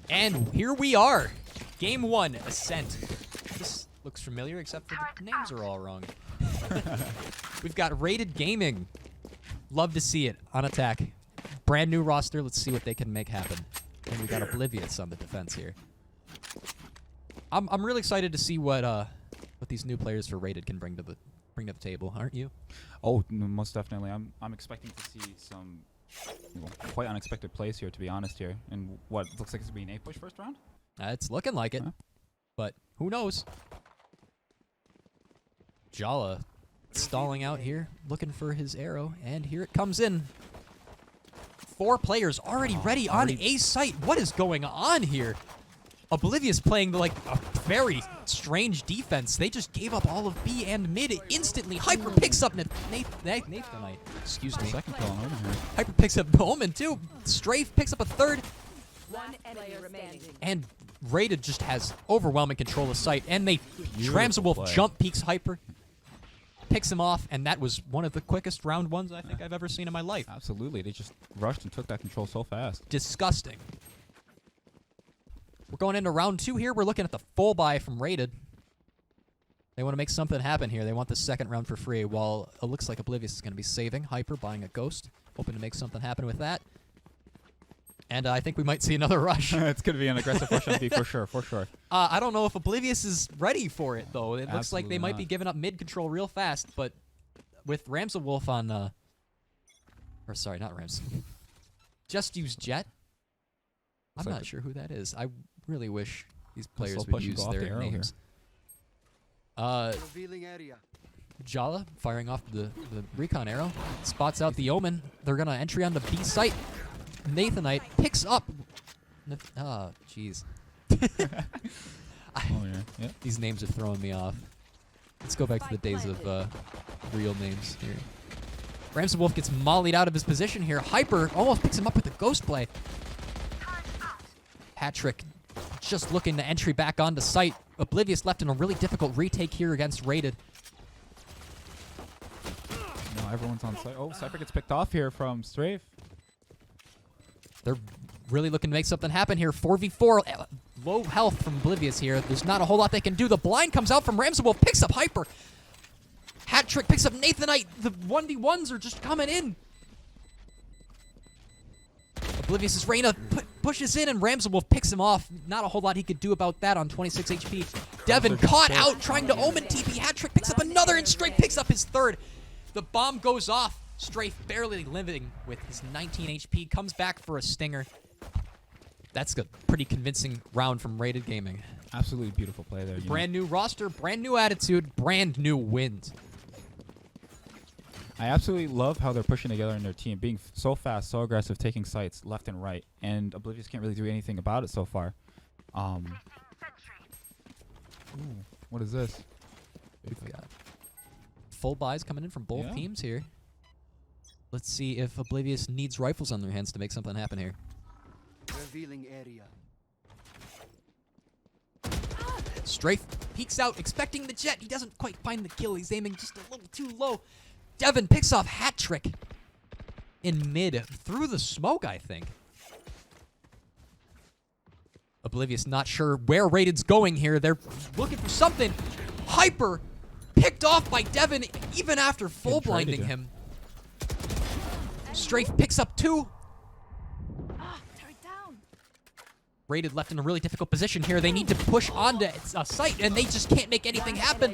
And here we are. Game 1, Ascent. This looks familiar, except for the names are all wrong. We've got Rated Gaming. Love to see it on attack. Brand new roster. Let's see what they can make happen. And we got Oblivious on the defense here. I'm really excited to see what these new players for Rated can bring to the table, aren't you? Oh, most definitely. I'm expecting to see some quite unexpected plays here, to be honest here. And what looks like it's going to be an 8-push first round? It's looking like it. But who knows? Jala stalling out here, looking for his arrow. And here it comes in. 4 players already ready on A site. What is going on here? Oblivious playing like a very strange defense. They just gave up all of B and mid instantly. Hyper picks up Nathanite. Excuse me. Second kill on Omen here. Hyper picks up Omen too. Strafe picks up a third. And Rated just has overwhelming control of site. And they Wolf jump peeks Hyper. Picks him off, and that was one of the quickest round ones I think I've ever seen in my life. Absolutely. They just rushed and took that control so fast. Disgusting. We're going into round 2 here. We're looking at the full buy from Rated. They want to make something happen here. They want the second round for free, while it looks like Oblivious is going to be saving. Hyper buying a Ghost, hoping to make something happen with that. And I think we might see another rush. It's going to be an aggressive rush on B for sure, for sure. I don't know if Oblivious is ready for it, though. It looks Absolutely like they might be giving up mid control real fast, but with Wolf on... or sorry, not Rams. Just use Jet. I'm not sure who that is. I really wish these players would use their names. Jala firing off the recon arrow. Spots out the Omen. They're going to entry on the B site. Nathanite picks up. Oh, jeez. These names are throwing me off. Let's go back to the days of real names here. Wolf gets mollied out of his position here. Hyper almost picks him up with a ghost play. Hat-trick just looking to entry back onto site. Oblivious left in a really difficult retake here against Rated. No, everyone's on site. Oh, Cypher gets picked off here from Strafe. They're really looking to make something happen here. 4v4. Low health from Oblivious here. There's not a whole lot they can do. The blind comes out from Wolf. Picks up Hyper. Hat-trick picks up Nathanite. The 1v1s are just coming in. Oblivious's Reyna pushes in, and Wolf picks him off. Not a whole lot he could do about that on 26 HP. Devin caught out trying to Omen TP. Hat-trick picks up another, and Strafe picks up his third. The bomb goes off. Strafe barely living with his 19 HP. Comes back for a stinger. That's a pretty convincing round from Rated Gaming. Absolutely beautiful play there. Brand new roster, brand new attitude, brand new wins. I absolutely love how they're pushing together in their team, being so fast, so aggressive, taking sites left and right, and Oblivious can't really do anything about it so far. Ooh, what is this? We've got full buys coming in from both teams here. Let's see if Oblivious needs rifles on their hands to make something happen here. Revealing area. Strafe peeks out, expecting the Jet. He doesn't quite find the kill. He's aiming just a little too low. Devin picks off Hat-trick in mid through the smoke, I think. Oblivious not sure where Rated's going here. They're looking for something. Hyper picked off by Devin even after full blinding him. Strafe picks up 2. Rated left in a really difficult position here. They need to push onto a site, and they just can't make anything happen.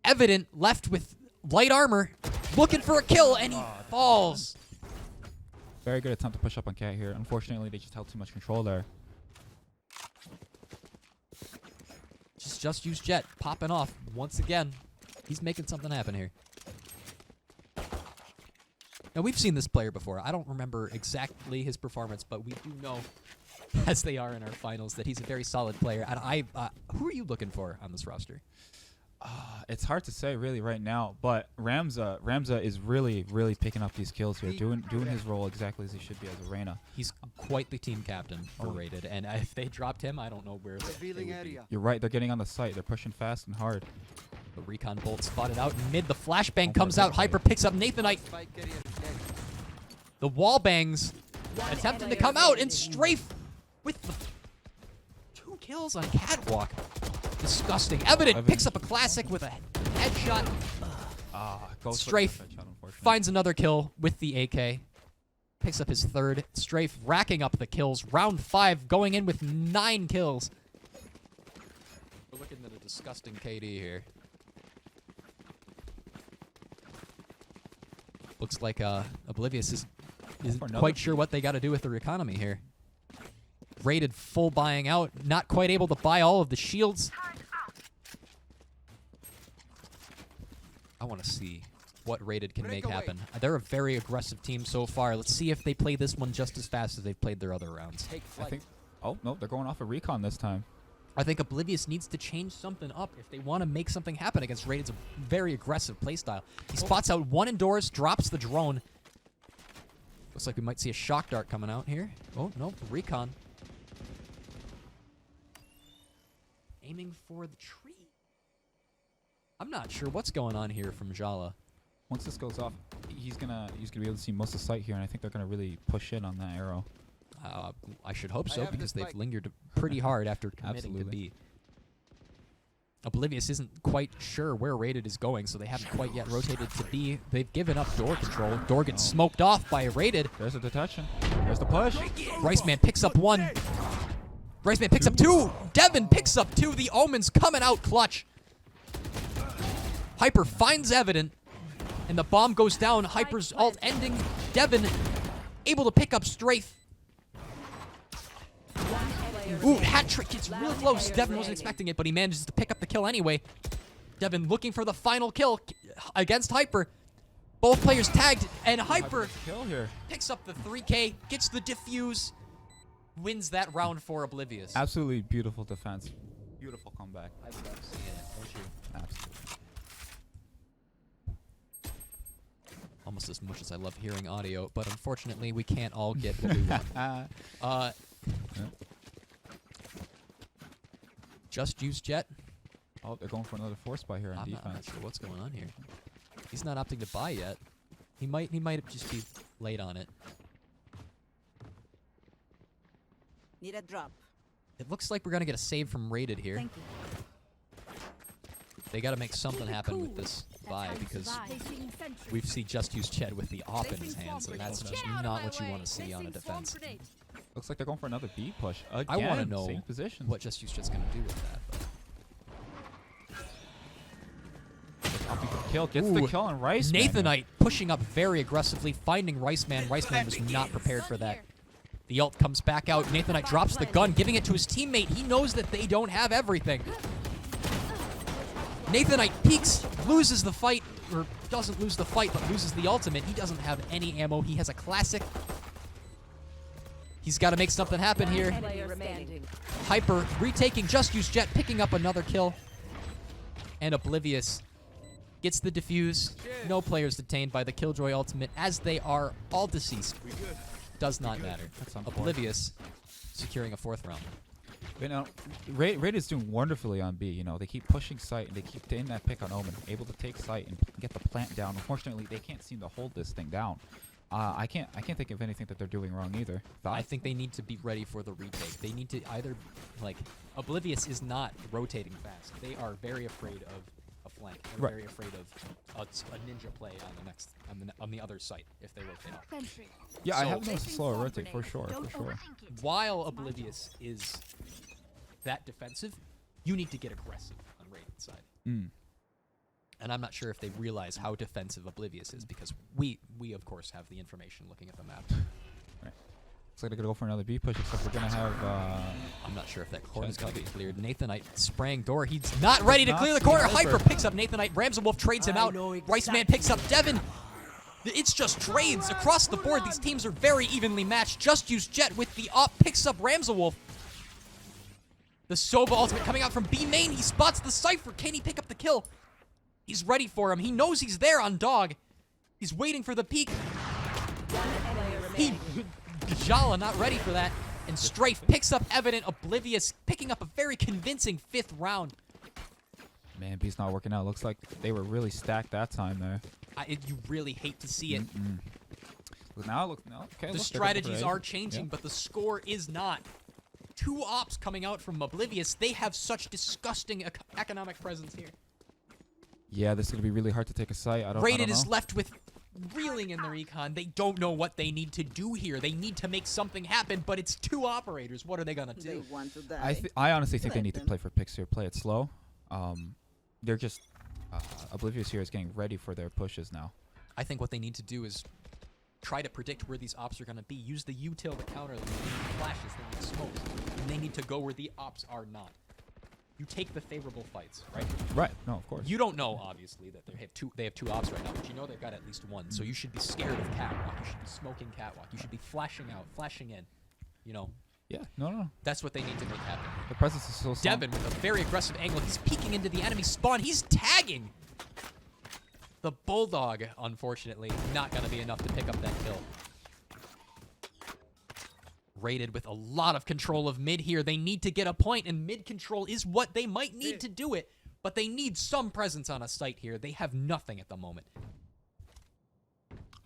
Evident left with light armor, looking for a kill, and he falls. Very good attempt to push up on Cat here. Unfortunately, they just held too much control there. Just use Jet, popping off once again. He's making something happen here. Now, we've seen this player before. I don't remember exactly his performance, but we do know, as they are in our finals, that he's a very solid player. And who are you looking for on this roster? It's hard to say really right now, but Ramza is really, really picking up these kills here, doing his role exactly as he should be as a Reyna. He's quite the team captain for Rated, and if they dropped him, I don't know where they would be. You're right, they're getting on the site. They're pushing fast and hard. The recon bolt spotted out in mid. The flashbang comes out. Hyper picks up Nathanite. The wall bangs attempting to come out, and Strafe with the 2 kills on Catwalk. Disgusting. Evident picks up a classic with a headshot. Goes Strafe for the headshot, unfortunately. finds another kill with the AK. Picks up his 3rd. Strafe racking up the kills. Round 5 going in with 9 kills. We're looking at a disgusting KD here. Looks like Oblivious isn't quite sure what they got to do with their economy here. Rated full buying out. Not quite able to buy all of the shields. I want to see what Rated can make happen. They're a very aggressive team so far. Let's see if they play this one just as fast as they've played their other rounds. I think. Oh no, they're going off a recon this time. I think Oblivious needs to change something up if they want to make something happen against Rated's very aggressive playstyle. He spots out one indoors, drops the drone. Looks like we might see a shock dart coming out here. Oh, no, recon. Aiming for the tree. I'm not sure what's going on here from Jala. Once this goes off, he's gonna be able to see most of the site here, and I think they're gonna really push in on that arrow. I should hope so, because they've lingered pretty hard after committing to B. Oblivious isn't quite sure where Rated is going, so they haven't quite yet rotated to B. They've given up door control. Door gets smoked off by Rated. There's the detection. There's the push. Riceman picks up 1. Riceman picks up 2. Devin picks up 2. The Omen's coming out clutch. Hyper finds Evident, and the bomb goes down. Hyper's ult ending. Devin able to pick up Strafe. Ooh, hat trick gets real close. Devin wasn't expecting it, but he manages to pick up the kill anyway. Devin looking for the final kill against Hyper. Both players tagged, and Hyper picks up the 3K, gets the defuse, wins that round for Oblivious. Absolutely beautiful defense. Beautiful comeback. I love seeing it, don't you? Absolutely. Almost as much as I love hearing audio, but unfortunately we can't all get what we want. Just use Jet. Oh, they're going for another force buy here on defense. I'm not sure what's going on here. He's not opting to buy yet. He might just be late on it. Need a drop. It looks like we're gonna get a save from Rated here. Thank you. They gotta make something happen with this buy, because we've seen Just Use Jet with the op in his hands, and that's just not what you want to see on a defense. Looks like they're going for another B push. Again, I want to know same position. what Just Use Jet's gonna do with that. Kill gets the kill on Rice. Nathanite pushing up very aggressively, finding Riceman. Riceman was not prepared for that. The ult comes back out. Nathanite drops the gun, giving it to his teammate. He knows that they don't have everything. Nathanite peeks, loses the fight, or doesn't lose the fight, but loses the ultimate. He doesn't have any ammo. He has a classic. He's got to make something happen here. Hyper retaking Just Use Jet, picking up another kill. And Oblivious gets the defuse. No players detained by the Killjoy ultimate, as they are all deceased. Does not matter. Oblivious securing a 4th round. You know, Raid is doing wonderfully on B. You know, they keep pushing site and they keep getting that pick on Omen, able to take site and get the plant down. Unfortunately, they can't seem to hold this thing down. I can't think of anything that they're doing wrong either. I think they need to be ready for the retake. They need to either, like, Oblivious is not rotating fast. They are very afraid of a flank. They're very afraid of a ninja play on the other site if they rotate off. Yeah, I have noticed a slower rotate for sure. While Oblivious is that defensive, you need to get aggressive on Raid's side. And I'm not sure if they realize how defensive Oblivious is, because we of course have the information looking at the map. Right. Looks like they're gonna go for another B push, except we're gonna have. I'm not sure if that corner is gonna be cleared. Nathanite spraying door. He's not ready to clear the corner. Hyper picks up Nathanite. Ramsawolf trades him out. Riceman picks up Devin. It's just trades across the board. These teams are very evenly matched. Just Use Jet with the up picks up Ramsawolf. The Sova ultimate coming out from B main. He spots the Cypher. Can he pick up the kill? He's ready for him. He knows he's there on Dog. He's waiting for the peek. Jala not ready for that. And Strafe picks up Evident. Oblivious picking up a very convincing 5th round. Man, B's not working out. Looks like they were really stacked that time there. You really hate to see it. Now, okay, the strategies are changing, but the score is not. 2 ops coming out from Oblivious. They have such disgusting economic presence here. Yeah, this is gonna be really hard to take a site. I don't Rated know. is left with reeling in their econ. They don't know what they need to do here. They need to make something happen, but it's 2 operators. What are they gonna They do? want to die. I honestly think they Let need to them. play for picks here. Play it slow. They're just Oblivious here is getting ready for their pushes now. I think what they need to do is try to predict where these ops are gonna be. Use the util to counter them. They need flashes, they need smokes, and they need to go where the ops are not. You take the favorable fights, right? Right. No, of course. You don't know, obviously, that they have two ops right now, but you know they've got at least one. So you should be scared of catwalk. You should be smoking catwalk. You should be flashing out, flashing in. You know, Yeah. No. that's what they need to make happen. The presence is so strong. Devin with a very aggressive angle. He's peeking into the enemy spawn. He's tagging. The Bulldog, unfortunately, not going to be enough to pick up that kill. Rated with a lot of control of mid here. They need to get a point, and mid control is what they might need to do it. But they need some presence on a site here. They have nothing at the moment.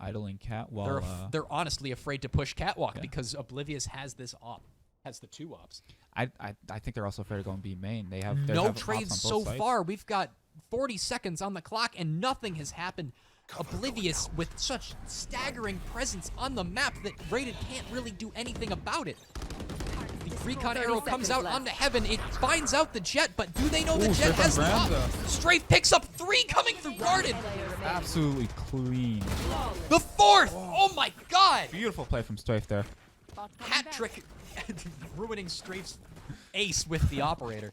Idling cat while They're honestly afraid to push catwalk Yeah. because Oblivious has this op, has the 2 ops. I think they're also afraid of going B main. They have they No have ops trades on so both sides. far. We've got 40 seconds on the clock, and nothing has happened. Oblivious with such staggering presence on the map that Rated can't really do anything about it. The recon 30 arrow comes seconds out left. onto heaven. It finds out the jet, but do they know the Ooh, jet Strafe has the on op? Ramza. Strafe picks up 3 coming through guarded. Absolutely clean. The 4th! Oh my god! Beautiful play from Strafe there. Hat trick ruining Strafe's ace with the operator.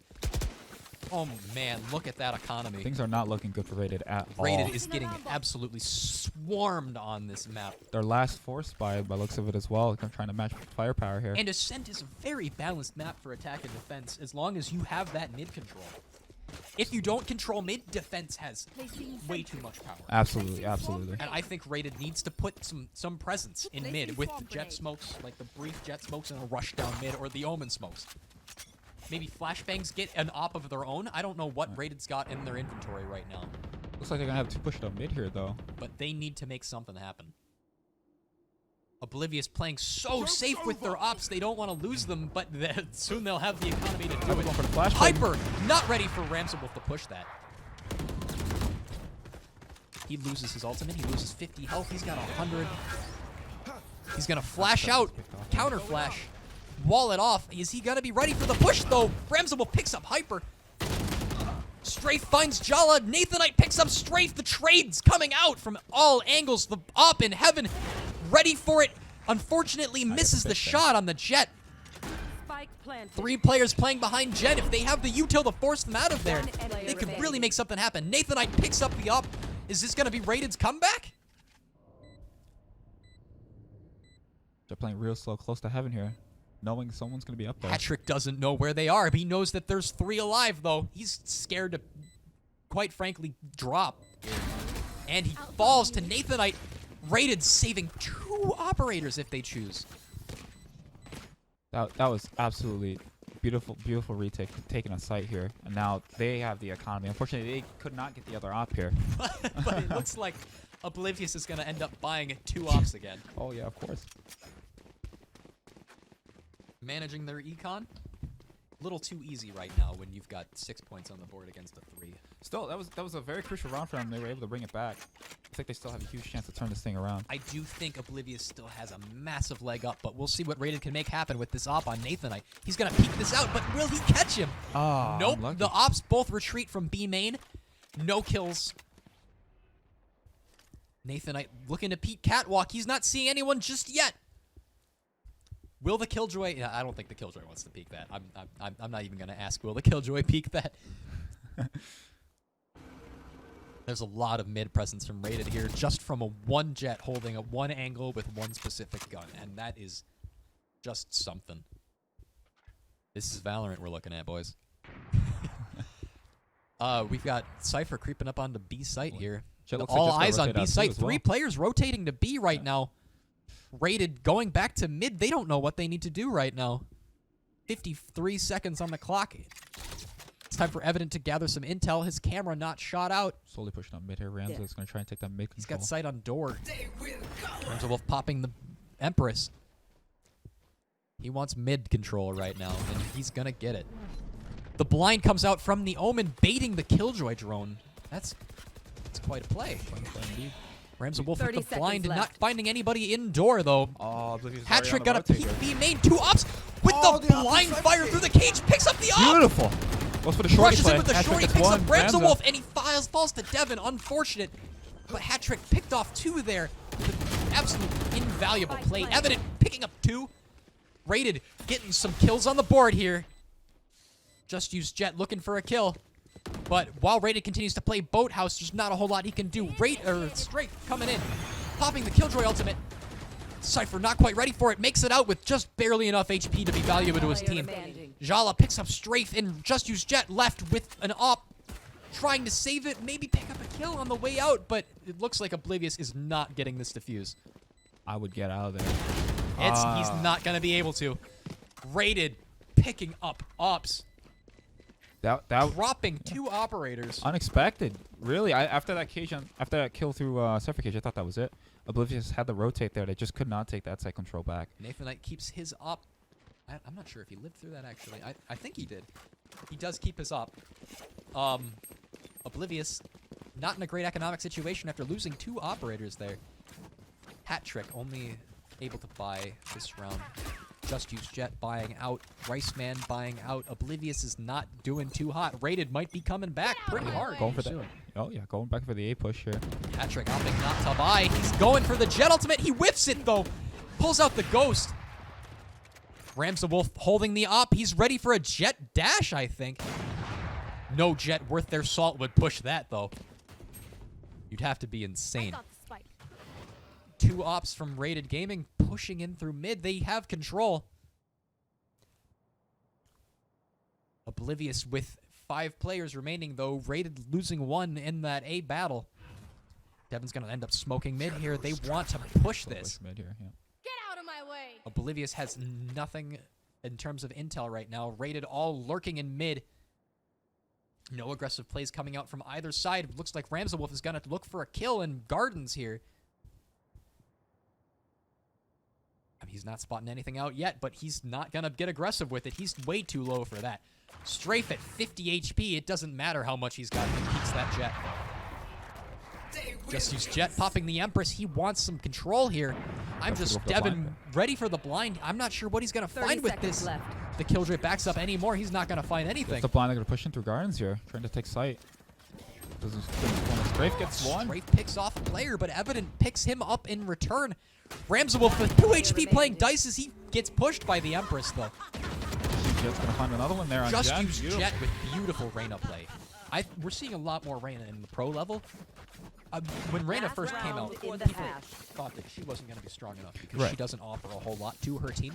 Oh man, look at that economy. Things are not looking good for Rated at all. Rated is getting absolutely swarmed on this map. Their last force by looks of it as well. I'm trying to match firepower here. And Ascent is a very balanced map for attack and defense as long as you have that mid control. If you don't control mid, defense has way too much power. Absolutely. And I think Rated needs to put some presence in mid with the jet smokes, like the brief jet smokes and a rush down mid, or the omen smokes. Maybe flashbangs get an op of their own. I don't know what Rated's got in their inventory right now, Looks like they're gonna have to push it up mid here though. but they need to make something happen. Oblivious playing so safe with their ops, they don't want to lose them, but soon they'll have the economy to do it. Going for the flashbang. Hyper, not ready for Ramsable to push that. He loses his ultimate. He loses 50 health. He's got 100. He's going to flash out, counter flash, wall it off. Is he going to be ready for the push, though? Ramsable picks up Hyper. Strafe finds Jala. Nathanite picks up Strafe. The trade's coming out from all angles. The op in heaven, ready for it. Unfortunately, misses the shot on the jet. Spike planted. 3 players playing behind Jet. If they have the util to force them out of there, they could really make something happen. Nathanite picks up the op. Is this going to be Rated's comeback? They're playing real slow, close to heaven here, knowing someone's gonna be up there. Patrick doesn't know where they are. He knows that there's 3 alive, though. He's scared to, quite frankly, drop. And he falls to Nathanite. Rated saving 2 operators if they choose. That was absolutely beautiful retake, taking a site here, and now they have the economy. Unfortunately, they could not get the other op here. But it looks like Oblivious is going to end up buying 2 ops again. Oh yeah, of course. Managing their econ, a little too easy right now when you've got 6 points on the board against a 3. Still, that was a very crucial round for them. They were able to bring it back. I think they still have a huge chance to turn this thing around. I do think Oblivious still has a massive leg up, but we'll see what Rated can make happen with this op on Nathanite. He's going to peek this out, but will he catch him? Ah, Nope. unlucky. The ops both retreat from B main. No kills. Nathanite looking to peek catwalk. He's not seeing anyone just yet. Will the Killjoy? Yeah, I don't think the Killjoy wants to peek that. I'm not even going to ask. Will the Killjoy peek that? There's a lot of mid presence from Rated here, just from a 1 jet holding a 1 angle with 1 specific gun, and that is just something. This is Valorant we're looking at, boys. We've got Cypher creeping up onto B site here. Jet looks like All just got eyes on rotated B out too site. as well. 3 players rotating to B right now. Rated going back to mid. They don't know what they need to do right now. 53 seconds on the clock. It's time for Evident to gather some intel. His camera not shot out. Slowly pushing up mid here. Ramza is going to try and take that mid He's control. got sight on door. Ramsel Wolf popping the Empress. He wants mid control right now, and he's gonna get it. The blind comes out from the Omen, baiting the Killjoy drone. That's quite a play. Rams Wolf with 30 the blind, seconds not left. finding anybody indoor though. Oh, Oblivious's already Hat-trick on got a the rotator. B main, 2 ups with Oh, the the blind opposite fire side. through the cage, picks up the up. Beautiful. Goes for the shorty Rushes play. in with the Hat-trick shorty, gets picks one. up Rams Ramza. Wolf, and he falls to Devin. Unfortunate, but Hat-trick picked off 2 there. Absolute invaluable play. Evident picking up 2. Rated getting some kills on the board here. Just used Jet looking for a kill. But while Rated continues to play Boathouse, there's not a whole lot he can do. Straight coming in, popping the Killjoy ultimate. Cypher not quite ready for it, makes it out with just barely enough HP to be valuable to his team. Jala picks up Strafe and Just Use Jet left with an op, trying to save it, maybe pick up a kill on the way out, but it looks like Oblivious is not getting this defuse. I would get out of there. He's not going to be able to. Rated picking up ops, That dropping 2 operators. unexpected. Really, after that kill through Cypher Cage, I thought that was it. Oblivious had the rotate there. They just could not take that side control back. Nathan Knight keeps his op. I'm not sure if he lived through that, actually. I think he did. He does keep his op. Oblivious, not in a great economic situation after losing 2 operators there. Hat-trick only able to buy this round. Just Use Jet buying out. Riceman buying out. Oblivious is not doing too hot. Rated might be coming back pretty hard. Going for that. soon. Oh yeah, going back for the A push here. Hat-trick opting not to buy. He's going for the Jet ultimate. He whiffs it, though. Pulls out the Ghost. Rams the Wolf holding the op. He's ready for a Jet dash, I think. No Jet worth their salt would push that, though. You'd have to be insane. 2 ops from Rated Gaming pushing in through mid. They have control. Oblivious with 5 players remaining, though. Rated losing 1 in that A battle. Devin's going to end up smoking mid here. They want to push this. Mid here, yeah. Get out of my way. Oblivious has nothing in terms of intel right now. Rated all lurking in mid. No aggressive plays coming out from either side. Looks like Ramsawolf is going to look for a kill in Gardens here. I mean, he's not spotting anything out yet, but he's not going to get aggressive with it. He's way too low for that. Strafe at 50 HP. It doesn't matter how much he's got. He keeps that Jet. Just Use Jet popping the Empress. He wants some control here. I'm just Devin ready for the blind. I'm not sure what he's going to 30 find with seconds this. left. The Killjoy backs up anymore. He's not going to find anything. It's the blind. They're gonna push in through Gardens here, trying to take sight. Doesn't. Strafe gets one. Strafe picks off a player, but Evident picks him up in return. Ramsawolf with 2 HP playing dice as he gets pushed by the Empress, though. Jet's gonna find another one there on Just Jet. Use Beautiful. Jet with beautiful Reyna play. We're seeing a lot more Reyna in the pro level. When Reyna Last first came out, round people in the hash. thought that she wasn't going to be strong enough because Right. she doesn't offer a whole lot to her team.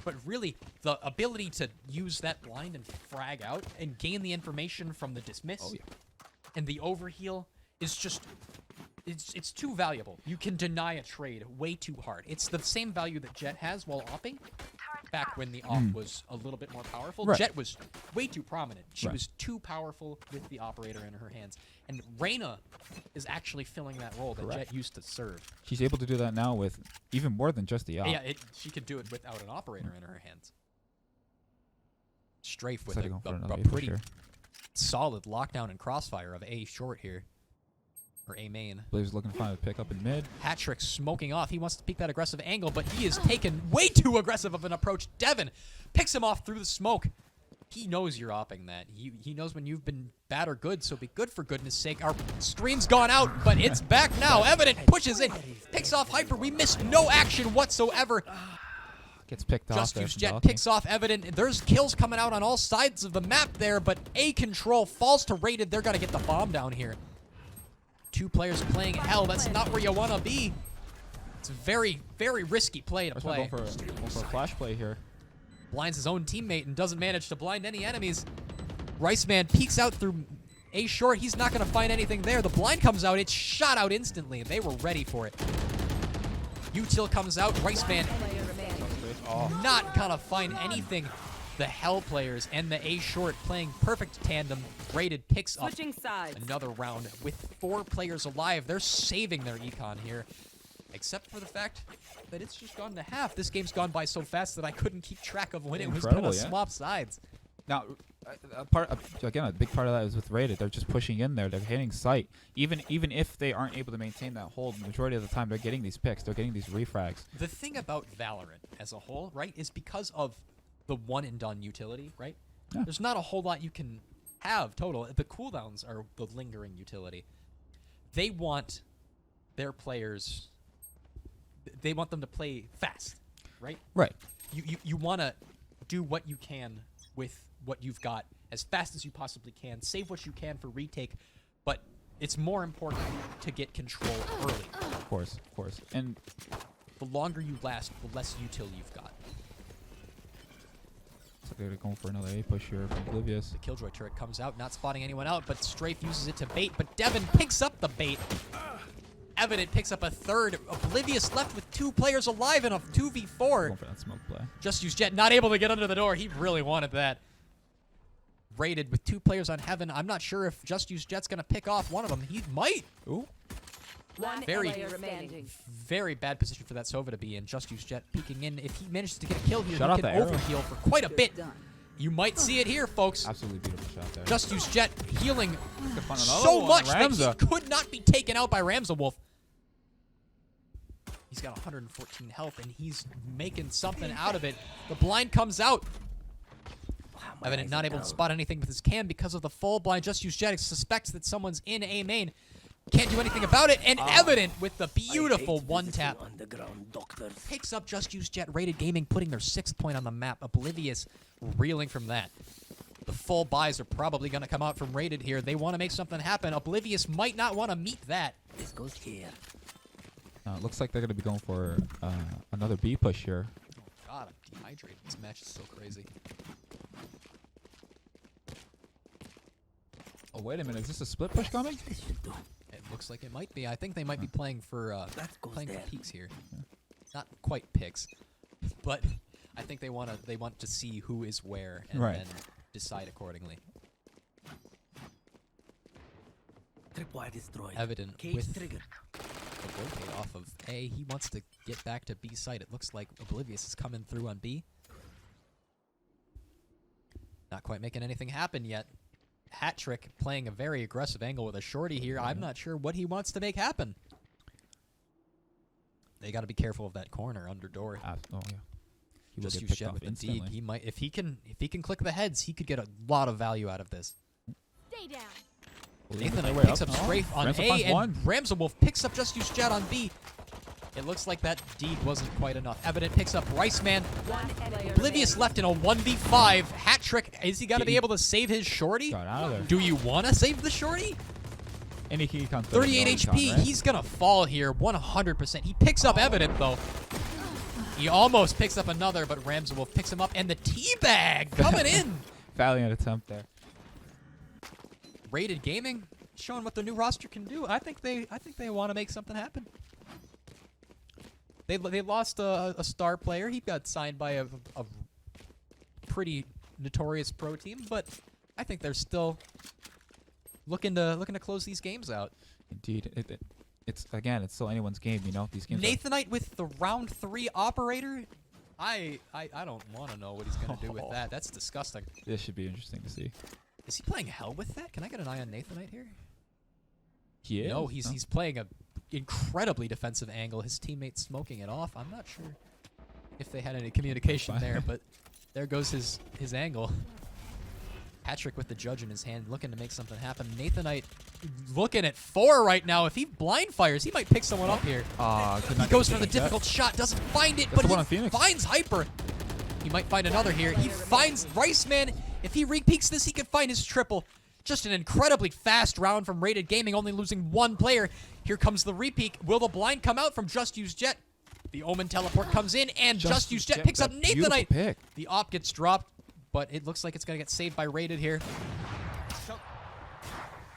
But really, the ability to use that blind and frag out and gain the information from the dismiss and the overheal is just... It's too valuable. You can deny a trade way too hard. It's the same value that Jet has while opping. Back when the op was a little bit more powerful, Right. Jet was way too prominent. She Right. was too powerful with the operator in her hands. And Reyna is actually filling that role that Correct. Jet used to serve. She's able to do that now with even more than just the op. Yeah, she could do it without an operator in her hands. Strafe with Instead of a going for another A push pretty here. solid lockdown and crossfire of A short here. Or A main. Blaze looking to find a pick up in mid. Hat-trick smoking off. He wants to peek that aggressive angle, but he is taken way too aggressive of an approach. Devin picks him off through the smoke. He knows you're opping that. He knows when you've been bad or good, so be good for goodness sake. Our screen's gone out, but it's back now. Evident pushes in, picks off Hyper. We missed no action whatsoever. Gets picked off Just there Use from Jet Valky. picks off Evident. There's kills coming out on all sides of the map there, but A control falls to Rated. They're going to get the bomb down here. 2 players playing hell. That's not where you want to be. It's a very, very risky play to play. Going for a flash play here. Blinds his own teammate and doesn't manage to blind any enemies. Riceman peeks out through A short. He's not going to find anything there. The blind comes out. It's shot out instantly, and they were ready for it. Util comes out. Riceman not going to find anything. The Hell players and the A short playing perfect tandem. Rated picks up Switching sides. another round with 4 players alive. They're saving their econ here. Except for the fact that it's just gone to half. This game's gone by so fast that I couldn't keep track of when it was Incredible, going to yeah. swap sides. Now, again, a big part of that is with Rated. They're just pushing in there. They're hitting sight. Even if they aren't able to maintain that hold, the majority of the time they're getting these picks. They're getting these refrags. The thing about Valorant as a whole, right, is because of the one and done utility, right? Yeah. There's not a whole lot you can have total. The cooldowns are the lingering utility. They want their players, they want them to play fast, right? Right. You want to do what you can with what you've got as fast as you possibly can. Save what you can for retake, but it's more important to get control early. Of course. And The longer you last, the less util you've got. looks like they're going for another A push here from Oblivious. The Killjoy turret comes out, not spotting anyone out, but Strafe uses it to bait, but Devin picks up the bait. Evident picks up a third. Oblivious left with 2 players alive in a 2v4. Going for that smoke play. Just Use Jet not able to get under the door. He really wanted that. Rated with 2 players on Heaven. I'm not sure if Just Use Jet's going to pick off one of them. He might. Ooh. One Very- player remaining. Very bad position for that Sova to be in. Just Use Jet peeking in. If he manages to get a kill here, Shut he out can the arrow. overheal for quite a bit. You might see it here, folks. Absolutely beautiful shot there. Just Use Jet healing Could find another so one, much that he Ramza. could not be taken out by Ramza Wolf. He's got 114 health, and he's making something out of it. The blind comes out. Evident not able to spot anything with his cam because of the full blind. Just Use Jet suspects that someone's in A main. Can't do anything about it, and Evident with the beautiful one-tap picks up Just Use Jet. Rated Gaming putting their 6th point on the map. Oblivious reeling from that. The full buys are probably going to come out from Rated here. They want to make something happen. Oblivious might not want to meet that. This goes here. It looks like they're going to be going for another B push here. God, I'm dehydrated. This match is so crazy. Oh, wait a minute. Is this a split push coming? This should do. It looks like it might be. I think they might be playing for That goes playing for there. peaks here. Not quite picks, but I think they want to see who is where and Right. then decide accordingly. Tripwire destroyed. Evident Cage with triggered. the rotate off of A. He wants to get back to B site. It looks like Oblivious is coming through on B. Not quite making anything happen yet. Hat Trick playing a very aggressive angle with a shorty here. I'm not sure what he wants to make happen. They got to be careful of that corner under door. Oh, yeah. He will Just get Use picked Jet off with the instantly. Deeg. He might if he can click the heads, he could get a lot of value out of this. Stay down. Nathan Their way picks up. up Oh, Strafe on Ramza A, finds and one. Ramza Wolf picks up Just Use Jet on B. It looks like that Deeg wasn't quite enough. Evident picks up Riceman. One player Oblivious remaining. left in a 1v5. Hat Trick, is he going to be able to save his shorty? Got out of there. Do you want to save the shorty? Any key con 38 HP. He's going to fall here 100%. He picks up Evident, though. He almost picks up another, but Ramza Wolf picks him up, and the teabag coming in. Valiant attempt there. Rated Gaming showing what the new roster can do. I think they want to make something happen. They lost a star player. He got signed by a pretty notorious pro team, but I think they're still looking to close these games out. Indeed. It's again, it's still anyone's game, you know. These games. Nathanite with the round 3 operator. I don't want to know what he's gonna do with that. That's disgusting. This should be interesting to see. Is he playing hell with that? Can I get an eye on Nathanite here? He is. No, he's playing a incredibly defensive angle. His teammate's smoking it off. I'm not sure if they had any communication there, but there goes his angle. Patrick with the judge in his hand, looking to make something happen. Nathanite looking at 4 right now. If he blind fires, he might pick someone up here. He goes for the difficult shot, doesn't find it, That's but the one he on Phoenix. finds Hyper. He might find another here. He finds Riceman. If he repeaks this, he could find his triple. Just an incredibly fast round from Rated Gaming, only losing 1 player. Here comes the repeat. Will the blind come out from Just Use Jet? The Omen teleport comes in, and Just Use Jet picks up that beautiful Nathanite. pick. The op gets dropped, but it looks like it's going to get saved by Rated here.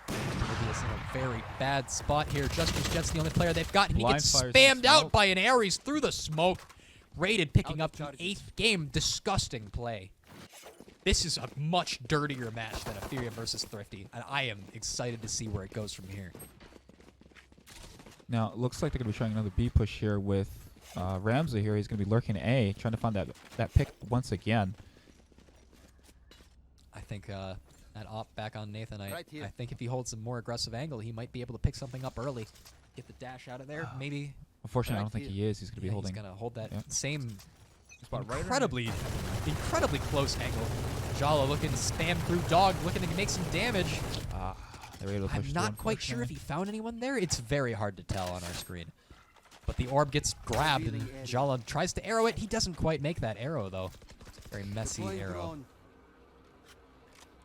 Oblivious in a very bad spot here. Just Use Jet's the only player they've got, and he Blind gets fires in spammed out smoke. by an Ares through the smoke. Rated picking up the 8th game. Disgusting play. This is a much dirtier match than Ethereum versus Thrifty, and I am excited to see where it goes from here. Now, it looks like they're going to be trying another B push here with Ramsey here. He's going to be lurking A, trying to find that pick once again. I think that op back on Nathan. I Right here. think if he holds a more aggressive angle, he might be able to pick something up early. Get the dash out of there, maybe. Unfortunately, I Right don't think here. he is. He's going to be Yeah, holding. He's gonna hold that Yep. same Spot right incredibly close angle. Jala looking to spam through dog, looking to make some damage. They were able to push I'm through, not quite sure if he unfortunately. found anyone there. It's very hard to tell on our screen. But the orb gets grabbed and Jala tries to arrow it. He doesn't quite make that arrow though. Very messy Deploying arrow. drone.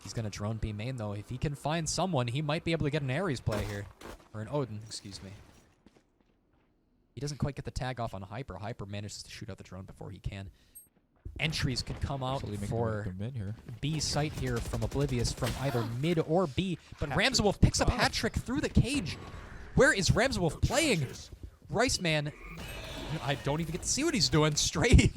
He's gonna drone B main though. If he can find someone, he might be able to get an Ares play here. Or an Odin, excuse me. He doesn't quite get the tag off on Hyper. Hyper manages to shoot out the drone before he can. Entries could come out Slowly making for their mid here. B site here from Oblivious from either mid or B. But Hat-trick. Ramswolf picks up Wow. hat trick through the cage. Where is Ramswolf playing? Rice Man, I don't even get to see what he's doing. Straight.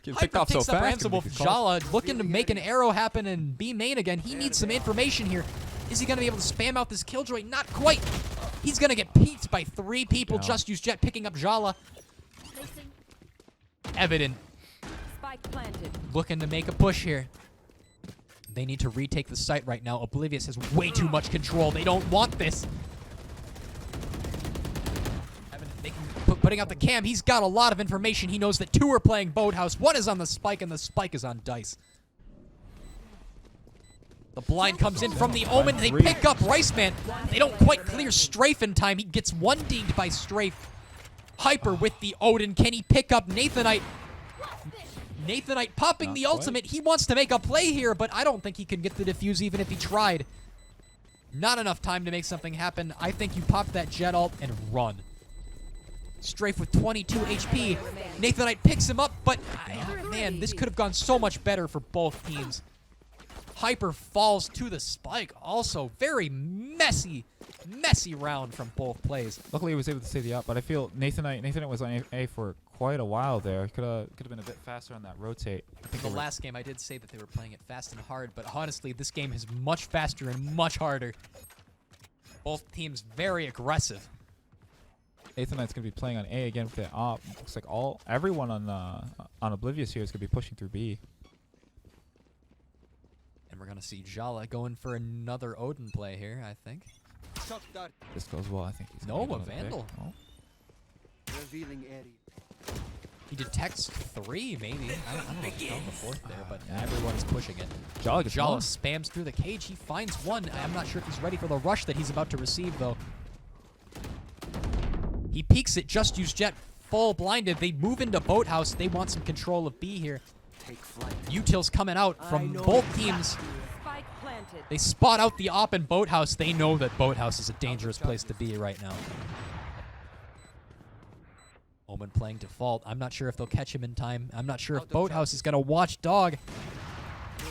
Get Hyper picked off so picks up fast. Ramswolf. Jala looking to make an arrow happen in B main again. He needs some information here. Is he going to be able to spam out this killjoy? Not quite. He's going to get peeked by 3 people. Down. Just Use Jet picking up Jala. Placing Evident spike planted. looking to make a push here. They need to retake the site right now. Oblivious has way too much control. They don't want this. Putting out the cam, he's got a lot of information. He knows that 2 are playing Boathouse. 1 is on the spike, and the spike is on Dice. The blind comes in from the Omen. They pick up Rice Man. They don't quite clear Strafe in time. He gets 1-D'd by Strafe. Hyper with the Odin. Can he pick up Nathanite? Nathanite popping Not the quite. ultimate. He wants to make a play here, but I don't think he can get the defuse even if he tried. Not enough time to make something happen. I think you pop that jet ult and run. Strafe with 22 HP. Nathanite picks him up, but man, this could have gone so much better for both teams. Hyper falls to the spike. Also, very messy round from both plays. Luckily, he was able to save the up, but I feel Nathanite was on A for quite a while there. Could have been a bit faster on that rotate. I think The they were- last game, I did say that they were playing it fast and hard, but honestly, this game is much faster and much harder. Both teams very aggressive. Nathanite's gonna be playing on A again with the op. Looks like everyone on Oblivious here is gonna be pushing through B. And we're going to see Jala going for another Odin play here, I think. Shock dart. This goes well. I think he's No, gonna get a another pick. Vandal. Oh. Revealing area. He detects 3, maybe. I don't know if he found the 4th there, but everyone is pushing it. Jala gets Jala one. spams through the cage. He finds 1. I'm not sure if he's ready for the rush that he's about to receive, though. He peeks it. Just Use Jet full blinded. They move into Boathouse. They want some control of B here. Take flight. Util's coming out from both teams. Spike planted. They spot out the op in Boathouse. They know that Boathouse is a dangerous place to be right now. Omen playing default. I'm not sure if they'll catch him in time. I'm not sure if Boathouse is going to watch dog.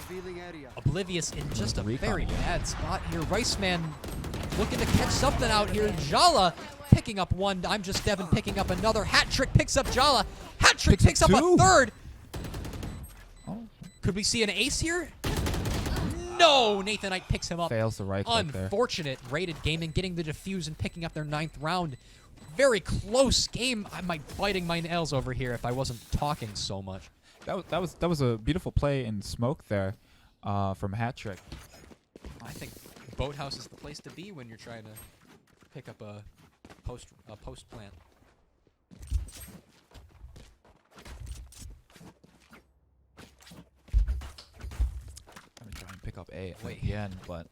Revealing area. Oblivious in just a Recon very again. bad spot here. Rice Man looking to catch something out here. Jala picking up 1. I'm Just Devin picking up another. Hat Trick picks up Jala. Hat Trick picks up a two. 3rd. Oh. Could we see an ace here? No! Nathanite picks him up. Fails the right click there. Unfortunate. Rated Gaming getting the defuse and picking up their 9th round. Very close game. I might biting my nails over here if I wasn't talking so much. That was a beautiful play in smoke there from Hat Trick. I think Boathouse is the place to be when you're trying to pick up a post plant. I'm gonna try and pick up A Wait. again, but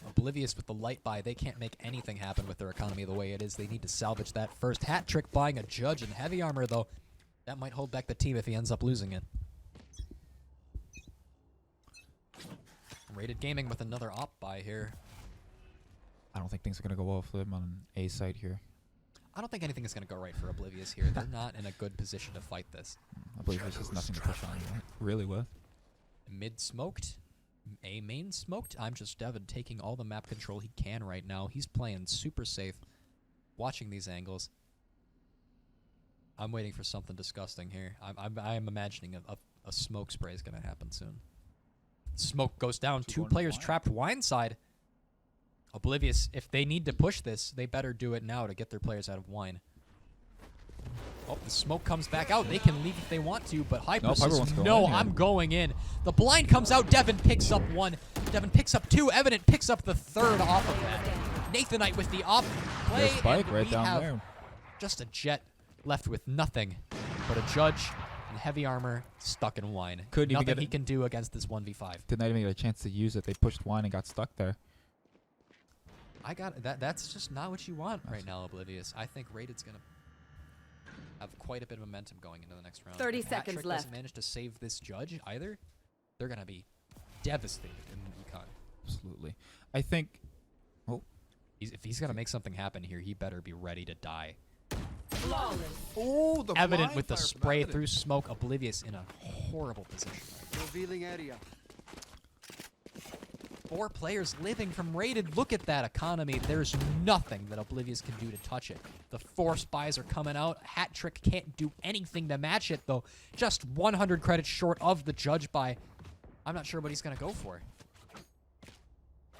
Oblivious with the light buy. They can't make anything happen with their economy the way it is. They need to salvage that first. Hat Trick buying a Judge in heavy armor, though. That might hold back the team if he ends up losing it. Rated Gaming with another op buy here. I don't think things are gonna go well for them on A side here. I don't think anything is going to go right for Oblivious here. They're not in a good position to fight this. I believe there's just nothing to push on really with. Mid smoked. A main smoked. I'm Just Devin taking all the map control he can right now. He's playing super safe. Watching these angles. I'm waiting for something disgusting here. I'm imagining a smoke spray is going to happen soon. Smoke goes down. 2 going players wine. trapped wine side. Oblivious, if they need to push this, they better do it now to get their players out of wine. Oh, the smoke comes back out. They can leave if they want to, but Hyper Nope, Hyper says, wants to go no, in here." I'm going in. The blind comes out. Devin picks up one. Devin picks up two. Evident picks up the third off of that. Nathanite with the op play. There's Spike and right we down have there. just a Jet left with nothing but a Judge in heavy armor stuck in wine. Couldn't even Nothing get he it. can do against this 1v5. Did not even get a chance to use it. They pushed wine and got stuck there. I got that. That's just not what you want right now, Oblivious. I think Raided's gonna have quite a bit of momentum going into the next round. 30 If Hat seconds Trick left. doesn't manage to save this Judge either, they're gonna be devastated in the econ. Absolutely. I think. Oh, If he's gonna make something happen here, he better be ready to die. Flawless. oh, the Evident blind with the fire from spray Evident. through smoke. Oblivious in a horrible position. Revealing area. 4 players living from Raided. Look at that economy. There's nothing that Oblivious can do to touch it. The 4 spies are coming out. Hat Trick can't do anything to match it, though. Just 100 credits short of the Judge buy. I'm not sure what he's going to go for.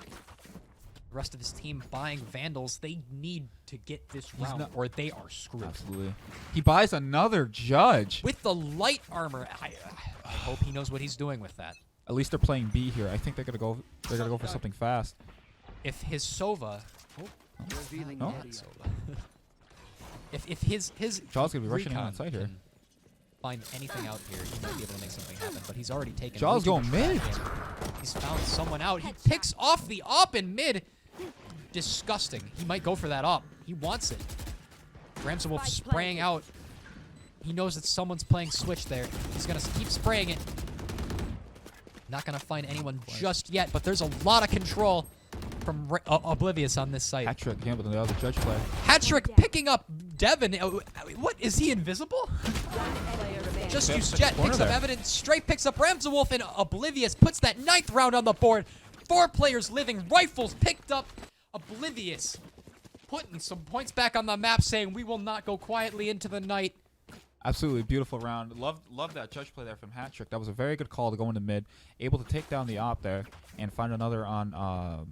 The rest of his team buying Vandals. They need to get this round, not- or they are screwed. Absolutely. He buys another Judge. With the light armor, I hope he knows what he's doing with that. At least they're playing B here. I think they're gonna go. They're gonna go for something fast. If his Sova, Revealing No. area. if his Jaw's gonna be rushing in recon on site here. can find anything out here, he might be able to make something happen. But he's already taken. Jaw's way too going much mid. back. He's found someone out. He picks off the op in mid. Disgusting. He might go for that op. He wants it. Ramsey Wolf Spike spraying planted. out. He knows that someone's playing Switch there. He's gonna keep spraying it. Not gonna find anyone just yet, but there's a lot of control from Oblivious on this site. Hat Trick, yeah, but the other Judge player. Hat-trick picking up Devin. What, is he invisible? Player remaining. Just Yeah, use but Jet, it's corner picks up there. Evidence, Straight picks up Ramsey Wolf, and Oblivious puts that 9th round on the board. 4 players living. Rifles picked up. Oblivious putting some points back on the map, saying we will not go quietly into the night. Absolutely beautiful round. Love that Judge play there from Hat Trick. That was a very good call to go into mid. Able to take down the op there and find another on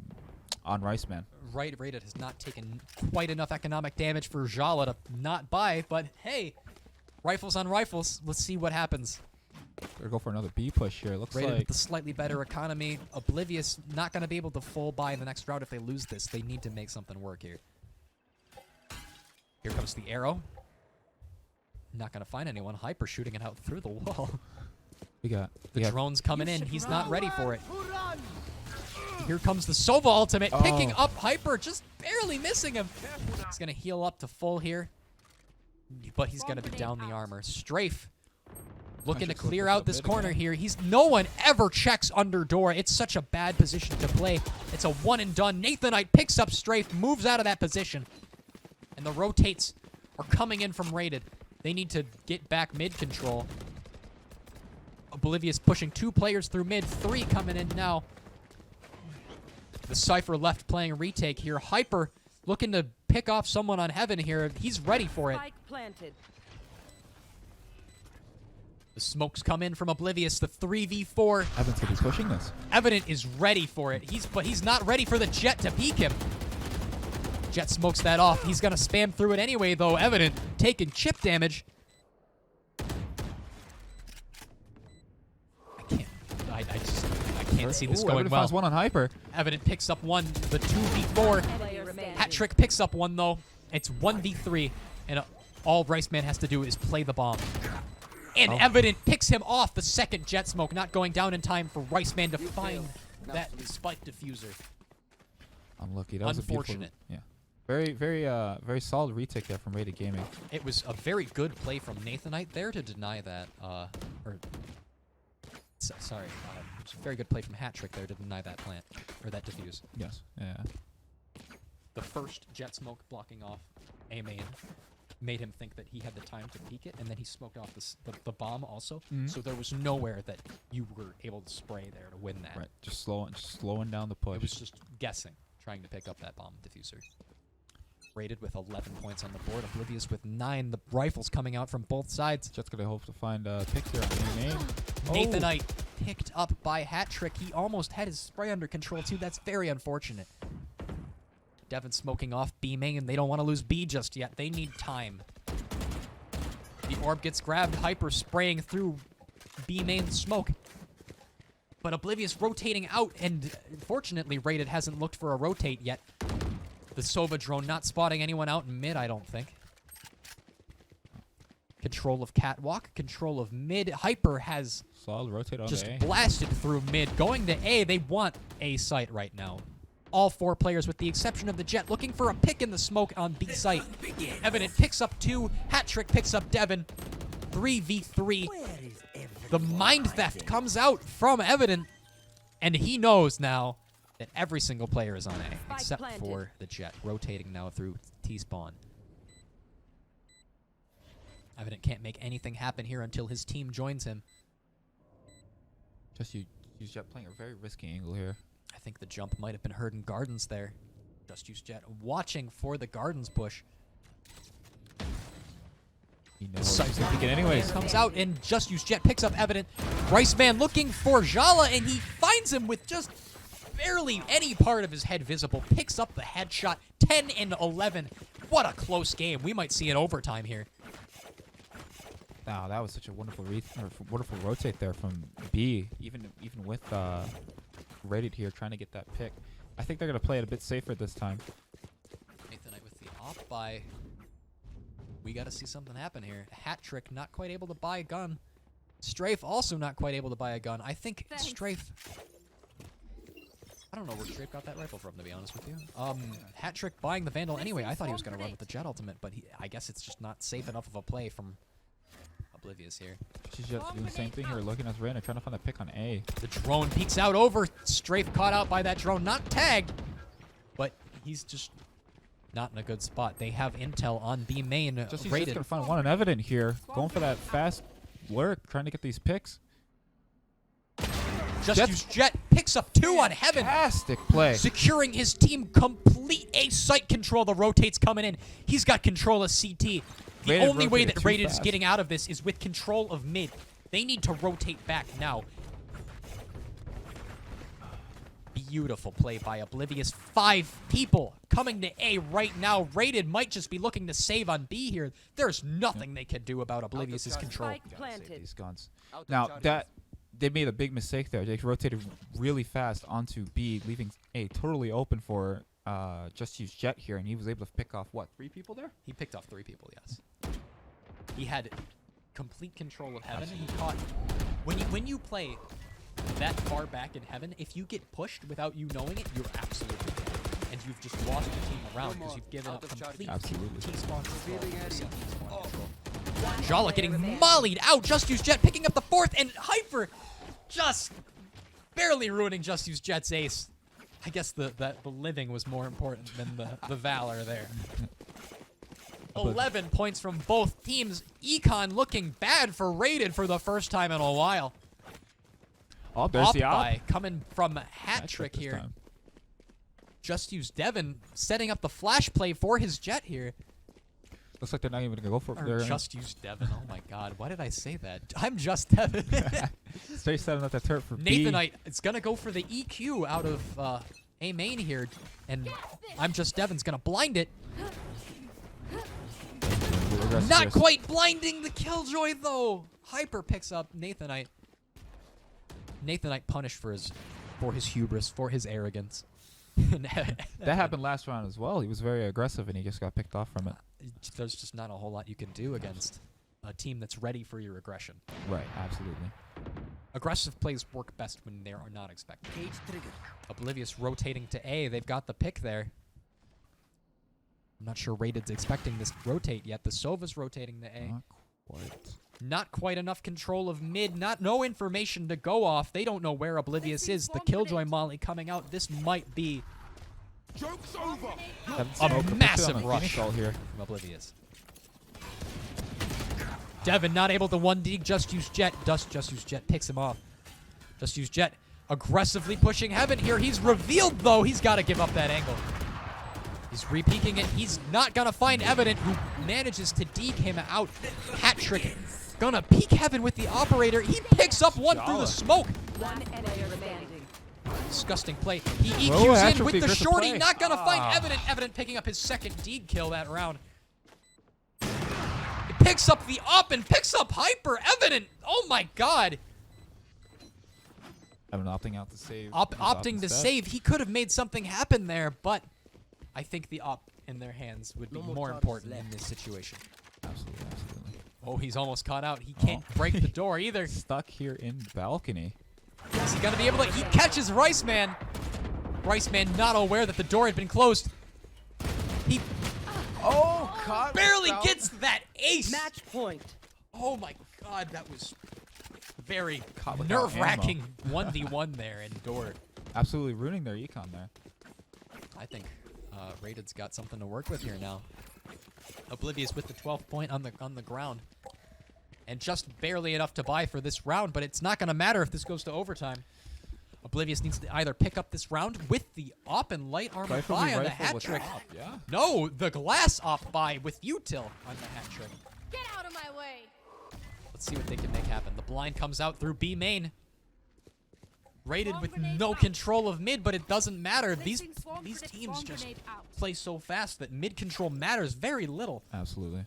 Riceman. Rated has not taken quite enough economic damage for Jala to not buy, but hey, rifles on rifles. Let's see what happens. They're go for another B push here. Looks Rated like with the slightly better economy. Oblivious not going to be able to full buy in the next round if they lose this. They need to make something work here. Here comes the arrow. Not going to find anyone. Hyper shooting it out through the wall. we got. The drone's coming in. should He's run. not ready for it. Here comes the Sova ultimate, picking up Hyper, just barely missing him. He's going to heal up to full here, but he's going to be down the armor. Strafe looking to Hyper's clear looking out up this mid corner again. here. No one ever checks under door. It's such a bad position to play. It's a one and done. Nathanite picks up Strafe, moves out of that position, and the rotates are coming in from Rated. They need to get back mid control. Oblivious pushing 2 players through mid, 3 coming in now. The Cypher left playing retake here. Hyper looking to pick off someone on Heaven here. He's ready for it. Spike planted. The smokes come in from Oblivious. The 3v4. Evan's gonna be pushing this. Evident is ready for it. But he's not ready for the Jet to peek him. Jet smokes that off. He's gonna spam through it anyway, though. Evident taking chip damage. I can't see this Ooh, going Evan well. finds one on Hyper. Evident picks up one. The 2v4. Player remaining. Hat Trick picks up one, though. It's 1v3, and all Riceman has to do is play the bomb. And Evident picks him off. The second Jet Smoke not going down in time for Riceman to find that spike diffuser. Unlucky. That was a beautiful. Unfortunate. Yeah. Very solid retake there from Rated Gaming. It was a very good play from Nathanite there to deny that. Sorry. It was a very good play from Hat Trick there to deny that plant, or that diffuse. Yes. Yeah. The first Jet Smoke blocking off A main made him think that he had the time to peek it, and then he smoked off the bomb also. Mhm. So there was nowhere that you were able to spray there to win that. Right. Just slowing down the push. It was just guessing, trying to pick up that bomb diffuser. Rated with 11 points on the board. Oblivious with 9. The rifles coming out from both sides. Jet's gonna hope to find picks here on main. Nathanite picked up by Hat Trick. He almost had his spray under control too. That's very unfortunate. Devin smoking off B main. They don't want to lose B just yet. They need time. The orb gets grabbed. Hyper spraying through B main smoke. But Oblivious rotating out, and fortunately, Rated hasn't looked for a rotate yet. The Sova drone not spotting anyone out in mid, I don't think. Control of catwalk, control of mid. Hyper has Solid rotate on just A. blasted through mid. Going to A, they want A site right now. All 4 players with the exception of the Jet looking for a pick in the smoke on B site. Evident picks up 2. Hat Trick picks up Devin. 3v3. The mind theft comes out from Evident, and he knows now that every single player is on A, except for the Jet, rotating now through T-spawn. Evident can't make anything happen here until his team joins him. Just use Jet playing a very risky angle here. I think the jump might have been heard in Gardens there. Just use Jet watching for the Gardens push. He knows he's gonna pick it anyways. Comes out and Just Use Jet picks up Evident. Riceman looking for Jala, and he finds him with just barely any part of his head visible. Picks up the headshot. 10 and 11. What a close game. We might see an overtime here. Wow, that was such a wonderful wonderful rotate there from B. Even with Rated here trying to get that pick. I think they're gonna play it a bit safer this time. Nathanite with the off buy. We got to see something happen here. Hat Trick not quite able to buy a gun. Strafe also not quite able to buy a gun. I think Strafe... I don't know where Strafe got that rifle from, to be honest with you. Hat Trick buying the Vandal anyway. I thought he was going to run with the Jet Ultimate, but I guess it's just not safe enough of a play from Oblivious here. She's just doing the same thing here, looking at Reyna, trying to find a pick on A. The drone peeks out over. Strafe caught out by that drone. Not tagged, but he's just... not in a good spot. They have intel on B main. Just he's Rated. gonna find one on Evident here, going for that fast work, trying to get these picks. Just Use Jet picks up 2 on Heaven. Fantastic play. Securing his team complete A site control. The rotates coming in. He's got control of CT. The Rated only way rotated that too Rated is fast. getting out of this is with control of mid. They need to rotate back now. Beautiful play by Oblivious. 5 people coming to A right now. Rated might just be looking to save on B here. There's nothing they can do about Oblivious's control. Spike Gotta save planted. these guns. Out of Now charges. that they made a big mistake there. They rotated really fast onto B, leaving A totally open for Just Use Jet here, and he was able to pick off what, 3 people there? He picked off 3 people, yes. He had complete control of Heaven. He caught... When you play that far back in Heaven, if you get pushed without you knowing it, you're absolutely dead. And you've just lost your team around because you've given up complete Absolutely. T-spawn control. Revealing area. T-spawn control. Jala getting mollied out. Just Use Jet picking up the 4th, and Hyper just barely ruining Just Use Jet's ace. I guess the living was more important than the valor there. 11 points from both teams. Econ looking bad for Rated for the first time in a while. Oh, there's Off the op. by coming from Hat Trick this here. time. Just Use Devin setting up the flash play for his Jet here. Looks like they're not even gonna go for it. Or They're gonna Just Use Devin. Oh my god, why did I say that? I'm just Devin. stay setting up that turret for B. Nathanite is going to go for the EQ out of A main here. And I'm just Devin's going to blind it. Not quite blinding the Killjoy, though. Hyper picks up Nathanite. Nathanite punished for his hubris, for his arrogance. That happened last round as well. He was very aggressive, and he just got picked off from it. There's just not a whole lot you can do against a team that's ready for your aggression. Right, absolutely. Aggressive plays work best when they are not expected. Oblivious rotating to A. They've got the pick there. I'm not sure Rated's expecting this rotate yet. The Sova's rotating to A. Not quite. Not quite enough control of mid. No information to go off. They don't know where Oblivious is. The Killjoy Molly coming out. This might be a massive rush here. from Oblivious. Devin not able to 1D. Just Use Jet. Just Use Jet picks him off. Just Use Jet aggressively pushing Heaven here. He's revealed, though. He's got to give up that angle. He's re-peeking it. He's not going to find Evident, who manages to deke him out. Hat Trick gonna peek Heaven with the operator. He picks up one through the smoke. One enemy remaining. Disgusting play. He Oh, EQs Hattrick in with the aggressive shorty. play. Not gonna find Evident. Evident picking up his second Deed kill that round. He picks up the up and picks up Hyper. Evident. Oh my god. Evan opting out to save. Opting to save. He could have made something happen there, but I think the op in their hands would be more important in this situation. Absolutely, absolutely. Oh, he's almost caught out. He can't break the door either. Stuck here in balcony. Is he gonna be able to? He catches Rice Man. Rice Man not aware that the door had been closed. He God. barely gets that ace. Match point. Oh my god, that was very Caught without nerve-wracking 1v1 there in door. Absolutely ruining their econ there. I think Rated's got something to work with here now. Oblivious with the 12th point on the ground. And just barely enough to buy for this round, but it's not going to matter if this goes to overtime. Oblivious needs to either pick up this round with the op and light armor buy on the hat trick. Yeah. No, the glass op buy with util on the hat trick. Get out of my way. Let's see what they can make happen. The blind comes out through B main. Rated with no control of mid, but it doesn't matter. These teams just play so fast that mid control matters very little. Absolutely.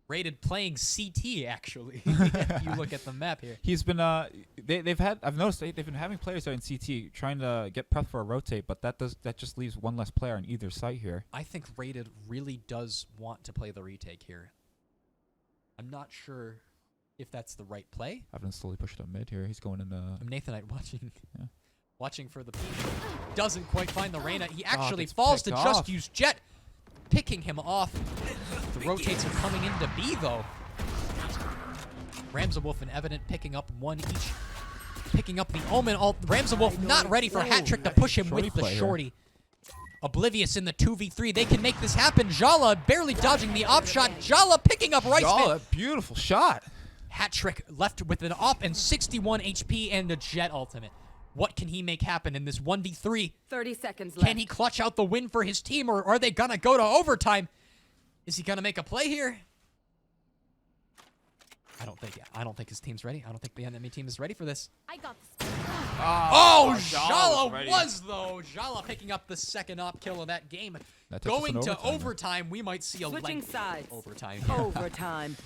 Rated playing CT actually. If you look at the map here. He's been I've noticed they've been having players there in CT trying to get prep for a rotate, but that just leaves one less player on either site here. I think Rated really does want to play the retake here. I'm not sure if that's the right play. I've been slowly pushing up mid here. He's going in the I'm Nathanite watching. Yeah. Watching for the peak. Doesn't quite find the Reyna. He actually gets falls to picked just off. use Jet. Picking him off. The rotates are coming into B though. Ramsawolf and Evident picking up one each. Picking up the Omen. Ramsawolf not ready for hat trick to push him Shorty with the play here. shorty. Oblivious in the 2v3. They can make this happen. Jala barely dodging the op shot. Jala picking up Rice Man. that beautiful shot. Hat trick left with an op and 61 HP and a Jet ultimate. What can he make happen in this 1v3? 30 seconds left. Can he clutch out the win for his team, or are they gonna go to overtime? Is he gonna make a play here? I don't think his team's ready. I don't think the enemy team is ready for this. I got this. Oh, Jala Jala was ready. was though. Jala picking up the second op kill of that game. That takes us Going in to overtime, overtime, we might see a Switching lengthy sides. overtime. Overtime.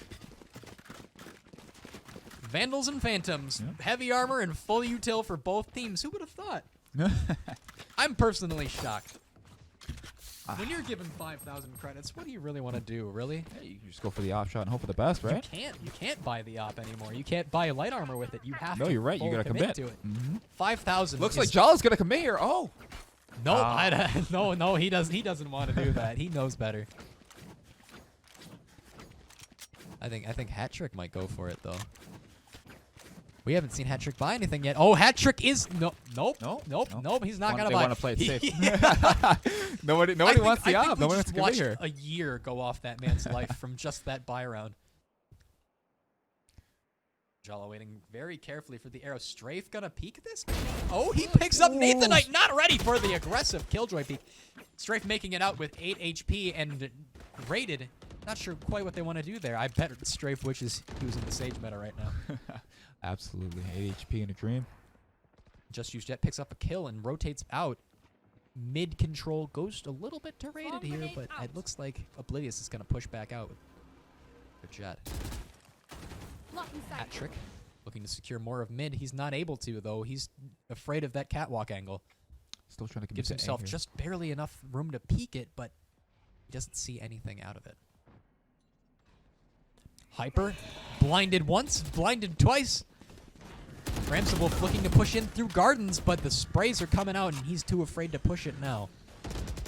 Vandals and Phantoms, heavy armor and full util for both teams. Who would have thought? I'm personally shocked. When you're given 5,000 credits, what do you really want to do, really? Hey, you can just go for the op shot and hope for the best, right? You can't buy the op anymore. You can't buy light armor with it. You have No, to you're right. You full gotta commit to it. 5,000. Looks is- like Jala's gonna commit here. Oh. No, no, he doesn't want to do that. He knows better. I think Hat Trick might go for it though. We haven't seen Hat Trick buy anything yet. Oh, Hat Trick is nope. He's not gonna They buy. want to play it safe. Yeah. Nobody wants the op. Nobody wants to commit watched here. a year go off that man's life from just that buy round. Jala waiting very carefully for the arrow. Strafe gonna peek this? Oh, he picks up Nathanite. Not ready for the aggressive Killjoy peek. Strafe making it out with 8 HP and rated. Not sure quite what they want to do there. I bet Strafe wishes he was in the Sage meta right now. Absolutely. 8 HP in a dream. Just Use Jet picks up a kill and rotates out. Mid control goes a little bit to rated here, but it looks like Oblivious is going to push back out with Jet. Hat Trick looking to secure more of mid. He's not able to, though. He's afraid of that catwalk angle. Still trying to commit Gives to A himself here. just barely enough room to peek it, but he doesn't see anything out of it. Hyper, blinded once, blinded twice. Ramsawolf looking to push in through gardens, but the sprays are coming out, and he's too afraid to push it now.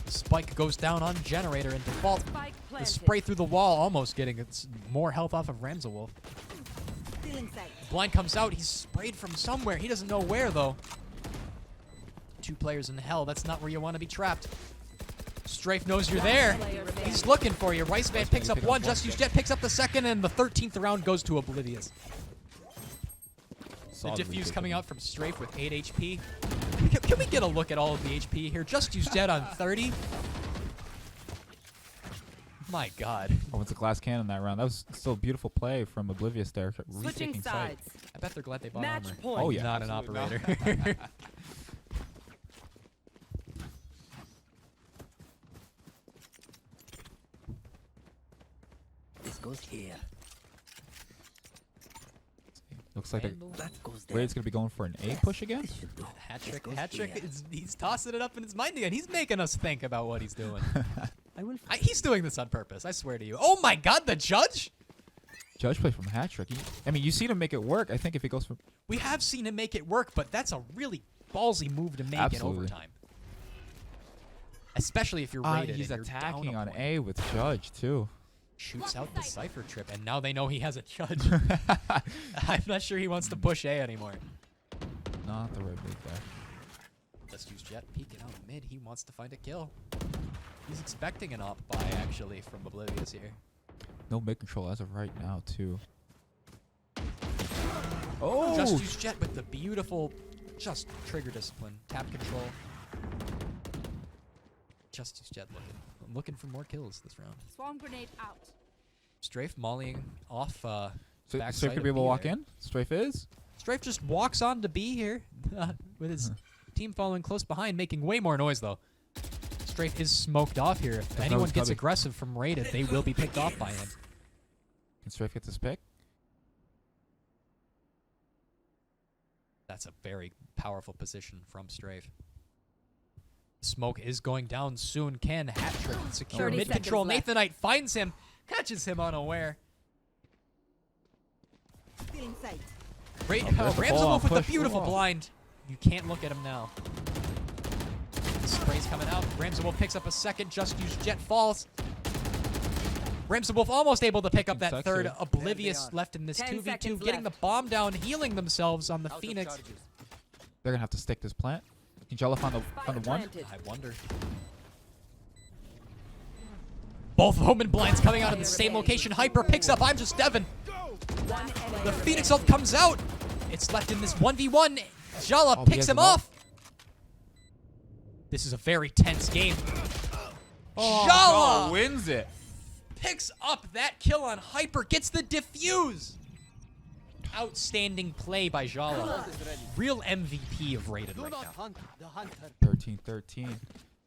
The spike goes down on Generator and default. Spike The planted. spray through the wall almost getting more health off of Ramsawolf. Stealing sight. Blind comes out. He's sprayed from somewhere. He doesn't know where, though. 2 players in hell. That's not where you want to be trapped. Strafe knows you're there. He's looking for you. Rice Man picks up one. Just Use Jet picks up the second, and the 13th round goes to Oblivious. The Solidly diffuse taken. coming out from Strafe with 8 HP. Can we get a look at all of the HP here? Just Use Jet on 30. My God. Oh, it's a glass cannon that round. That was still a beautiful play from Oblivious there. Switching Retaking sight. sides. I bet they're glad they bought Match armor. point. Oh, yeah. Not an Absolutely operator. This goes here. Looks like Vandal. That goes there. Raid's gonna be going for an A push again. This should do. Hat This trick. goes Hat trick. here. He's tossing it up in his mind again. He's making us think about what he's doing. I will. He's doing this on purpose. I swear to you. Oh my God, the judge! Judge play from hat trick. I mean, you seen him make it work. I think if he goes for We have seen him make it work, but that's a really ballsy move to make Absolutely. in overtime. Especially if you're rated. he's and you're down attacking a on point. A with Judge too. Shoots out the Cypher trip, and now they know he has a judge. I'm not sure he wants to push A anymore. Not the right move there. Let's use Jet peeking out mid. He wants to find a kill. He's expecting an op buy, actually, from Oblivious here. No mid control as of right now too. Just Oh, use Jet with the beautiful, just trigger discipline, tap control. Just use Jet looking. I'm looking for more kills this round. Swarm grenade out. Strafe volleying off so backside Strafe could of be able to B walk there. in. Strafe is. Strafe just walks on to B here with his team following close behind, making way more noise though. Strafe is smoked off here. If no anyone gets cubby. aggressive from raided, they will be picked off by him. Can Strafe get this pick? That's a very powerful position from Strafe. Smoke is going down soon. Can hat trick and secure 30 mid control. seconds left. Nathanite finds him, catches him unaware. Feeling sight. Great. Oh, there's the Rams him ball. off with a Push. beautiful Whoa. blind. You can't look at him now. Spray's coming out. Ramsewolf picks up a second. Just use Jet falls. Ramsewolf almost able to pick up that Taking third. section. Oblivious are. left in this 10 2v2, seconds getting the left. bomb down, healing themselves on the Out of Phoenix. charges. They're gonna have to stick this plant. Can Jella find the one? Planted. I wonder. Both Omen blinds coming out of the same location. Hyper picks up. I'm just Devin. One enemy. The Phoenix ult comes out. It's left in this 1v1. Jala Oh, he picks has him an ult. off. This is a very tense game. Oh, Jala no, wins it. picks up that kill on Hyper, gets the defuse. Outstanding play by Jala. Real MVP of Rated Do right not now. hunt the hunter. 13-13.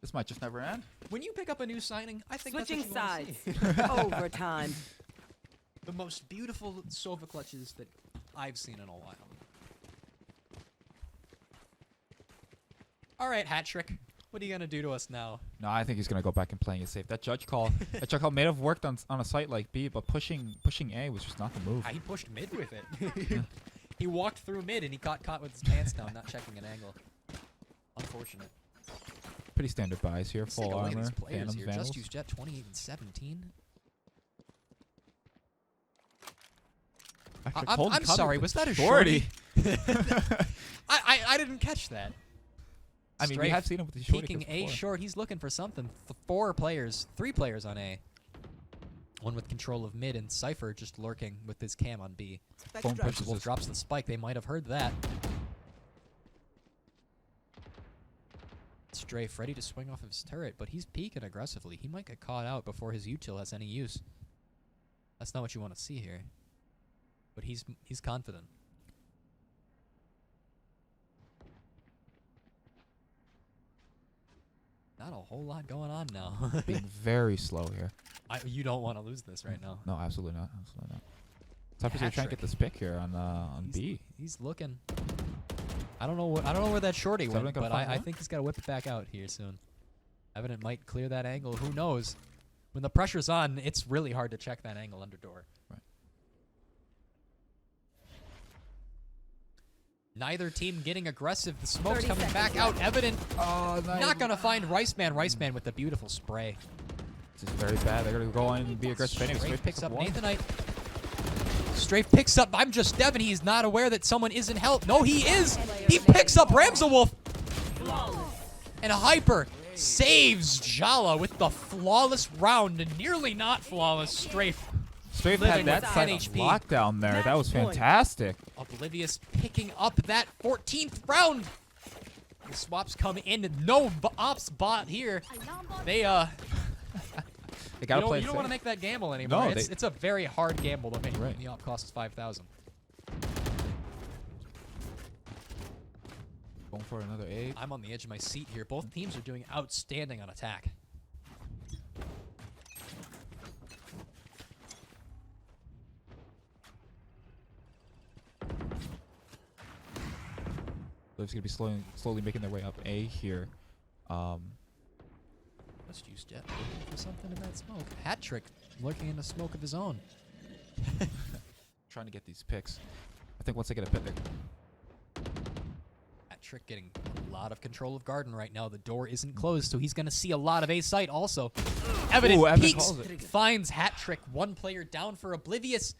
This might just never end. When you pick up a new signing, I think Switching that's what you sides. wanna see. Overtime. The most beautiful Sova clutches that I've seen in a while. All right, hat trick. What are you gonna do to us now? No, I think he's gonna go back and playing it safe. That judge call may have worked on a site like B, but pushing A was just not the move. He pushed mid with it. He walked through mid and he got caught with his pants down, not checking an angle. Unfortunate. Pretty standard buys here. Let's take Full a look at armor, these players Phantoms, here. Vandals. Just use Jet 28 and 17. Actually, I'm Colton Covington, sorry, was that a shorty? I didn't catch that. I mean, we Strafe have seen him with the shorty peeking clips A before. short. He's looking for something. 3 players on A. One with control of mid and Cypher just lurking with his cam on B. Phone pushes Wolf this. drops the spike. They might have heard that. Strafe ready to swing off of his turret, but he's peeking aggressively. He might get caught out before his util has any use. That's not what you want to see here. But he's confident. Not a whole lot going on now. Being very slow here. You don't want to lose this right now. No, absolutely not. Absolutely not. Cypher's Hat trying to trick. get this pick here on B. He's looking. I don't know where that shorty Is went, Evident gonna but find I one? think he's got to whip it back out here soon. Evident might clear that angle. Who knows? When the pressure's on, it's really hard to check that angle under door. Right. Neither team getting aggressive. The smoke's 30 coming back seconds out. Evident Oh, not gonna find Rice Man. Rice Man with the beautiful spray. This is very bad. They're gonna go in and be aggressive anyway. Strafe picks up one. Nathanite. Strafe picks up. I'm just Devin. He's not aware that someone is in help. No, he is. He picks up Ramsewolf. And Hyper saves Jala with the flawless round. And nearly not flawless Strafe. Strafe living had that with side 10 of HP. lockdown there. That was Match point. fantastic. Oblivious picking up that 14th round. The swaps come in. No ops bot here. Alarm bot They They gotta play you don't safe. want to make that gamble anymore. No, it's a very hard gamble to make Right. when the op costs 5,000. Going for another A. I'm on the edge of my seat here. Both teams are doing outstanding on attack. Live's gonna be slowly making their way up A here. Let's use Jet looking for something in that smoke. Hat Trick looking in the smoke of his own. Trying to get these picks. I think once they get a pick, Hat Trick getting a lot of control of Garden right now. The door isn't closed, so he's going to see a lot of A site also. Evan Evan peeks, calls it. finds Hat Trick. One player down for Oblivious.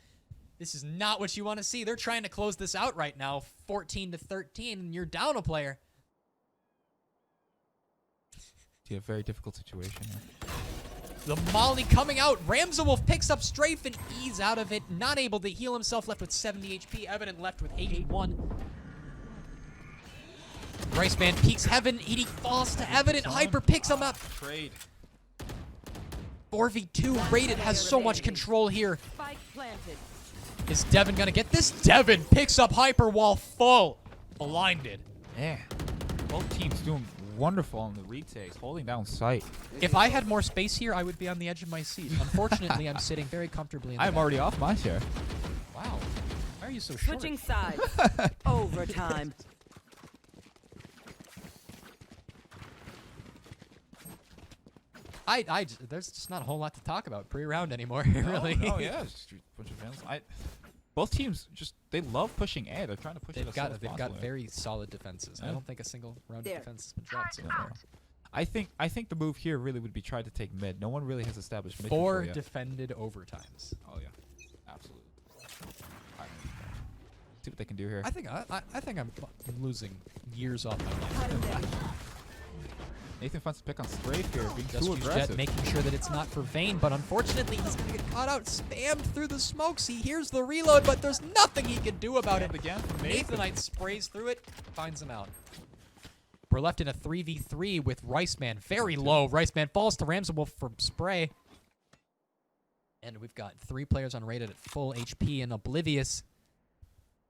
This is not what you want to see. They're trying to close this out right now. 14-13, and you're down a player. see a very difficult situation here. The Molly coming out. Ramsawolf picks up Strafe and ease out of it. Not able to heal himself. Left with 70 HP. Evident left with 81. Riceman peeks Heaven. 80 falls to Evident. Hyper picks him up. Trade. 4v2. Rated has so much control here. Spike planted. Is Devin gonna get this? Devin picks up Hyper while full. Blinded. Yeah. Both teams doing wonderful on the retakes, holding down sight. If I had more space here, I would be on the edge of my seat. Unfortunately, I'm sitting very comfortably in the I'm back. already off my chair. Wow. Why are you so short? Switching sides. Overtime. There's just not a whole lot to talk about pre-round anymore, No, really. No, yeah, it's just a bunch of fans. Both teams they love pushing A. They're trying to push it as slow as They've got possible. very solid defenses. I Yeah. don't think a single round There. of defense has been dropped so No, far. no. I think the move here really would be try to take mid. No one really has established mid. 4 control yet. defended overtimes. Oh yeah, absolutely. All right. See what they can do here. I think I'm losing years off my life. Nathan finds to pick on Strafe here, being Just too use aggressive. Jet, making sure that it's not for Vayne, but unfortunately he's gonna get caught out, spammed through the smokes. He hears the reload, but there's nothing he can do about it. And again from Nathan. Nathanite sprays through it, finds him out. We're left in a 3v3 with Riceman very low. Riceman falls to Ramsawolf for spray. And we've got 3 players unrated at full HP and Oblivious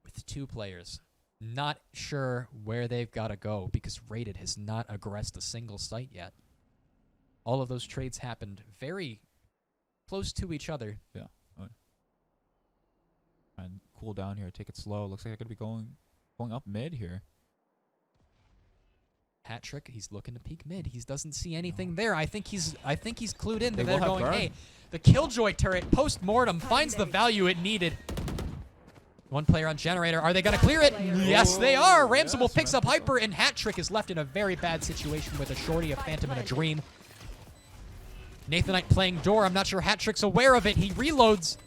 with 2 players. Not sure where they've got to go because Rated has not aggressed a single site yet. All of those trades happened very close to each other. Yeah. And cool down here, take it slow. Looks like they're gonna be going up mid here. Hat Trick, he's looking to peek mid. He doesn't see anything there. I think he's clued in They that will they're have going guard. A. The Killjoy turret post-mortem finds the value it needed. One player on generator. Are they going to clear it? Yes, they are. Ramsawolf yes, picks up Ramsawolf. Hyper, and Hat Trick is left in a very bad situation with a shorty, a Phantom, and a Dream. Nathanite playing door. I'm not sure Hat Trick's aware of it. He reloads.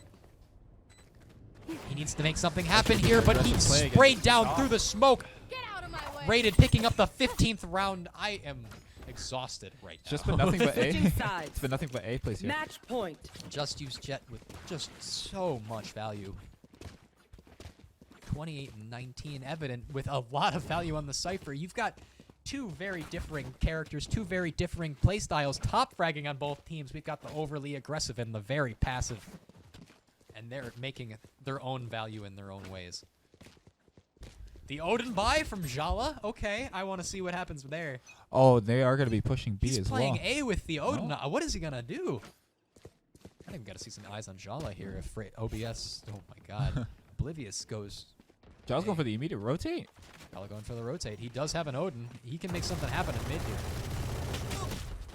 He needs to make something happen here, but he Aggressive play again. sprayed down through the smoke. Get out of my way. Rated picking up the 15th round. I am exhausted right now. Just been nothing but A. Switching sides. It's been nothing but A plays here. Match point. Just use Jet with just so much value. 28 and 19 Evident with a lot of value on the Cypher. You've got 2 very differing characters, 2 very differing playstyles, top fragging on both teams. We've got the overly aggressive and the very passive. And they're making their own value in their own ways. The Odin buy from Jala. Okay, I want to see what happens there. Oh, they are gonna be pushing B He's as playing well. A with the Odin. No. What is he gonna do? I think we got to see some eyes on Jala here. If OBS, oh my God, Oblivious goes. Jala's going for the immediate rotate. Jala going for the rotate. He does have an Odin. He can make something happen in mid here.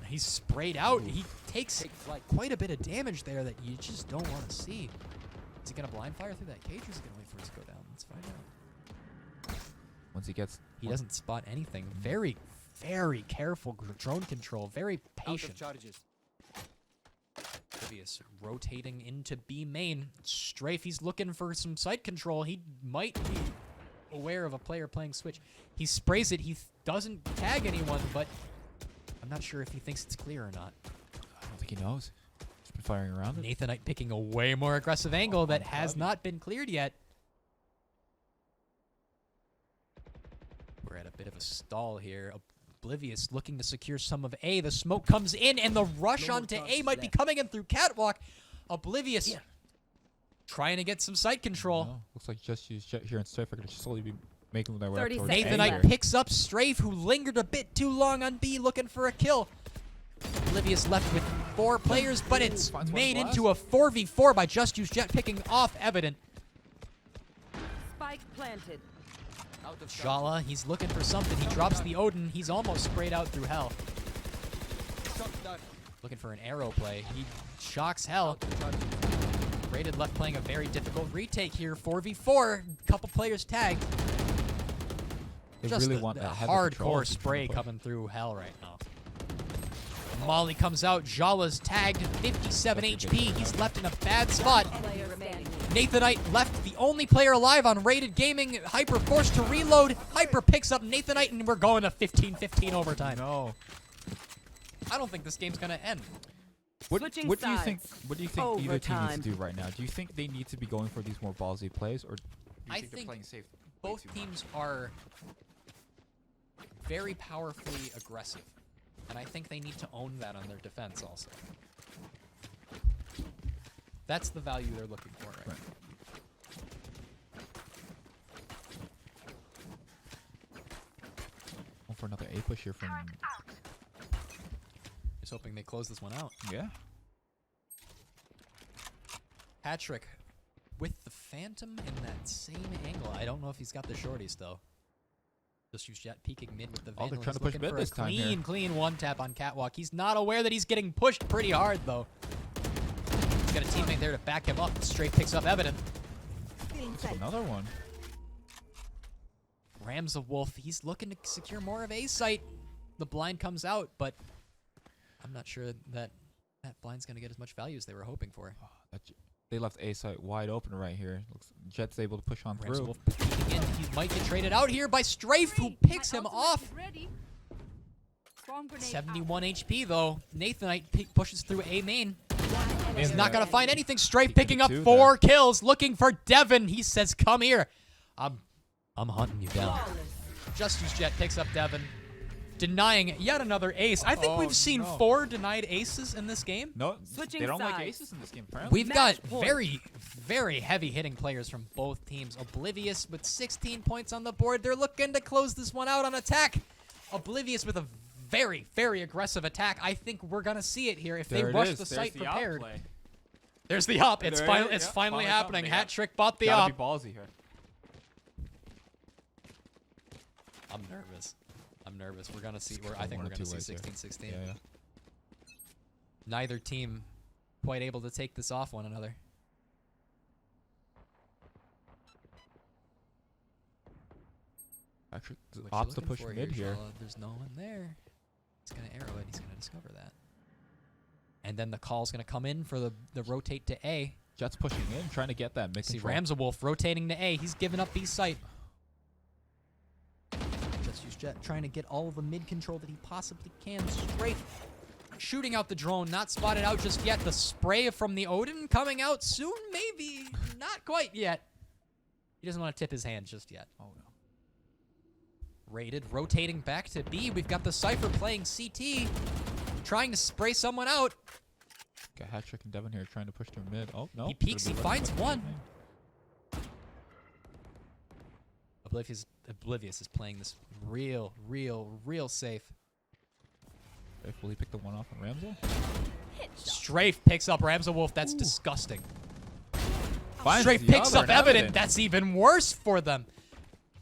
He's sprayed out. He takes like quite a bit of damage there that you just don't want to see. Is he gonna blind fire through that cage, or is he gonna wait for it to go down? Let's find out. Once he gets, He doesn't spot anything. Very, very careful drone control. Very patient. Oblivious rotating into B main. Strafe, he's looking for some site control. He might be aware of a player playing switch. He sprays it. He doesn't tag anyone, but I'm not sure if he thinks it's clear or not. I don't think he knows. He's been firing around it. Nathanite picking a way more aggressive angle that has not been cleared yet. We're at a bit of a stall here. Oblivious looking to secure some of A. The smoke comes in, and the rush onto A might be coming in through Catwalk. Oblivious trying to get some site control. No, looks like just use Jet here and Strafe are gonna slowly be making their way up 30 towards seconds A Nathanite here. picks up Strafe, who lingered a bit too long on B looking for a kill. Oblivious left with 4 players, but it's finds one made glass. into a 4v4 by Just Use Jet picking off Evident. Spike planted. Jala, he's looking for something. He drops the Odin. He's almost sprayed out through Hell. Looking for an arrow play. He shocks Hell. Rated left playing a very difficult retake here. 4v4. Couple players tagged. They Just really a, want a that heavy control hardcore to spray push. coming through Hell right now. Molly comes out. Jala's tagged. 57 HP. He's left in a bad spot. Player remaining. Nathanite left, the only player alive on Rated Gaming. Hyper forced to reload. Hyper picks up Nathanite, and we're going to 15-15 overtime. No. I don't think this game's going to end. What Switching do you think? sides. What do you think either team needs Overtime. to do right now? Do you think they need to be going for these more ballsy plays, or do you I think they're think playing safe? way Both too much? teams are very powerfully aggressive, and I think they need to own that on their defense also. That's the value they're looking for right now. Going for another A push here from. Just hoping they close this one out. Yeah. Patrick with the Phantom in that same angle. I don't know if he's got the shorties though. Just use Jet peeking mid with the Oh, they're Vandal. trying He's to push looking mid for this a time here. clean one tap on Catwalk. He's not aware that he's getting pushed pretty hard though. He's got a teammate there to back him up. Straight picks up Evident. Another one. Rams of Wolf. He's looking to secure more of A site. The blind comes out, but I'm not sure that that blind's gonna get as much value as they were hoping for. They left A site wide open right here. Looks Jet's able to push on Rams of through. Wolf peeking in. He might get traded out here by Strafe, who picks him off. 71 HP though. Nathanite pushes through A main. He's not gonna find anything. Strafe picking up 4 kills, looking for Devin. He says, "Come here, I'm hunting you down." Just Use Jet picks up Devin, denying yet another ace. I think we've seen 4 denied aces in this game. No, Switching they don't like sides. aces in this game. Apparently. We've got Match point. very, very heavy hitting players from both teams. Oblivious with 16 points on the board. They're looking to close this one out on attack. Oblivious with a very, very aggressive attack. I think we're gonna see it here if they There it rush is. the There's site the op prepared. play. There's the op. It's There it finally, is, it's yeah. finally Finally happening. something, Hat Trick bought the Gotta op. be ballsy here. I'm nervous. I'm nervous. We're gonna see. I One think or we're gonna two see ways here. 16-16. Yeah. Neither team quite able to take this off one another. Actually, the What you opts to looking push for mid here. Jala? There's no one there. He's gonna arrow it. He's gonna discover that. And then the call's gonna come in for the rotate to A. Jet's pushing in, trying to get that mid See control. Rams of Wolf rotating to A. He's giving up B site. Just Use Jet trying to get all of the mid control that he possibly can. Straight shooting out the drone, not spotted out just yet. The spray from the Odin coming out soon, maybe not quite yet. He doesn't want to tip his hand just yet. Oh no. Rated, rotating back to B. We've got the Cypher playing CT, trying to spray someone out. Got Hat Trick and Devin here trying to push through mid. Oh no. He peeks, he Could've been finds left one. behind. Oblivious is playing this real safe. Will he pick the one off on Ramsel? Strafe picks up Rams of Wolf. That's disgusting. Finds Strafe the picks other up and Evident. That's even worse for them.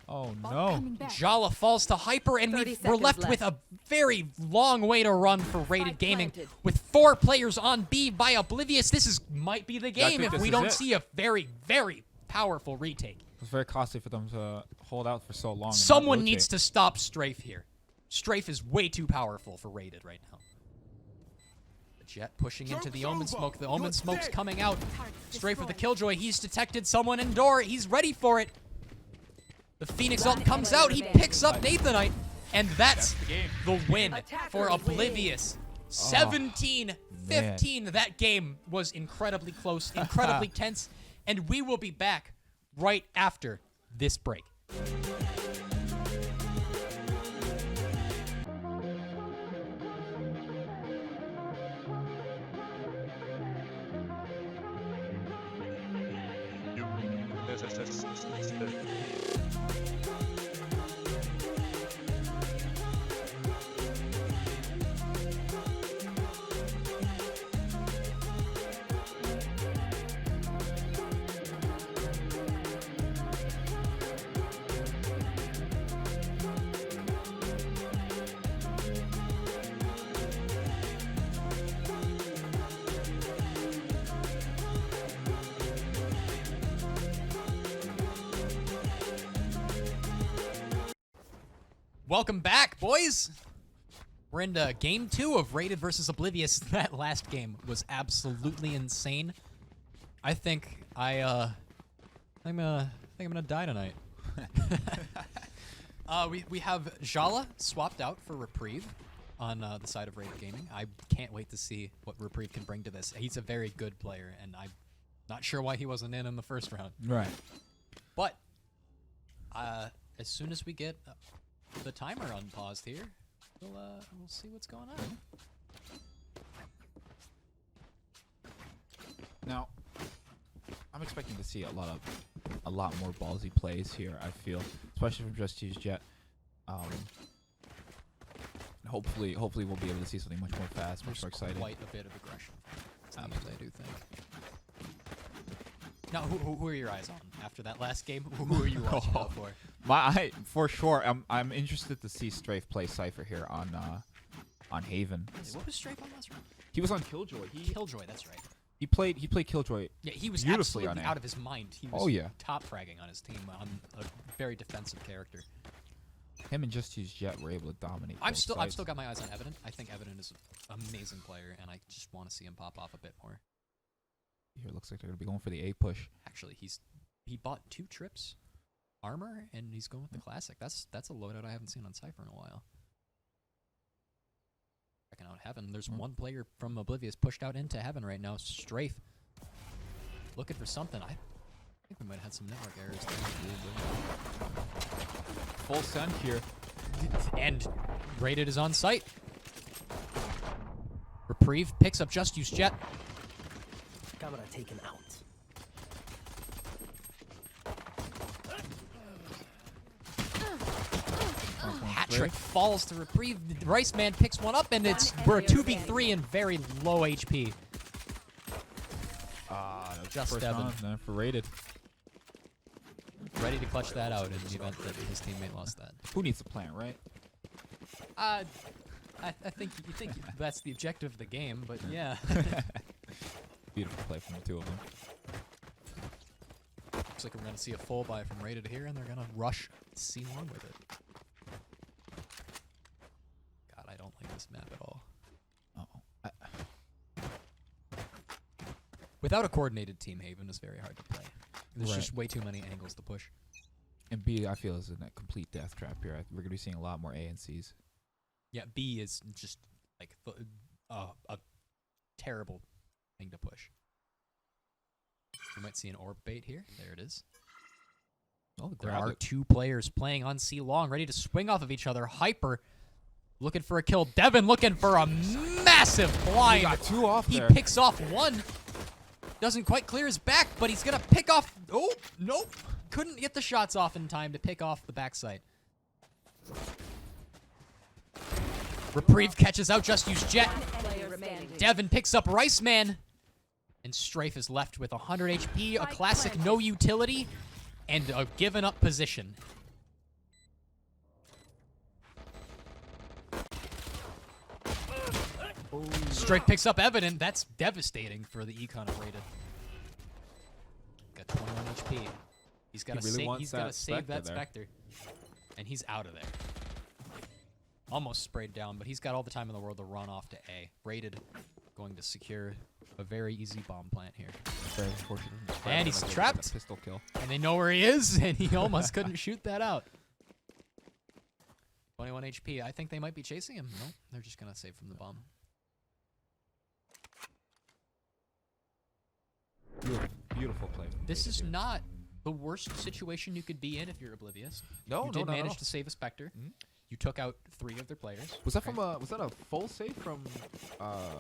Oh no. Jala falls to Hyper, and 30 we're left seconds with a very long way to run for Rated Spike Gaming. planted. With 4 players on B by Oblivious, this might be the game think if this we is don't it. see a very powerful retake. It was very costly for them to hold out for so long. and not Someone rotate. needs to stop Strafe here. Strafe is way too powerful for Rated right now. The Jet pushing into the Omen smoke. The Omen smoke's coming out. Strafe with the Killjoy. He's detected someone in door. He's ready for it. The Phoenix ult comes out. He picks up Nathanite. And that's the win for Oblivious. 17-15. That game was incredibly close, incredibly tense. And we will be back right after this break. Welcome back, boys. We're into game 2 of Rated versus Oblivious. That last game was absolutely insane. I think I'm gonna die tonight. We have Jala swapped out for Reprieve on the side of Rated Gaming. I can't wait to see what Reprieve can bring to this. He's a very good player, and I'm not sure why he wasn't in the first round. Right. But as soon as we get the timer unpaused here, we'll see what's going on. Now, I'm expecting to see a lot more ballsy plays here. I feel, especially from Just Use Jet. Hopefully we'll be able to see something much more fast, much more exciting. Quite a bit of aggression. I do think. Now, who are your eyes on after that last game? Who are you watching out for? For sure. I'm interested to see Strafe play Cypher here on Haven. What was Strafe on last round? He was on Killjoy. Killjoy, that's right. He played Killjoy. Yeah, he was beautifully absolutely on out of his mind. He was top fragging on his team on a very defensive character. Him and Just Use Jet were able to dominate. I've still got my eyes on Evident. I think Evident is an amazing player, and I just want to see him pop off a bit more. Here, it looks like they're gonna be going for the A push. Actually, he bought 2 trips, armor, and he's going with the classic. That's a loadout I haven't seen on Cypher in a while. Checking out Heaven. There's one player from Oblivious pushed out into Heaven right now. Strafe. Looking for something. I think we might have had some network errors there. Full send here. And Rated is on site. Reprieve picks up Just Use Jet. Camera taken out. Hat trick falls to Reprieve. The Rice Man picks one up, and we're a 2v3 and very low HP. Just first Devin. round for Rated. Ready to clutch that out in the event that his teammate lost that. Who needs to plant, right? I think you think that's the objective of the game, but yeah. Beautiful play from the two of them. Looks like we're gonna see a full buy from Rated here, and they're gonna rush C1 with it. God, I don't like this map at all. Without a coordinated team, Haven is very hard to play. There's just way too many angles to push. And B, I feel, is in a complete death trap here. We're gonna be seeing a lot more A and Cs. Yeah, B is just like a terrible thing to push. We might see an orb bait here. There it is. Oh, There are 2 players playing on C long, ready to swing off of each other. Hyper looking for a kill. Devin looking for a massive blind. He got 2 off He there. picks off 1. Doesn't quite clear his back, but he's going to pick off... Oh, nope. Couldn't get the shots off in time to pick off the backside. Reprieve catches out Just Use Jet. Devin picks up Rice Man. And Strafe is left with 100 HP, a classic no utility, and a given up position. Strafe picks up Evident. That's devastating for the econ of Rated. Got 21 HP. He's got to save that Spectre. And he's out of there. Almost sprayed down, but he's got all the time in the world to run off to A. Rated going to secure a very easy bomb plant here. Very unfortunate. And he's trapped. Pistol kill. And they know where he is, and he almost couldn't shoot that out. 21 HP. I think they might be chasing him. No, they're just going to save from the bomb. Beautiful play. This is not the worst situation you could be in if you're Oblivious. No, you did manage to save a Spectre. You took out 3 of their players. Was that from was that a full save from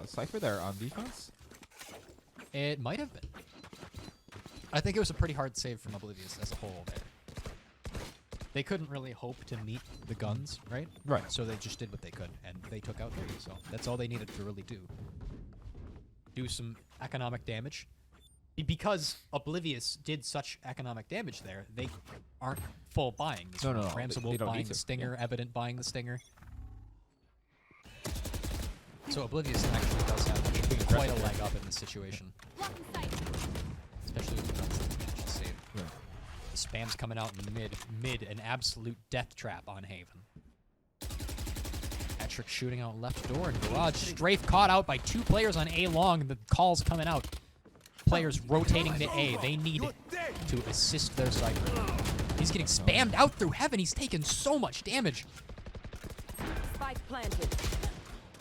Cypher there on defense? It might have been. I think it was a pretty hard save from Oblivious as a whole there. They couldn't really hope to meet the guns, right? Right. So they just did what they could, and they took out 3. So that's all they needed to really do. Do some economic damage. Because Oblivious did such economic damage there, they aren't full buying. This one. Ramsel they don't buying need the to, Stinger, yeah. Evident buying the Stinger. So Oblivious actually does have quite a leg up in this situation. Blocking sight. Especially with the guns that they managed to save. Yeah. The spam's coming out in the mid, an absolute death trap on Haven. Patrick shooting out left door, and Garage Strafe caught out by 2 players on A long. The call's coming out. Players rotating to A. They need to assist their Cypher. He's getting spammed out through Heaven. He's taken so much damage. Spike planted.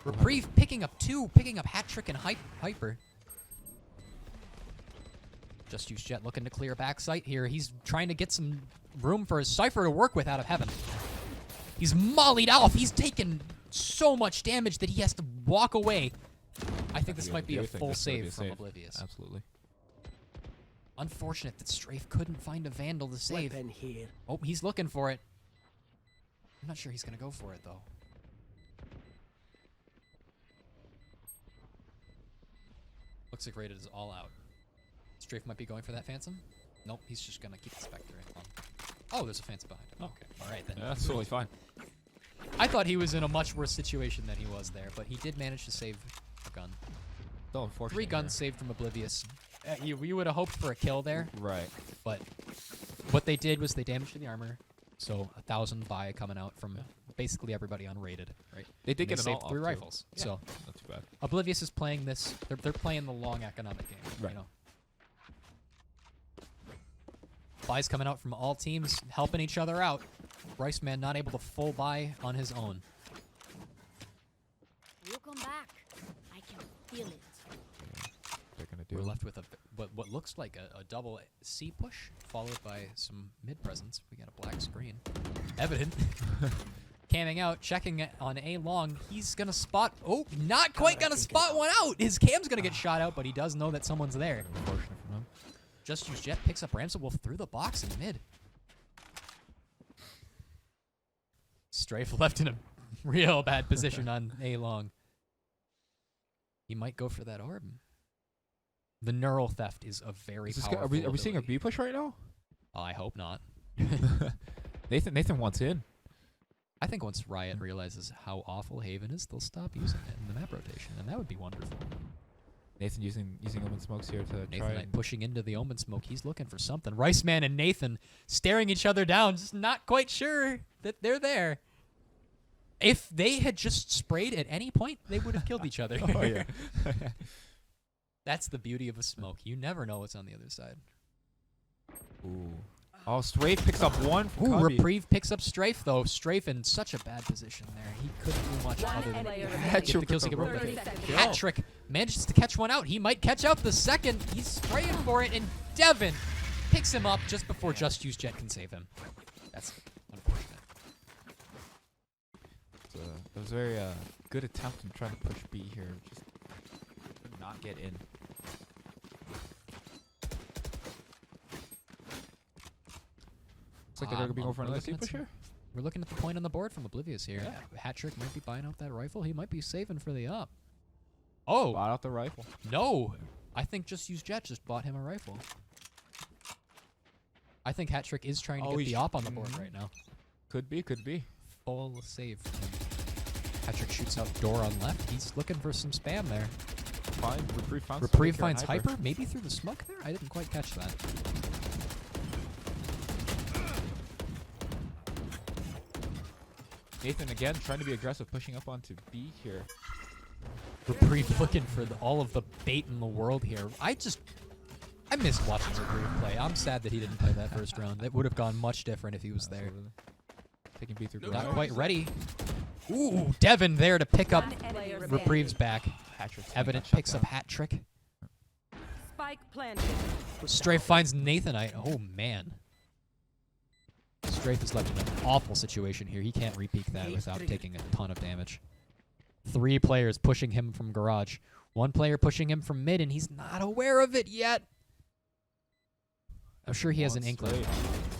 Reprieve picking up 2, picking up Hat Trick and Hyper. Just Use Jet looking to clear backside here. He's trying to get some room for his Cypher to work with out of Heaven. He's mollied off. He's taken so much damage that he has to walk away. I think this might be a full save from Oblivious. Absolutely. Unfortunate that Strafe couldn't find a Vandal to save. Weapon here. Oh, he's looking for it. I'm not sure he's going to go for it, though. Looks like Rated is all out. Strafe might be going for that Phantom. Nope, he's just going to keep the Spectre on. Oh, there's a Phantom behind him. Okay, all right then. Yeah, that's totally fine. I thought he was in a much worse situation than he was there, but he did manage to save a gun. Still unfortunate. 3 guns saved from Oblivious. You would have hoped for a kill there, Right. but what they did was they damaged the armor. So 1,000 buy coming out from basically everybody unrated, right? They did And get an saved ult 3 off, too. rifles. Yeah, So not too bad. Oblivious is playing this. They're playing the long economic game. Right. You know. Buys coming out from all teams, helping each other out. Bryceman not able to full buy on his own. We'll come back. I can feel it. They're gonna do. We're left with what looks like a double C push, followed by some mid presence. We got a black screen. Evident. Camming out, checking it on A long. He's gonna spot. Oh, not quite gonna spot one out. His cam's gonna get shot out, but he does know that someone's there. Unfortunate for him. Just Use Jet picks up Ramsel Wolf through the box in mid. Strafe left in a real bad position on A long. He might go for that orb. The neural theft is a very powerful Are we seeing a ability. B push right now? I hope not. Nathan wants in. I think once Riot realizes how awful Haven is, they'll stop using it in the map rotation, and that would be wonderful. Nathan using Omen smokes here to Nathan try Knight and pushing into the Omen smoke. He's looking for something. Riceman and Nathan staring each other down, just not quite sure that they're there. If they had just sprayed at any point, they would have killed each other. Oh yeah. That's the beauty of a smoke. You never know what's on the other side. Ooh. Oh, Strafe picks up 1. Ooh, Cubby. Reprieve picks up Strafe, though. Strafe in such a bad position there. He couldn't do much other than player get the remaining. kills he could Hat work 30 with. seconds. Kill. Hat Trick manages to catch one out. He might catch out the second. He's spraying for it, and Devin picks him up just before Just Use Jet can save him. That's unfortunate. It was a very good attempt in trying to push B here. Just could not get in. Looks like they're going to be going for another C push here. We're looking at the point on the board from Oblivious here. Hat Trick might be buying out that rifle. He might be saving for the up. Oh, Bought out the rifle. no. I think Just Use Jet just bought him a rifle. I think Hat Trick is trying to get the op on the board right now. Could be. Full save. Hat Trick shoots out door on left. He's looking for some spam there. Fine. Reprieve finds. Reprieve Flicker and finds Hyper. Maybe through the smoke there? I didn't quite catch that. Nathan again trying to be aggressive, pushing up onto B here. Reprieve looking for all of the bait in the world here. I missed watching Reprieve play. I'm sad that he didn't play that first round. It would have gone much different if he was there. Absolutely. Taking B through Not garage. quite ready. Ooh, Devin there to pick up One player Reprieve's back. Hat-trick. Evident Shut picks down. up Hat Trick. Spike planted. Strafe finds Nathanite. Oh, man. Strafe is left in an awful situation here. He can't repeak that without taking a ton of damage. 3 players pushing him from garage. 1 player pushing him from mid, and he's not aware of it yet. I'm sure he has an inkling. Straight.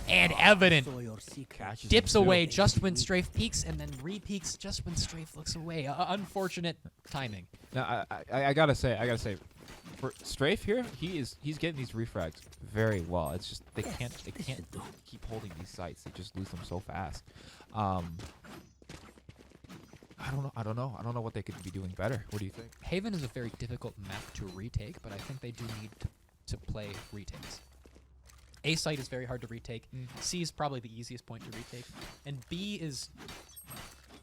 And Evident So your secret. Catches dips him, too. away just when Strafe peeks, and then re-peeks just when Strafe looks away. Unfortunate timing. Now, I gotta say, for Strafe here, he's getting these refrags very well. It's just they can't keep holding these sites. They just lose them so fast. I don't know what they could be doing better. What do you think? Haven is a very difficult map to retake, but I think they do need to play retakes. A site is very hard to retake. C is probably the easiest point to retake. And B is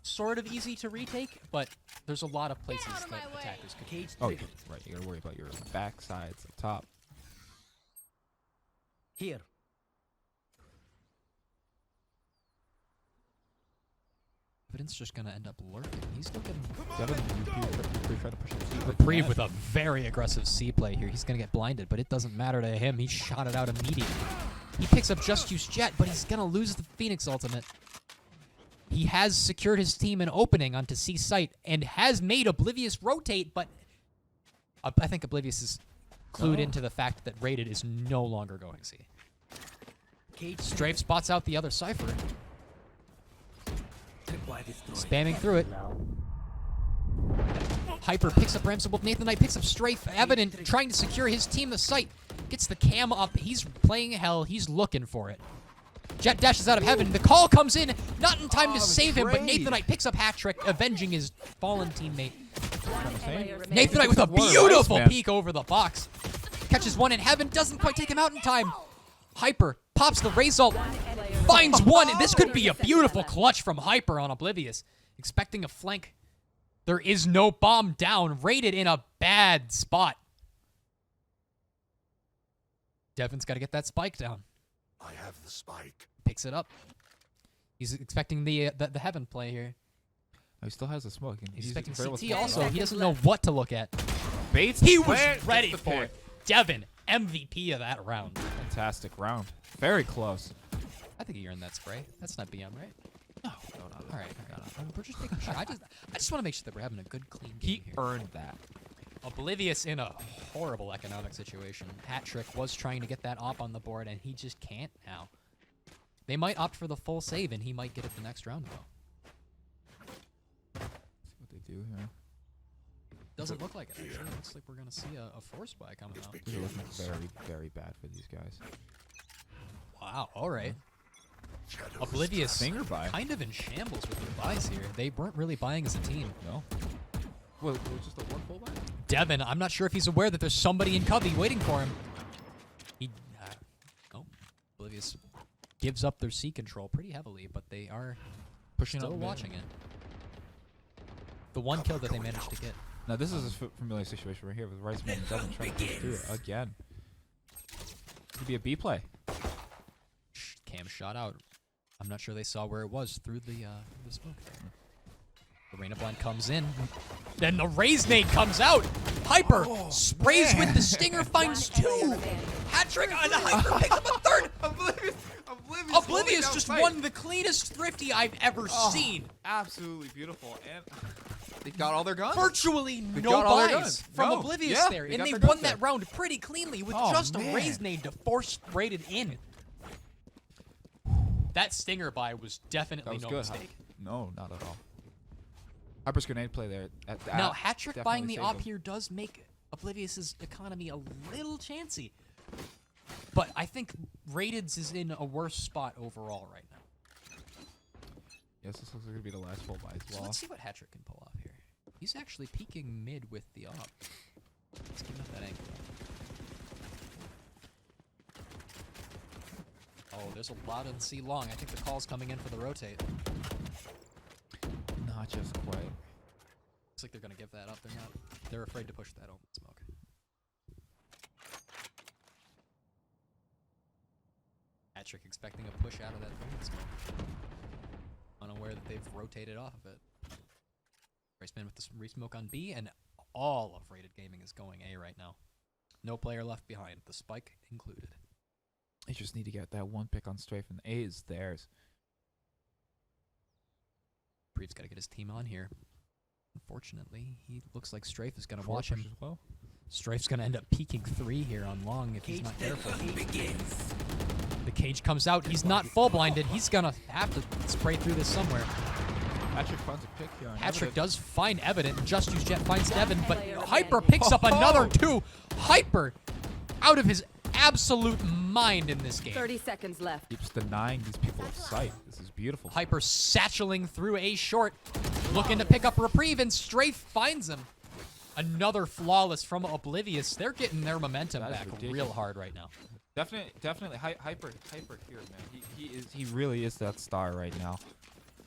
sort of easy to retake, but there's a lot of places out of that my way. attackers could Cage Oh, triggered. right. You gotta worry about your back sides up top. Here. Evidence just gonna end up lurking. He's looking Devin, you try to push it. Reprieve with a very aggressive C play here. He's gonna get blinded, but it doesn't matter to him. He shot it out immediately. He picks up Just Use Jet, but he's gonna lose the Phoenix ultimate. He has secured his team an opening onto C site and has made Oblivious rotate, but I think Oblivious is clued into the fact that Rated is no longer going C. Cage Strafe spots out the other Cypher, tripwire destroyed. spamming through it. Now. Hyper picks up Ramsel Wolf. Nathan Knight picks up Strafe. Evident trying to secure his team the site. Gets the cam up. He's playing hell. He's looking for it. Jet dashes out of heaven. The call comes in. Not in time to save him, but trade. Nathan Knight picks up hat trick, avenging his fallen teammate. Player remaining. Nathan Knight with a What a beautiful race, man. peek over the box. Catches one in heaven. Doesn't quite take him out in time. Hyper pops the Raze ult. Finds one. And this could be a beautiful clutch from Hyper on Oblivious. Expecting a flank. There is no bomb down. Rated in a bad spot. Devin's got to get that spike down. I have the spike. Picks it up. He's expecting the heaven play here. Oh, he still has the smoke. And He's expecting very well CT spotted. also. He doesn't know what to look at. Bates He the was plant, ready gets the for pick. it. Devin, MVP of that round. Fantastic round. Very close. I think he earned that spray. That's not BM, right? No, All right. We're just making sure. I just want to make sure that we're having a good, clean game He here. earned that. Oblivious in a horrible economic situation. Hat Trick was trying to get that op on the board, and he just can't now. They might opt for the full save, and he might get it the next round, though. See what they do here. Doesn't look like it, actually. Looks like we're going to see a force buy coming out. This is looking very, very bad for these guys. Wow, all right. Shadows Oblivious Finger buy. kind of in shambles with their buys here. They weren't really buying as a team. No. Well, it was just a one full buy? Devin, I'm not sure if he's aware that there's somebody in Covey waiting for him. He, oh, Oblivious gives up their C control pretty heavily, but they are Pushing still up mid. watching it. The one kill that they managed to get. Now, this is a familiar situation right here with Riceman and Devin trying to push through it again. Could be a B play. Cam shot out. I'm not sure they saw where it was through the smoke there. The Rain of Blind comes in. Then the Raze nade comes out. Hyper sprays with the Stinger, finds two. Hat trick on the Hyper, picks up a third. Oblivious just won the cleanest thrifty I've ever seen. Absolutely beautiful. And they got all their guns. Virtually They no got all their buys guns. from No. Oblivious Yeah, there. they And got they their won guns that there. round pretty cleanly with Oh, just man. a Raze nade to force Rated in. That Stinger buy was definitely That was no good. mistake. No, not at all. Hyper's grenade play there. Now, Hat Trick buying the definitely op saved here does make Oblivious's economy a little chancy. But I think Rated's is in a worse spot overall right now. Yes, this looks like it'll be the last full buy as So well. let's see what Hat Trick can pull off here. He's actually peeking mid with the op. Let's give him up that angle. Oh, there's a lot in C long. I think the call's coming in for the rotate. Not just quite. Looks like they're gonna give that up. They're afraid to push that open smoke. Patrick expecting a push out of that open smoke. Unaware that they've rotated off of it. Raceman with the resmoke on B, and all of Rated Gaming is going A right now. No player left behind, the spike included. They just need to get that one pick on strafe, and A is theirs. Preve's got to get his team on here. Unfortunately, he looks like Strafe is going to Short watch him. push as well. Strafe's gonna end up peeking 3 here on long if he's not careful. The cage comes out. He's not full blinded. He's gonna have to spray through this somewhere. Patrick finds a pick here. On Patrick Evident. does find Evident. Just Use Jet finds Devin, but Hyper picks up another 2. Hyper out of his absolute mind in this game. 30 seconds left. Keeps denying these people of sight. This is beautiful. Hyper satcheling through A short, looking to pick up Reprieve, and Strafe finds him. Another flawless from Oblivious. They're getting their momentum That is back ridiculous. real hard right now. Definitely Hyper here, man. He really is that star right now.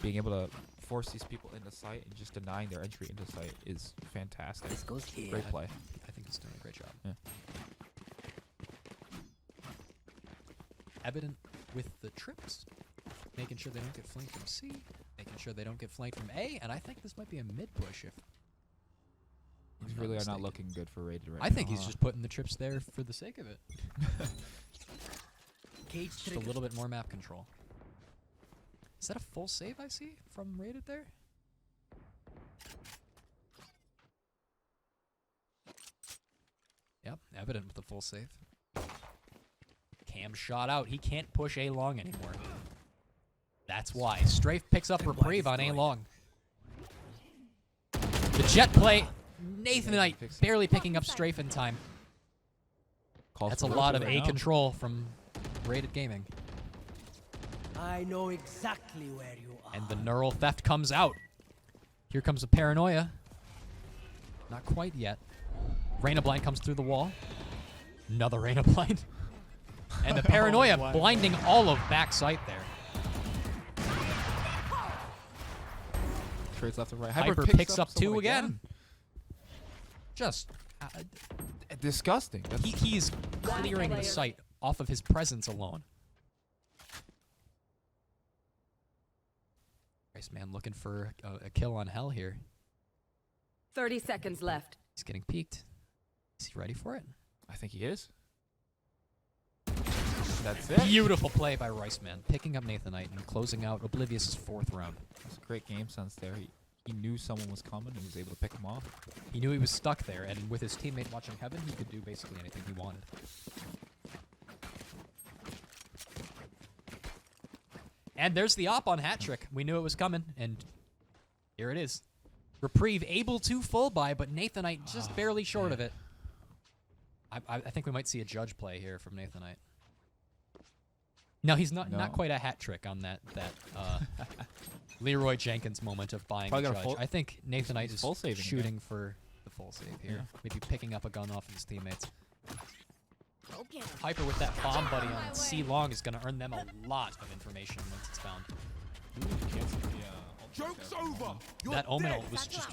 Being able to force these people into sight and just denying their entry into sight is fantastic. This goes here. Great play. I think he's doing a great job. Yeah. Evident with the trips, making sure they don't get flanked from C, making sure they don't get flanked from A, and I think this might be a mid push if These I'm really are mistaken. not looking good for Rated right now. I think he's huh? just putting the trips there for the sake of it. Cage Just a trigger. little bit more map control. Is that a full save I see from Rated there? Yep, Evident with the full save. Cam shot out. He can't push A long anymore. That's why. Strafe picks up Reprieve on A long. The jet play. Nathanite barely picking up Strafe in time. Calls That's a for lot of Rated A right now. control from Rated Gaming. I know exactly where you are. And the neural theft comes out. Here comes a paranoia. Not quite yet. Reyna blind comes through the wall. Another Reyna blind. And the paranoia blinding all of backside there. Trades left and right. Hyper picks picks up 2 someone again. Just, Disgusting. That's he's clearing the sight off of his presence alone. Nice man looking for a kill on Hell here. 30 seconds left. He's getting peeked. Is he ready for it? I think he is. That's it. Beautiful play by Riceman, picking up Nathanite and closing out Oblivious's 4th round. That's a great game sense there. He knew someone was coming and was able to pick him off. He knew he was stuck there, and with his teammate watching Heaven, he could do basically anything he wanted. And there's the op on hat trick. We knew it was coming, and here it is. Reprieve able to full buy, but Nathanite just barely short of it. I think we might see a judge play here from Nathanite. No, he's not No. not quite a hat trick on that Leroy Jenkins moment of buying Probably a got a judge. full- I think Nathanite he's is full saving shooting for the full save here. Yeah. Maybe picking up a gun off of his teammates. Okay. Hyper with that bomb buddy on C long is going to earn them a lot of information once it's found. Joke's over! That Omen ult was just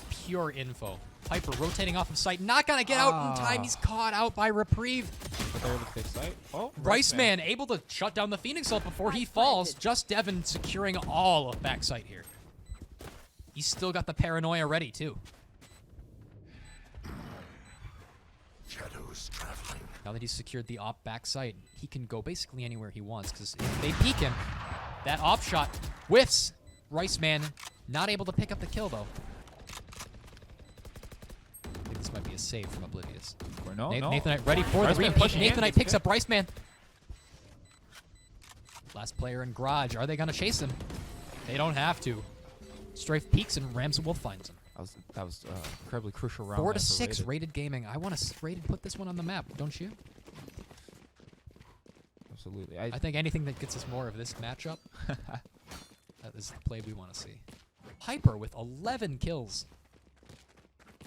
pure info. Hyper rotating off of sight, not going to get out in time. He's caught out by Reprieve. But they're able to fix sight. Oh, Riceman able to shut down the Phoenix ult before he falls. Just Devin securing all of backside here. He's still got the paranoia ready too. Shadows traveling. Now that he's secured the op backside, he can go basically anywhere he wants because if they peek him, that op shot whiffs. Riceman not able to pick up the kill though. I think this might be a save from Oblivious. No, Nathanite ready for the Riceman repeat. pushing in, Nathanite gets picks picked. up Riceman. Last player in garage. Are they gonna chase him? They don't have to. Strafe peeks and Ramswolf finds him. That was incredibly crucial round. 4 to there for 6 Rated. rated gaming. I want to Rated put this one on the map, don't you? Absolutely. I think anything that gets us more of this matchup, that is the play we want to see. Hyper with 11 kills.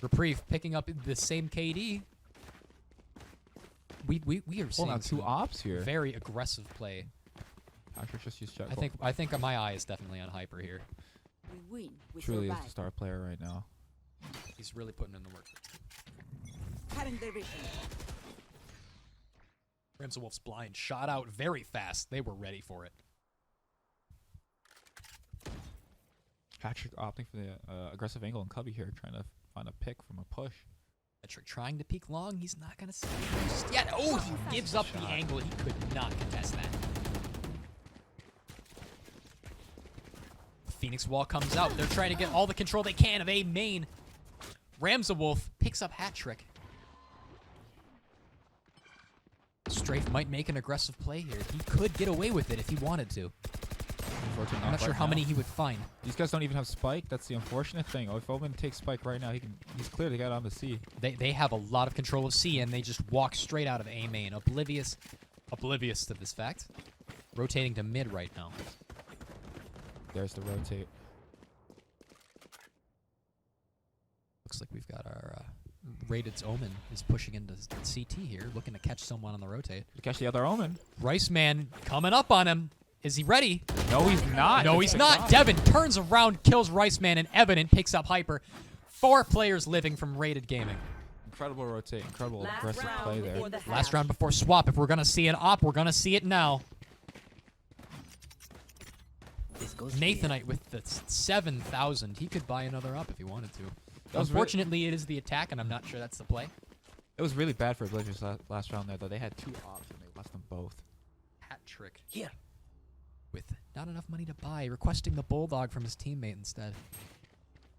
Reprieve picking up the same KD. We are Well, seeing now 2 some ops here. very aggressive play. Patrick just used check. I think my eye is definitely on Hyper here. We win. We Truly is survive. the star player right now. He's really putting in the work. Cutting their vision. Ramswolf's blind shot out very fast. They were ready for it. Patrick opting for the aggressive angle and Cubby here, trying to find a pick from a push. Patrick trying to peek long. He's not going to see it just yet. Oh, he gives up the angle. He could not contest that. Phoenix Wall comes out. They're trying to get all the control they can of A main. Ramswolf picks up hat trick. Strafe might make an aggressive play here. He could get away with it if he wanted to. I'm not sure how many he would find. These guys don't even have spike. That's the unfortunate thing. If Omen takes spike right now, he's clear to get on the C. They have a lot of control of C, and they just walk straight out of A main. Oblivious to this fact. Rotating to mid right now. There's the rotate. Looks like we've got our Raided's Omen is pushing into CT here, looking to catch someone on the rotate. To catch the other Omen. Rice Man coming up on him. Is he ready? No, he's not. No, he's not. Devin turns around, kills Rice Man, and Evident picks up Hyper. 4 players living from Raided Gaming. Incredible rotate. Incredible Last aggressive round play there. before the half. Last round before swap. If we're going to see an op, we're going to see it now. This goes Nathanite with the 7,000. He could buy another up if he wanted to. That was Unfortunately, it is the attack, and I'm not sure that's the play. It was really bad for Oblivious last round there, though. They had 2 ops, and they lost them both. Hat trick. here. With not enough money to buy, requesting the Bulldog from his teammate instead.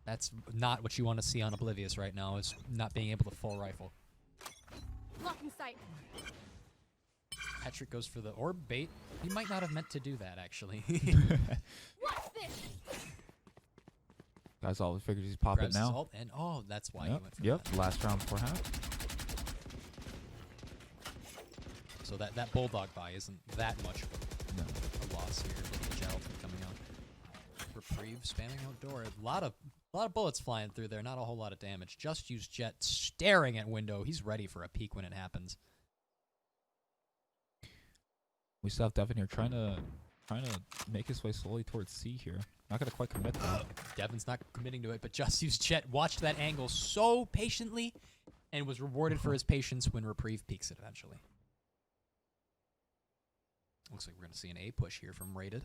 That's not what you want to see on Oblivious right now, is not being able to full rifle. Blocking sight. Hat trick goes for the orb bait. He might not have meant to do that, actually. What's this? Guys all figured he's popping Grabs his now. ult, and oh, that's why he went for Yep. that. Last round before half. So that Bulldog buy isn't that much of No. a loss here with the gel coming out. Reprieve spamming outdoor. A lot of bullets flying through there. Not a whole lot of damage. Just use Jet staring at window. He's ready for a peek when it happens. We still have Devin here trying to make his way slowly towards C here. Not gonna quite commit though. Devin's not committing to it, but just use Jet. Watched that angle so patiently and was rewarded for his patience when Reprieve peeks it eventually. Looks like we're going to see an A push here from Raided.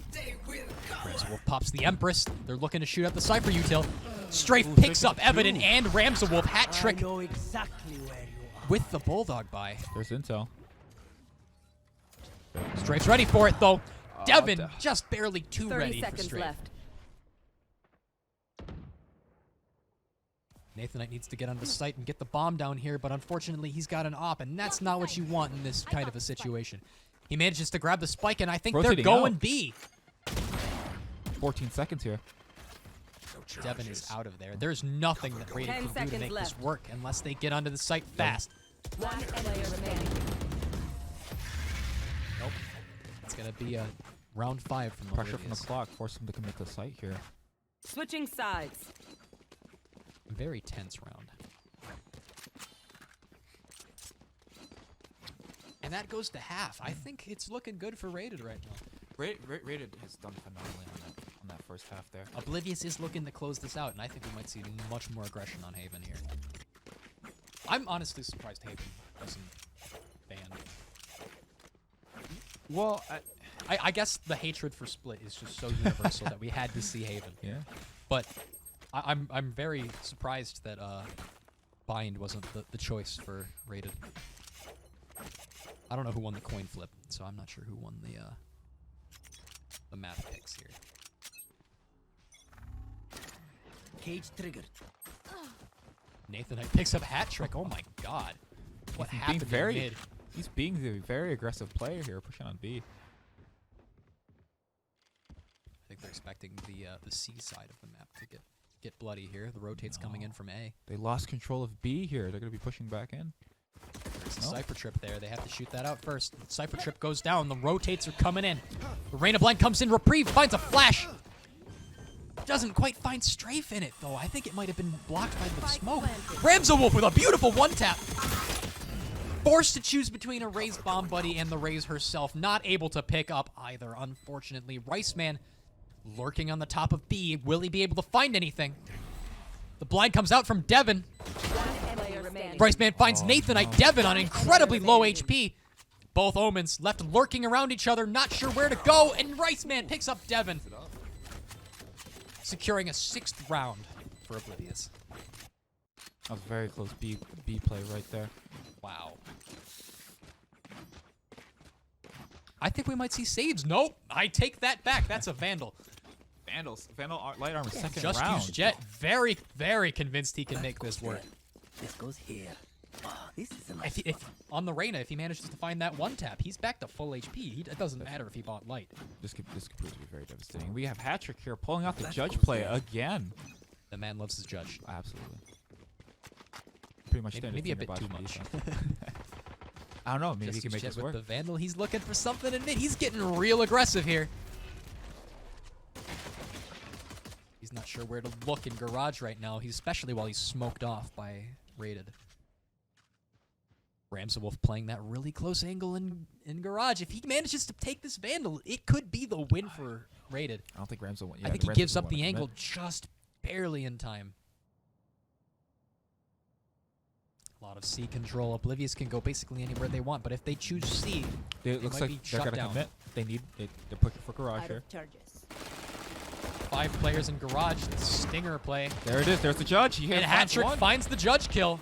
Ramsawolf pops the Empress. They're looking to shoot at the Cypher util. Strafe picks up Evident and Ramsawolf. Hat I trick know exactly where you are. with the Bulldog buy. There's intel. Strafe's ready for it, though. Devin duh. just barely too 30 ready for seconds Strafe. left. Nathanite needs to get onto site and get the bomb down here, but unfortunately he's got an op, and that's not what you want in this kind of a situation. He manages to grab the spike, and I think Rotating they're going out. B. 14 seconds here. No Devin is challenges. out of there. There's nothing that Raiden 10 can do to seconds make this left. work unless they get onto the site fast. One player remaining. Nope. It's going to be a round 5 from Pressure from the Oblivious. clock. Force him to commit to site here. Switching sides. Very tense round. And that goes to half. I think it's looking good for Raided right now. Rated has done phenomenally on that first half there. Oblivious is looking to close this out, and I think we might see much more aggression on Haven here. I'm honestly surprised Haven wasn't banned. Well, I guess the hatred for Split is just so universal that we had to see Haven. yeah. But I'm very surprised that Bind wasn't the choice for Raided. I don't know who won the coin flip, so I'm not sure who won the map picks here. Cage triggered. Nathanite picks up hat trick. Oh my god. What He's being happened very- in mid? He's being the very aggressive player here, pushing on B. I think they're expecting the C side of the map to get bloody here. The rotate's coming in from A. They lost control of B here. They're going to be pushing back in. There's a No. Cypher Trip there. They have to shoot that out first. Cypher Trip goes down. The rotates are coming in. The Rain of Blind comes in. Reprieve finds a flash. Doesn't quite find Strafe in it, though. I think it might have been blocked by the smoke. Ramsawolf with a beautiful one-tap. Forced to choose between a Raze bomb buddy and the Raze herself. Not able to pick up either, unfortunately. Rice Man lurking on the top of B. Will he be able to find anything? The blind comes out from Devin. One player remaining. Rice Man finds Nathanite. Devin on incredibly low HP. Both Omens left lurking around each other, not sure where to go, and Rice Man picks up Devin, securing a 6th round for Oblivious. That was very close B play right there. Wow. I think we might see saves. Nope, I take that back. That's a Vandal. Vandal light armor second Just round. use Jet. Very, very convinced he can make this work. This goes here. This is a If on the Reyna, if he manages to find that one tap, he's back to full HP. It doesn't matter if he bought light. This could prove to be very devastating. We have Hat-Trick here pulling out the judge play again. The man loves his judge. Absolutely. Pretty much Maybe a standard bit thing too about much. defense. I don't know. Maybe he Just can make use this Jet with work. the Vandal. He's looking for something in mid. He's getting real aggressive here. He's not sure where to look in garage right now. He's especially while he's smoked off by Rated. Ramsawolf playing that really close angle in garage. If he manages to take this Vandal, it could be the win for Rated. I don't think Ramsey won. I think he gives up the angle just barely in time. A lot of C control. Oblivious can go basically anywhere they want, but if they choose C, It looks might like be they're shut gonna down. commit. They're pushing for garage Out here. of charges. 5 players in garage. Stinger play. There it is. There's the judge. He And finds Hat-Trick one. finds the judge kill.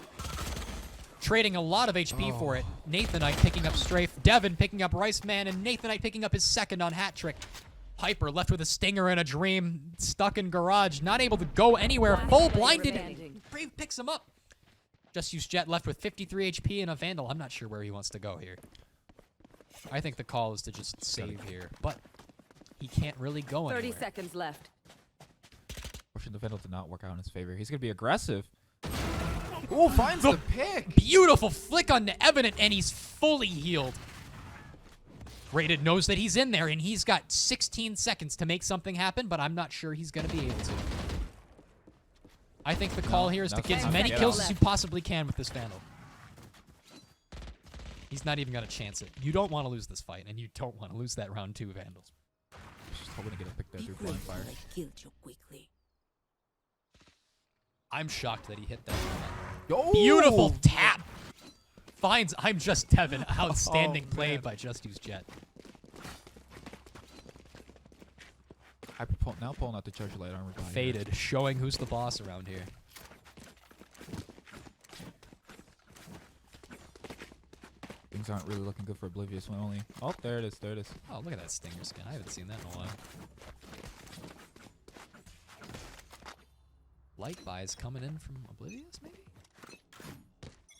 Trading a lot of HP for it. Nathanite picking up Strafe. Devin picking up Rice Man. And Nathanite picking up his second on Hat-Trick. Piper left with a Stinger and a Dream. Stuck in garage. Not able to go anywhere. One Full player blinded. remaining. Brave picks him up. Just use Jet left with 53 HP and a Vandal. I'm not sure where he wants to go here. I think the call is to just save here. But he can't really go 30 anywhere. seconds left. Fortunately, the Vandal did not work out in his favor. He's gonna be aggressive. Oh, finds the pick. Beautiful flick on the Evident, and he's fully healed. Rated knows that he's in there, and he's got 16 seconds to make something happen, but I'm not sure he's going to be able to. I think the call here is to no, get as no, many get kills out. as you possibly can with this Vandal. He's not even going to chance it. You don't want to lose this fight, and you don't want to lose that round 2 Vandals. Just hoping to get a pick there Be through blind grateful fire. I killed you quickly. I'm shocked that he hit that. Oh! Beautiful tap. Finds I'm Just Devin. Outstanding play man. by Just Use Jet. Now pulling out the judge light armor guy. Faded, showing who's the boss around here. Things aren't really looking good for Oblivious when only. Oh, there it is. There it is. Oh, look at that Stinger skin. I haven't seen that in a while. Light buys coming in from Oblivious, maybe?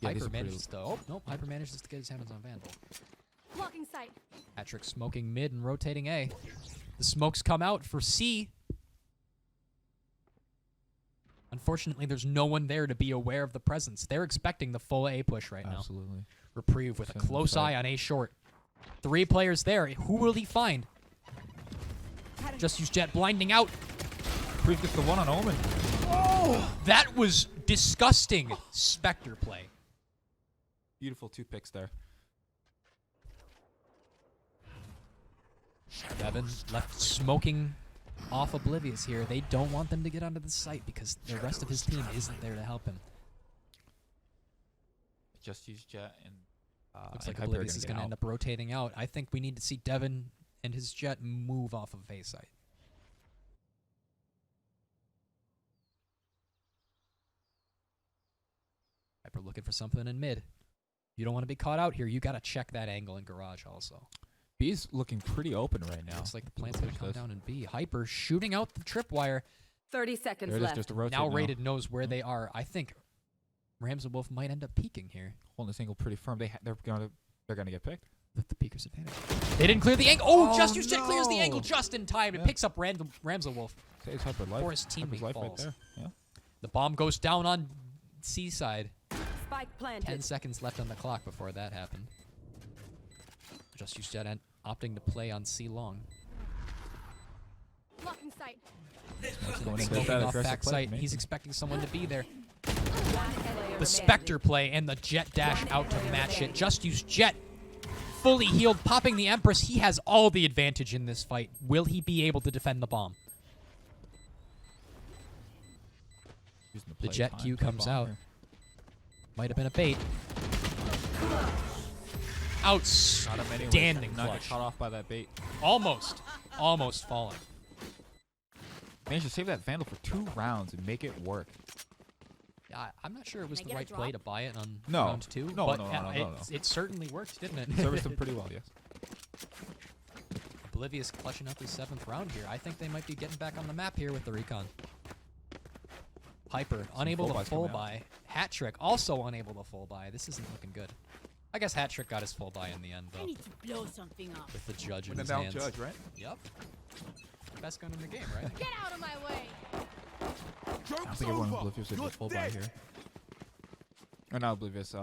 Yeah, these Hyper are pretty- manages to... Oh, nope. Hyper manages to get his hands on Vandal. Blocking sight. Patrick smoking mid and rotating A. The smokes come out for C. Unfortunately, there's no one there to be aware of the presence. They're expecting the full A push right now. Absolutely. Reprieve with a Send them close inside. eye on A short. 3 players there. Who will he find? Just Use Jet blinding out. Priest gets the one on Omen. That was disgusting Spectre play. Beautiful 2 picks there. Devin left smoking off Oblivious here. They don't want them to get onto the site because the rest of his team isn't there to help him. Just use Jet and Looks and like Hyper are Oblivious is get going to out. end up rotating out. I think we need to see Devin and his Jet move off of A site. Hyper looking for something in mid. You don't want to be caught out here. You got to check that angle in garage also. B's looking pretty open right now. Looks like the plant's going to come Push this. down in B. Hyper shooting out the tripwire. 30 seconds There it is, left. just a rotate Now Rated knows where they are. I think Rams and Wolf might end up peeking here. Holding this angle pretty firm. They're gonna get picked. With the peeker's advantage. They didn't clear the angle. Oh, Oh, Just Use Jet clears the no. angle just in time. It Yeah. picks up Ramsel Wolf. Saves Hyper life. Or his Hyper's teammate life right falls. there. Yeah. The bomb goes down on C side. Spike 10 planted. seconds left on the clock before that happened. Just Use Jet opting to play on C long. Blocking sight. Going into Smoking that off aggressive back play, sight. maybe. He's expecting someone to be there. One player The Spectre play and the Jet dash out to match it. Just Use Jet. Fully healed, popping the Empress. He has all the advantage in this fight. Will he be able to defend the bomb? Using The play Jet time Q to comes bomb out. here. Might have been a bait. Got him anyway. Outstanding Not get clutch. caught off by that bait. Almost. Almost falling. Managed to save that Vandal for 2 rounds and make it work. Yeah, I'm not sure it was Can I the get a right play to drop? buy it on No. round 2. No, but no, no, no. It certainly worked, didn't it? Serviced him pretty well, yes. Oblivious clutching up his 7th round here. I think they might be getting back on the map here with the recon. Piper unable to full buys full coming out. buy. Hat Trick also unable to full buy. This isn't looking good. I guess Hat Trick got his full buy in the end I though, need to blow something up. with the judge in With his the down hands. judge, right? Yep. Best gun in the game, right? Get out of my way. I don't think everyone in Oblivious did the full buy here. Or not Oblivious,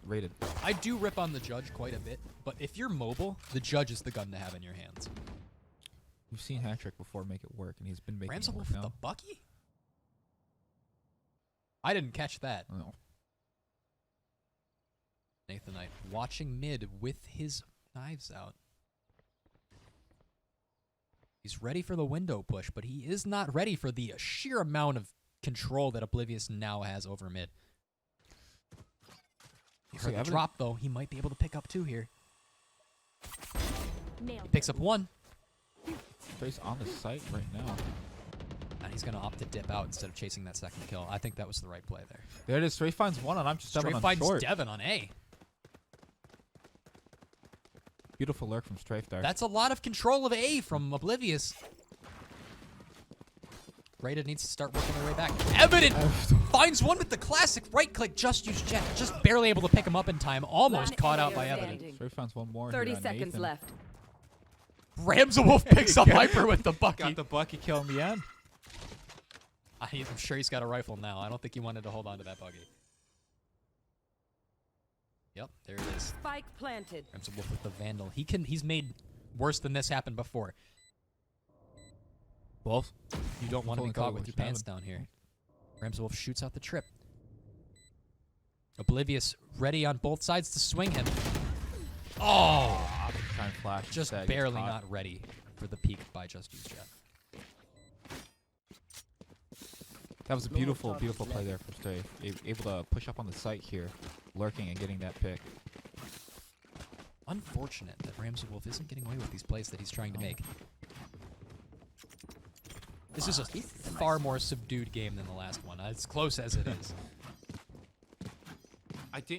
rated. I do rip on the judge quite a bit, but if you're mobile, the judge is the gun to have in your hands. We've seen Hat Trick before make it work, and he's been making it Ramsel work with the now. Bucky? I didn't catch that. No. Nathanite watching mid with his knives out. He's ready for the window push, but he is not ready for the sheer amount of control that Oblivious now has over mid. He See, heard the Evan- drop, though. He might be able to pick up 2 here. Nailed He picks up 1, Strafe on the site right now. and he's going to opt to dip out instead of chasing that second kill. I think that was the right play there. There it is. Strafe finds one, and I'm just stepping Strafe on finds short. Devin on A. Beautiful lurk from Strafe there. That's a lot of control of A from Oblivious. Rated needs to start working their way back. Evident finds one with the classic right-click, just use jet. Just barely able to pick him up in time. Almost Last caught out player by Evident. standing. Strafe finds one more 30 here on seconds Nathan. left. Ramsewolf picks up Hyper with the Bucky. Got the Bucky kill in the end. I'm sure he's got a rifle now. I don't think he wanted to hold on to that Buggy. Yep, there it is. Spike planted. Ramsewolf with the Vandal. He's made worse than this happen before. Wolf. You don't want to be Pulling caught cover with with your pants Devin. down here. Ramsewolf shoots out the trip. Oblivious ready on both sides to swing him. Oh! Try and flash. Just instead, barely gets caught. not ready for the peak by Just Use Jet. That was a beautiful, beautiful play there from Strafe. Able to push up on the site here, lurking and getting that pick. Unfortunate that Ramsewolf isn't getting away with these plays that he's trying to make. This is a far more subdued game than the last one, as close as it is.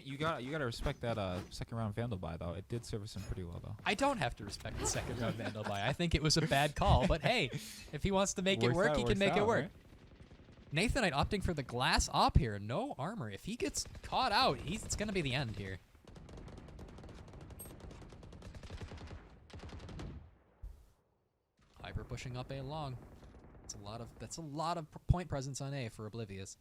You gotta respect that second round Vandal buy though. It did service him pretty well though. I don't have to respect the second round Vandal buy. I think it was a bad call, but hey, if he wants to make it work, he can make it work. Nathanite opting for the glass op here. No armor. If he gets caught out, it's going to be the end here. Hyper pushing up A long. That's a lot of point presence on A for Oblivious.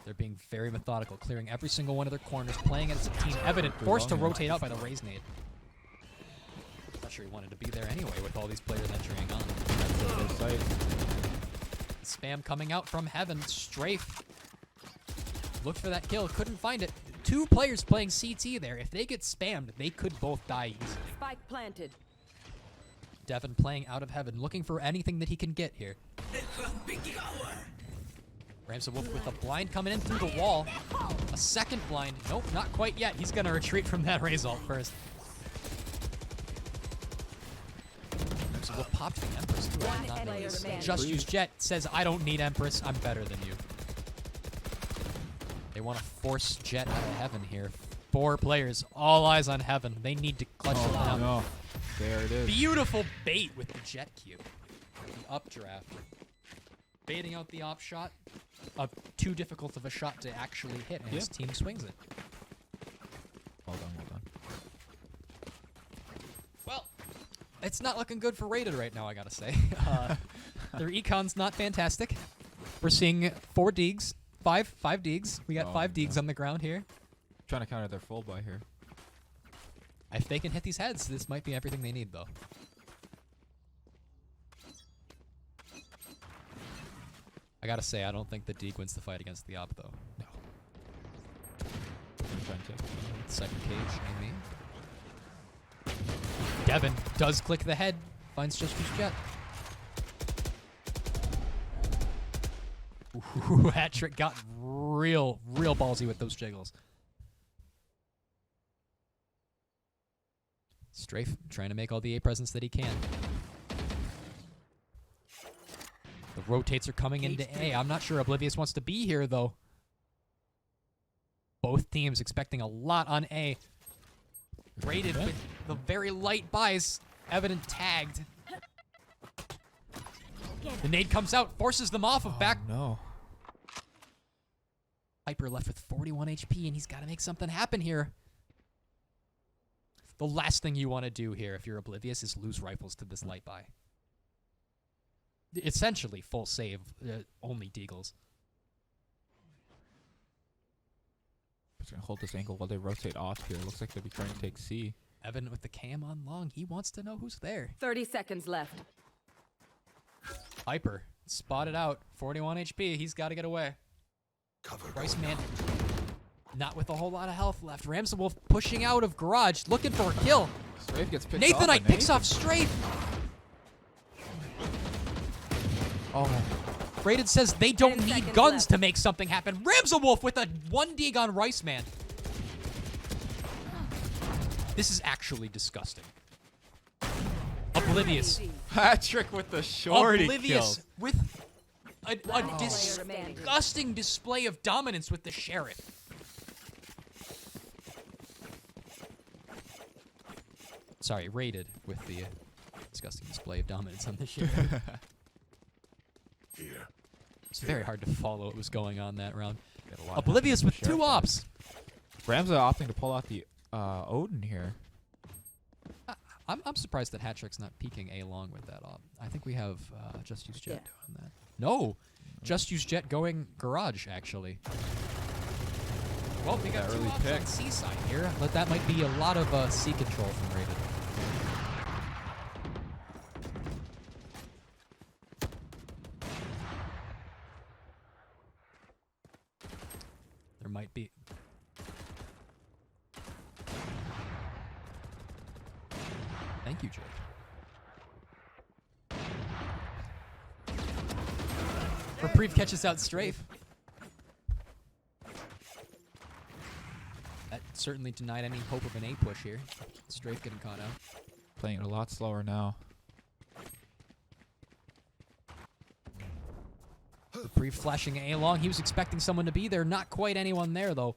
They're being very methodical, clearing every single one of their corners, playing as a team. Evident, forced to rotate out by the Raise nade. Not sure he wanted to be there anyway with all these players entering on. Spam coming out from heaven. Strafe looked for that kill, couldn't find it. 2 players playing CT there. If they get spammed, they could both die easily. Spike planted. Devin playing out of heaven, looking for anything that he can get here. Ramsewolf with a blind coming in through the wall. A second blind. Nope, not quite yet. He's going to retreat from that Raise ult first. Ramsewolf popped the Empress too. I did not player notice. remaining. Just Use Jet says, I don't need Empress. I'm better than you. They want to force Jet out of heaven here. 4 players, all eyes on heaven. They need to clutch it out. No. There it is. Beautiful bait with the Jet Q. The updraft. Baiting out the op shot. Too difficult of a shot to actually hit, and his team swings it. Well done, well done. Well, it's not looking good for Rated right now, I gotta say. Their econ's not fantastic. We're seeing 4 Deegs. 5 Deegs. We got Oh, 5 Deegs yeah. on the ground here. Trying to counter their full buy here. If they can hit these heads, this might be everything they need, though. I gotta say, I don't think the Deeg wins the fight against the op, though. No. Trying to. Second cage, I mean. Devin does click the head. Finds Just Use Jet. Ooh, Hat Trick got real ballsy with those jiggles. Strafe trying to make all the A presence that he can. The rotates are coming into A. I'm not sure Oblivious wants to be here, though. Both teams expecting a lot on A. Rated with the very light buys. Evident tagged. get The nade comes out, forces them off of back. No. Hyper left with 41 HP, and he's got to make something happen here. The last thing you want to do here if you're Oblivious is lose rifles to this light buy. Essentially, full save, only deagles. Just gonna hold this angle while they rotate off here. Looks like they'll be trying to take C. Evan with the cam on long, he wants to know who's there. 30 seconds left. Hyper, spotted out, 41 HP, he's got to get away. Cover. Rice Man, not with a whole lot of health left. Rams the Wolf pushing out of garage, looking for a kill. Strafe gets picked off. Nathanite picks off Strafe. Oh, Rated says they don't 10 need seconds guns left. to make something happen. Rams the Wolf with a 1 dig on Rice Man. This is actually disgusting. Oblivious. hat trick with the shorty Oblivious kill. with a player remaining. disgusting display of dominance with the Sheriff. Sorry, Rated with the disgusting display of dominance on the Sheriff. Here. It's very hard to follow what was going on that round. Got a lot of Oblivious with Sheriff 2 guys. ops. Rams are opting to pull out the Odin here. I'm surprised that Hattrick's not peeking A long with that op. I think we have Just Use Jet Yeah. doing that. No! Just Use Jet going garage, actually. Well, we got That 2 early ops pick. on C side here, but that might be a lot of C control from Rated. There might be... Thank you, Jake. Reprieve catches out Strafe. That certainly denied any hope of an A push here. Strafe getting caught out. Playing it a lot slower now. Reprieve flashing A long. He was expecting someone to be there. Not quite anyone there, though.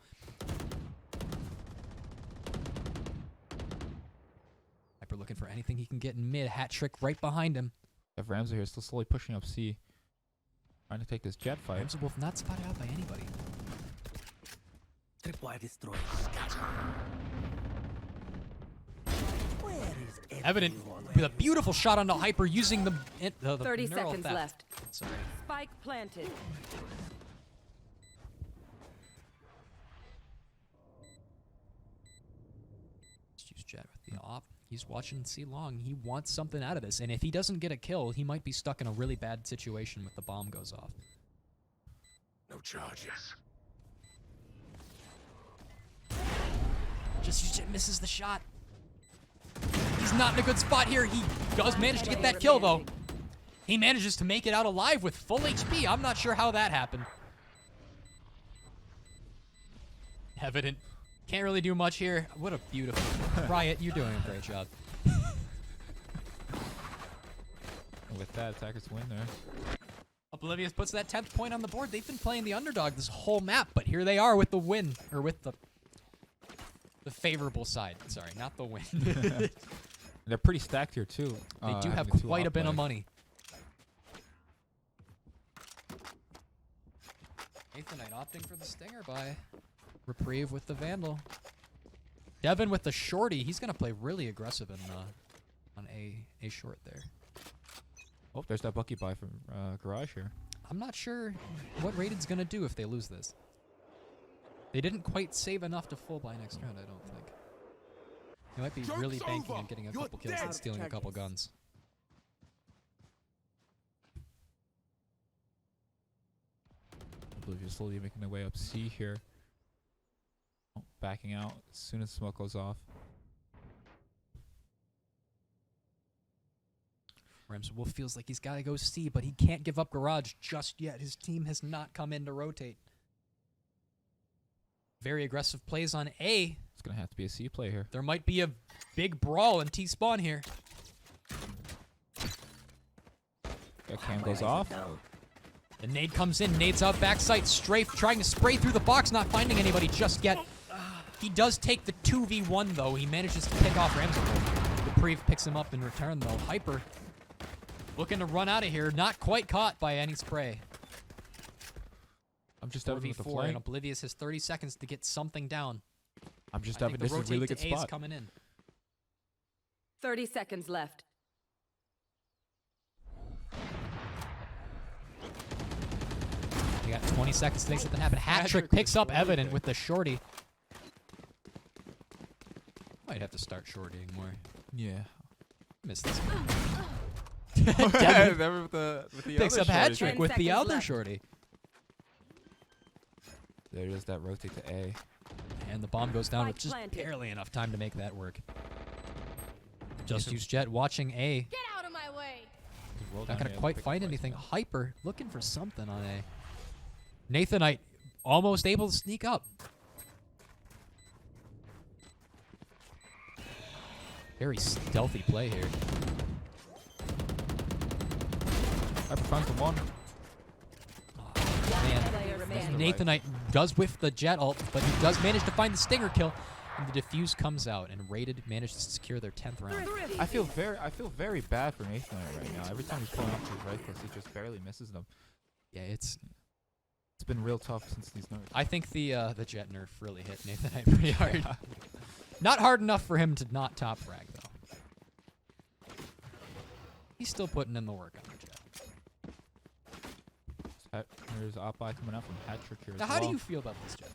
Hyper looking for anything he can get in mid. Hat trick right behind him. If Rams are here, still slowly pushing up C. Trying to take this jet fight. Rams Wolf not spotted out by anybody. Tripwire destroyed. Where is Evident everyone? with a beautiful shot onto Hyper using the 30 neural seconds theft. left. Sorry. Spike planted. Just use Jet with the op. He's watching C long. He wants something out of this. And if he doesn't get a kill, he might be stuck in a really bad situation if the bomb goes off. No charges. Just use Jet misses the shot. He's not in a good spot here. He does manage to get that kill, though. He manages to make it out alive with full HP. I'm not sure how that happened. Evident. Can't really do much here. What a beautiful... Riot, you're doing a great job. And with that, attackers win there. Oblivious puts that 10th point on the board. They've been playing the underdog this whole map, but here they are with the win. Or with the favorable side. Sorry, not the win. They're pretty stacked here too. They do have having the 2 quite a op bit of play. money. Nathanite opting for the stinger by Reprieve with the Vandal. Devin with the shorty. He's going to play really aggressive on A short there. Oh, there's that Bucky buy from Garage here. I'm not sure what Rated's going to do if they lose this. They didn't quite save enough to full buy next round, I don't think. They might be really banking on getting a couple kills and stealing a couple guns. Oblivious slowly making their way up C here. Oh, backing out as soon as smoke goes off. Rams Wolf feels like he's got to go C, but he can't give up garage just yet. His team has not come in to rotate. Very aggressive plays on A. It's going to have to be a C play here. There might be a big brawl in T-spawn here. That cam goes off. The nade comes in. Nade's out backside. Strafe trying to spray through the box, not finding anybody just yet. He does take the 2v1, though. He manages to pick off Ramsey. Reprieve picks him up in return, though. Hyper Looking to run out of here. Not quite caught by any spray. I'm just diving with the 4v4, flank. and Oblivious has 30 seconds to get something down. I'm just I diving. think the This is a really rotate good to A is spot. coming in. 30 seconds left. We got 20 seconds to make something happen. Hat trick Hat-trick picks with up the shorty Evident there. with the shorty. Might have to start shortying more. Yeah. Missed this one. Devin Never with the picks other up hat shorties. trick 10 with the seconds other left. shorty. There it is. That rotate to A. And the bomb goes down with Spike just planted. barely enough time to make that work. Just use Jet watching A. Get out of my way. Roll Not down gonna A, quite pick find twice, anything. yeah. Hyper looking for something on A. Nathanite almost able to sneak up. Very stealthy play here. Hyper finds the one. Man, Player remaining. Nathanite does whiff the Jet ult, but he does manage to find the Stinger kill. And the defuse comes out, and Rated managed to secure their 10th round. I feel very bad for Nathan right now. Every time he's pulling up his right clicks, he just barely misses them. Yeah, it's. It's been real tough since these nerfs. I think the Jet nerf really hit Nathanite pretty hard. Not hard enough for him to not top frag though. He's still putting in the work on the Jet. There's Opeye coming up from hat trick here. Now, as how do well. you feel about this Jet?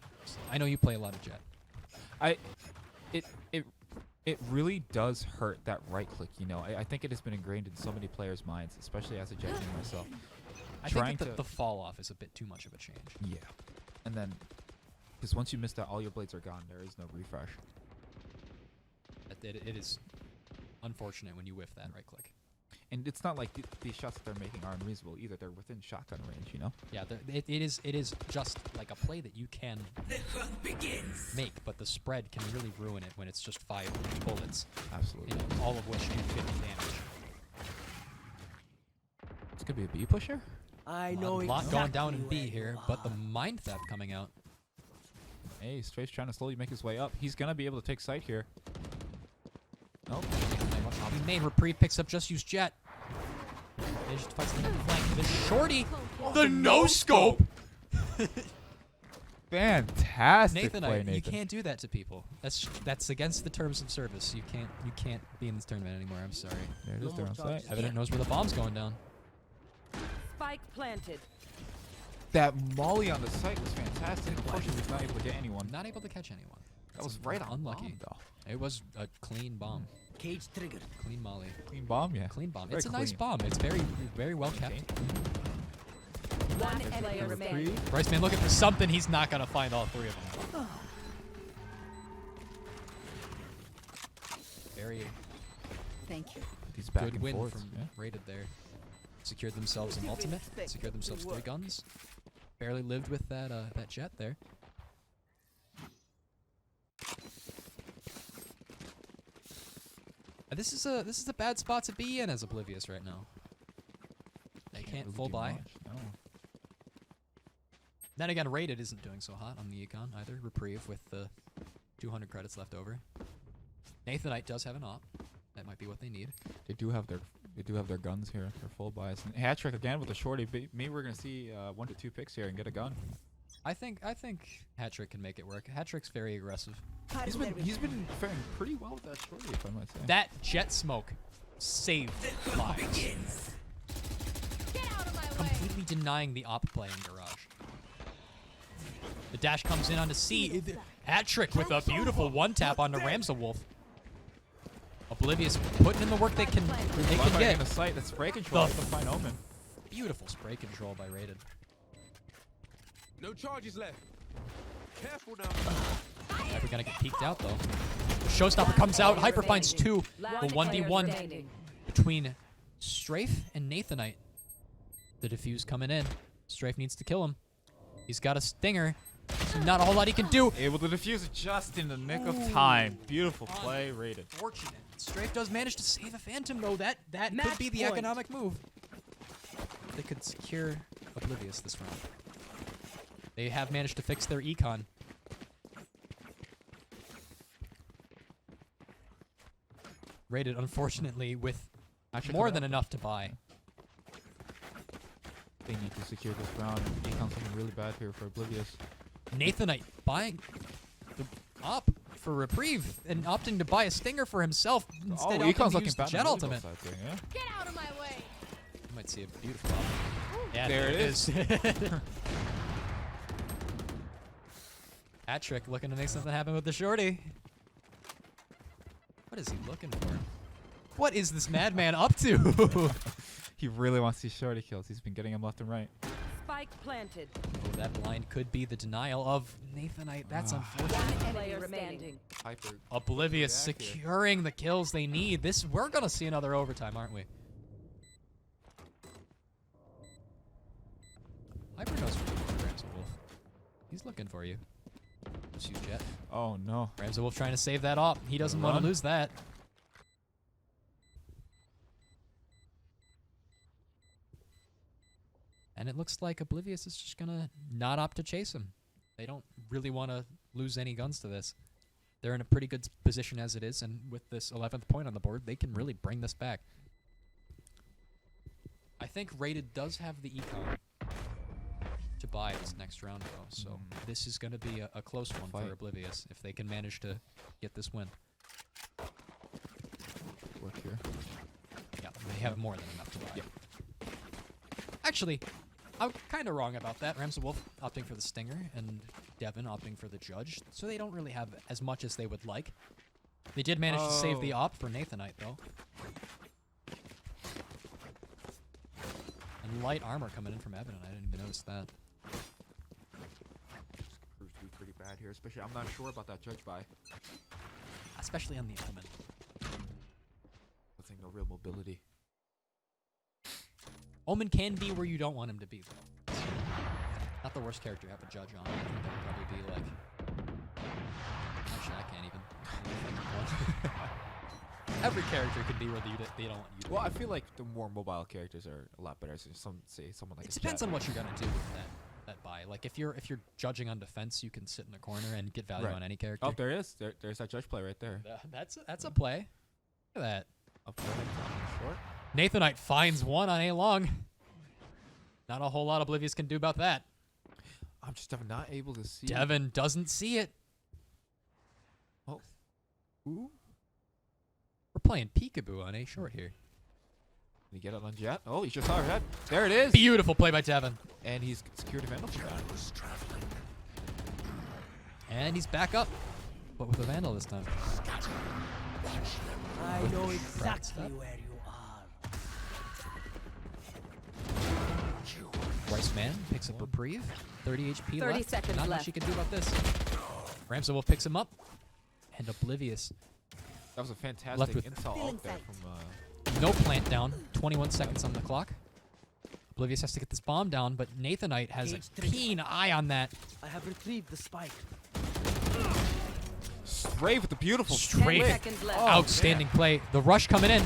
I know you play a lot of Jet. It really does hurt that right click. You know, I think it has been ingrained in so many players' minds, especially as a Jet main myself. I Trying think that to- the fall off is a bit too much of a change. Yeah, and then because once you miss that, all your blades are gone. There is no refresh. It is unfortunate when you whiff that right click. And it's not like these shots that they're making are unreasonable either. They're within shotgun range, you know? Yeah, it is just like a play that you can make, but the spread can really ruin it when it's just 5 bullets, Absolutely. you know, all of which do 50 damage. It's going to be a B push here? I A know lot exactly going down in where B you here, but the are. mind theft coming out. Hey, Strafe's trying to slowly make his way up. He's going to be able to take sight here. Nope. Bobby main reprieve picks up just use Jet. They just fight something on the flank. This shorty, the no scope. Fantastic play, Nathanite, Nathan. you can't do that to people. That's against the terms of service. You can't be in this tournament anymore. I'm sorry. There it is, they're on sight. Evident knows where the bomb's going down. Spike planted. That molly on the site was fantastic. Unfortunately, he's not able to get anyone. Not able to catch anyone. That was right on unlucky. bomb, though. It was a clean bomb. Cage triggered. Clean molly. Clean bomb, yeah. Clean bomb. Very It's a nice clean. bomb. It's very well kept. Okay. One player remaining. Bryce man looking for something. He's not gonna find all 3 of them. Very Thank you. He's back good and win forth. from Yeah. Rated there. Secured themselves an ultimate. Secured themselves 3 guns. Barely lived with that that Jet there. This is a bad spot to be in as Oblivious right now. They can't really full do buy. much, no. Then again, Rated isn't doing so hot on the Econ either. Reprieve with the 200 credits left over. Nathanite does have an op. That might be what they need. They do have their guns here. They're full buys. And hat trick again with the shorty. Maybe we're gonna see 1 to 2 picks here and get a gun. I think Hattrick can make it work. Hattrick's very aggressive. He's been faring pretty well with that shorty, if I might say. That Jet smoke saved lives. Get out of my way. Completely denying the op play in Garage. The dash comes in onto C. Hattrick with a beautiful 1-tap onto Ramsawolf. Oblivious putting in the work they can In get. the sight, that's spray control. The That's a fine omen. Beautiful spray control by Rated. No charges left. Careful now. Never gonna get peeked out though. The showstopper comes out. Hyper finds 2. Last The 1v1 player standing. between Strafe and Nathanite. The defuse coming in. Strafe needs to kill him. He's got a stinger. Not a whole lot he can do. Able to defuse it just in the nick of time. Beautiful play, Rated. Fortunate. Strafe does manage to save a Phantom though. That could Match be the point. economic move. They could secure Oblivious this round. They have managed to fix their econ. Rated, unfortunately, with Actually, more coming than up. enough to buy. They need to secure this round. Econ's looking really bad here for Oblivious. Nathanite buying the op for reprieve and opting to buy a stinger for himself instead of Econ's opting to looking use the bad. jet on the ultimate. side there, yeah. Get out of my way. You might see a beautiful op. Yeah, There it is. Hat trick looking to make something happen with the shorty. What is he looking for? What is this madman up to? He really wants these shorty kills. He's been getting them left and right. Spike planted. Oh, that blind could be the denial of Nathanite. That's unfortunate. One player remaining. Hyper. Oblivious React here. securing the kills they need. We're gonna see another overtime, aren't we? Hyper knows what to do, Ramsey Wolf. He's looking for you. Just use jet. Oh no. Ramsey Wolf trying to save that op. He doesn't want Run. to lose that. And it looks like Oblivious is just gonna not opt to chase him. They don't really want to lose any guns to this. They're in a pretty good position as it is, and with this 11th point on the board, they can really bring this back. I think Rated does have the econ to buy this next round, though, so this is going to be a close one Fight. for Oblivious if they can manage to get this win. Work here. Yeah, they have more than enough to buy. Actually, I'm kind of wrong about that. Ramsey Wolf opting for the stinger and Devin opting for the judge, so they don't really have as much as they would like. They did manage to save the op for Nathanite, though. And light armor coming in from Evan, and I didn't even notice that. Proves to be pretty bad here, especially I'm not sure about that judge buy. Especially on the Omen. I think no real mobility. Omen can be where you don't want him to be, though. Not the worst character to have a judge on. I think that would probably be like... Actually, I can't even. Every character could be where they don't want you to Well, be. I feel like the more mobile characters are a lot better. So someone like It a depends Jet. on what you're gonna do with that buy. Like if you're judging on defense, you can sit in the corner and get value Right. on any character. Oh, there is. There's that judge play right there. That's a play. Look at that. Up there, short. Nathanite finds one on A long. Not a whole lot Oblivious can do about that. I'm just not able to see. Devin doesn't see it. Oh. Ooh. We're playing peekaboo on A short here. Can he get it on Jet? Oh, he just saw her head. There it is. Beautiful play by Devin. And he's secured a Vandal for that. And he's back up, but with a Vandal this time. I know exactly stuff. where you are. Rice Man picks up reprieve. 30 HP 30 left. seconds Not much left. he can do about this. Ramsey Wolf picks him up. And Oblivious. That was a Left fantastic with- intel out there from. No plant down. 21 seconds on the clock. Oblivious has to get this bomb down, but Nathanite has a Cage three. keen eye on that. I have retrieved the spike. Strafe with the beautiful 10 Straight. seconds left. Oh, Outstanding play. The rush coming in.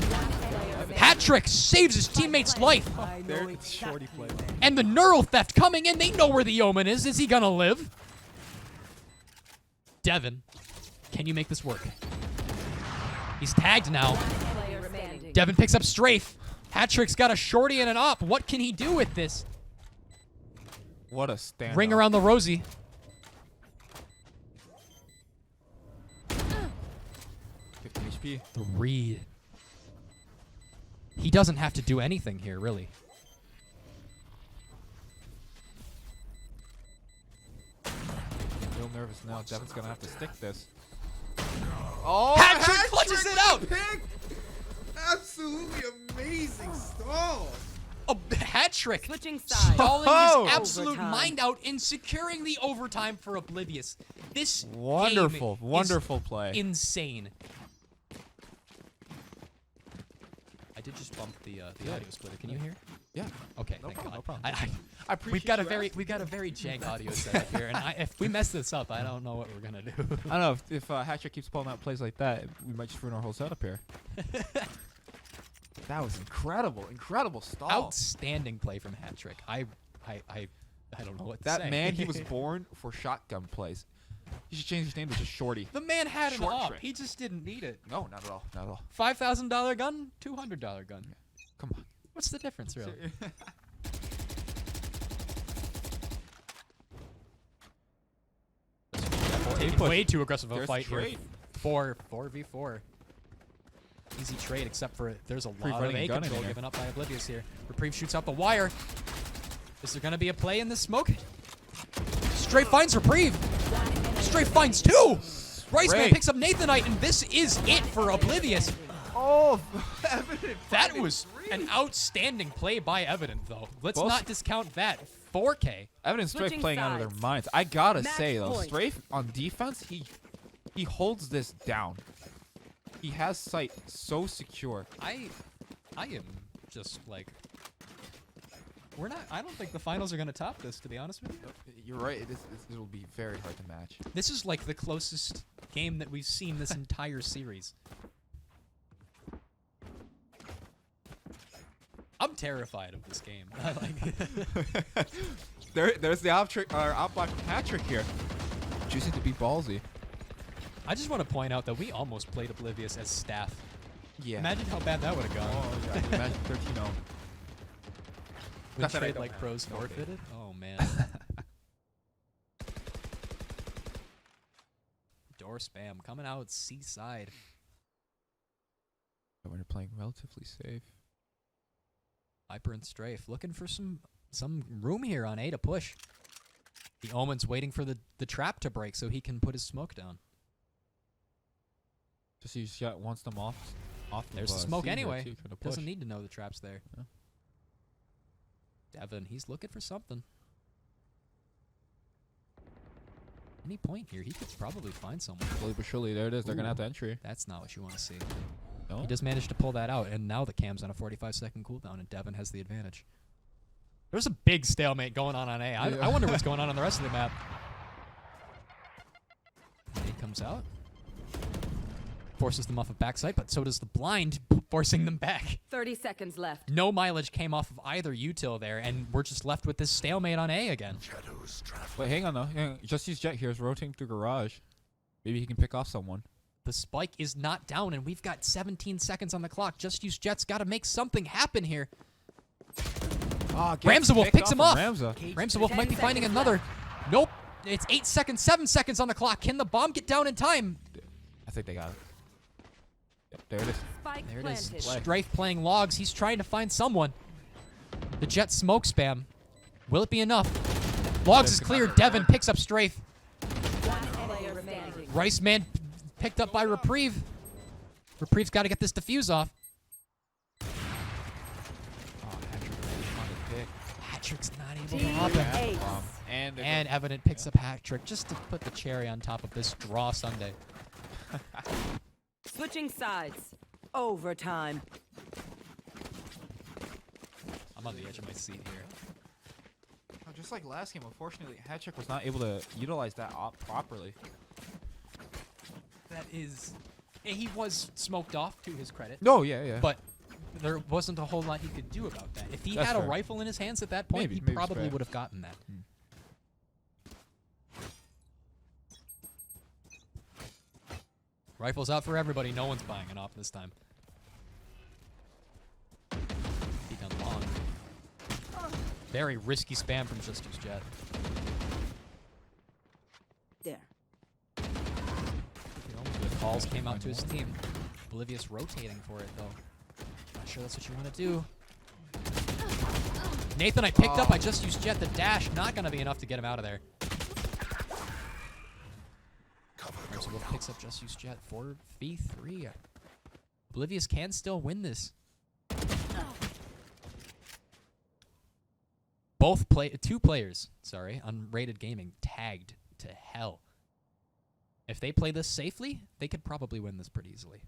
Hat trick saves his teammate's life. I there know it's shorty exactly play. where. And the neural theft coming in. They know where the Omen is. Is he going to live? Devin, can you make this work? He's tagged now. Player remaining. Devin picks up strafe. Hat-trick's got a shorty and an op. What can he do with this? What a stand. Ring around the rosy. 15 HP. The read. He doesn't have to do anything here, really. Real nervous now. Devin's gonna have to stick this. Oh, Hat-trick clutches it out! Pick! Absolutely amazing stall. A hat-trick. Switching sides. Stalling Oh! his absolute Overtime. mind out in securing the overtime for Oblivious. This Wonderful, game wonderful is play. insane. I did just bump the audio splitter. Can you hear? Yeah. Okay, No thank problem, God. no problem. I I appreciate we've got a you very asking. jank audio setup here, and if we mess this up, I don't know what we're gonna do. I don't know if Hatcher keeps pulling out plays like that, we might just ruin our whole setup here. That was incredible stall. Outstanding play from Hat-trick. I don't know what to say. That man, he was born for shotgun plays. You should change his name to just Shorty. The man had an Short op. trick. He just didn't need it. No, not at all, not at all. $5,000 gun, $200 gun. Come on. What's the difference, really? taking push. way too aggressive a There's fight here. trade. 4v4. Easy trade, except for there's a lot of running A a gun in control here. given up by Oblivious here. Reprieve shoots out the wire. Is there going to be a play in this smoke? Strafe finds Reprieve. Strafe finds two. Riceman Ray. picks up Nathanite, and this is it for Oblivious. Oh, Evident. That was an outstanding play by Evident, though. Let's Both- not discount that. 4K. Evan and Strafe Switching playing out of their sides. minds. I gotta Match say though, point. Strafe on defense, he holds this down. He has sight so secure. I am just like, we're not. I don't think the finals are going to top this, to be honest with you. You're right. It will be very hard to match. This is like the closest game that we've seen this entire series. I'm terrified of this game. There's the op block hat trick here. Choosing to be ballsy. I just want to point out that we almost played Oblivious as staff. Yeah. Imagine how bad that would have gone. Oh, yeah. Imagine 13-0. When Not that I trade don't like have pros no forfeited? Oh, man. Door spam coming out seaside. When you're playing relatively safe. Hyper and Strafe looking for some room here on A to push. The Omen's waiting for the trap to break so he can put his smoke down. Just he just wants them off. There's the of, smoke C here, anyway. too, trying to Doesn't push. need to know the trap's there. Yeah. Devin, he's looking for something. Any point here, he could probably find someone. Slowly but surely, there it is. They're gonna have the entry. That's not what you want to see. No. He just managed to pull that out, and now the cam's on a 45-second cooldown, and Devin has the advantage. There's a big stalemate going on A. I wonder what's going on the rest of the map. He comes out. Forces them off of backside, but so does the blind, forcing them back. 30 seconds left. No mileage came off of either util there, and we're just left with this stalemate on A again. Wait, hang on though. Hang on. Just use Jet here is rotating through garage. Maybe he can pick off someone. The spike is not down, and we've got 17 seconds on the clock. Just use Jet's got to make something happen here. Ramza Wolf picks him off. Ramza Wolf might be finding another. Nope. It's 8 seconds, 7 seconds on the clock. Can the bomb get down in time? I think they got it. Yep, there it is. Spike There it is. planted. Strafe playing logs. He's trying to find someone. The Jet smoke spam. Will it be enough? Logs is cleared. Devin picks up Strafe. One player remaining. Rice Man picked up by Reprieve. Reprieve's got to get this defuse off. Oh, Patrick on the pick. Patrick's not able to Team hop him. Ace. And Evident picks up Patrick just to put the cherry on top of this draw Sunday. Switching sides. Overtime. I'm on the edge of my seat here. Just like last game, unfortunately, Hattrick was not able to utilize that op properly. That is... He was smoked off, to his credit. No, yeah. But there wasn't a whole lot he could do about that. If he That's had a fair. rifle in his hands at that point, Maybe he it's probably fair. would have gotten that. Rifles out for everybody. No one's buying it off this time. He done long. Very risky spam from Just Use Jet. There. The calls came out to his team. Oblivious rotating for it, though. Not sure that's what you want to do. Nathan, I picked up. I just used Jet. The dash, not going to be enough to get him out of there. Wolf picks up Just Use Jet. 4v3. Oblivious can still win this. Two players, Unrated Gaming, tagged to hell. If they play this safely, they could probably win this pretty easily.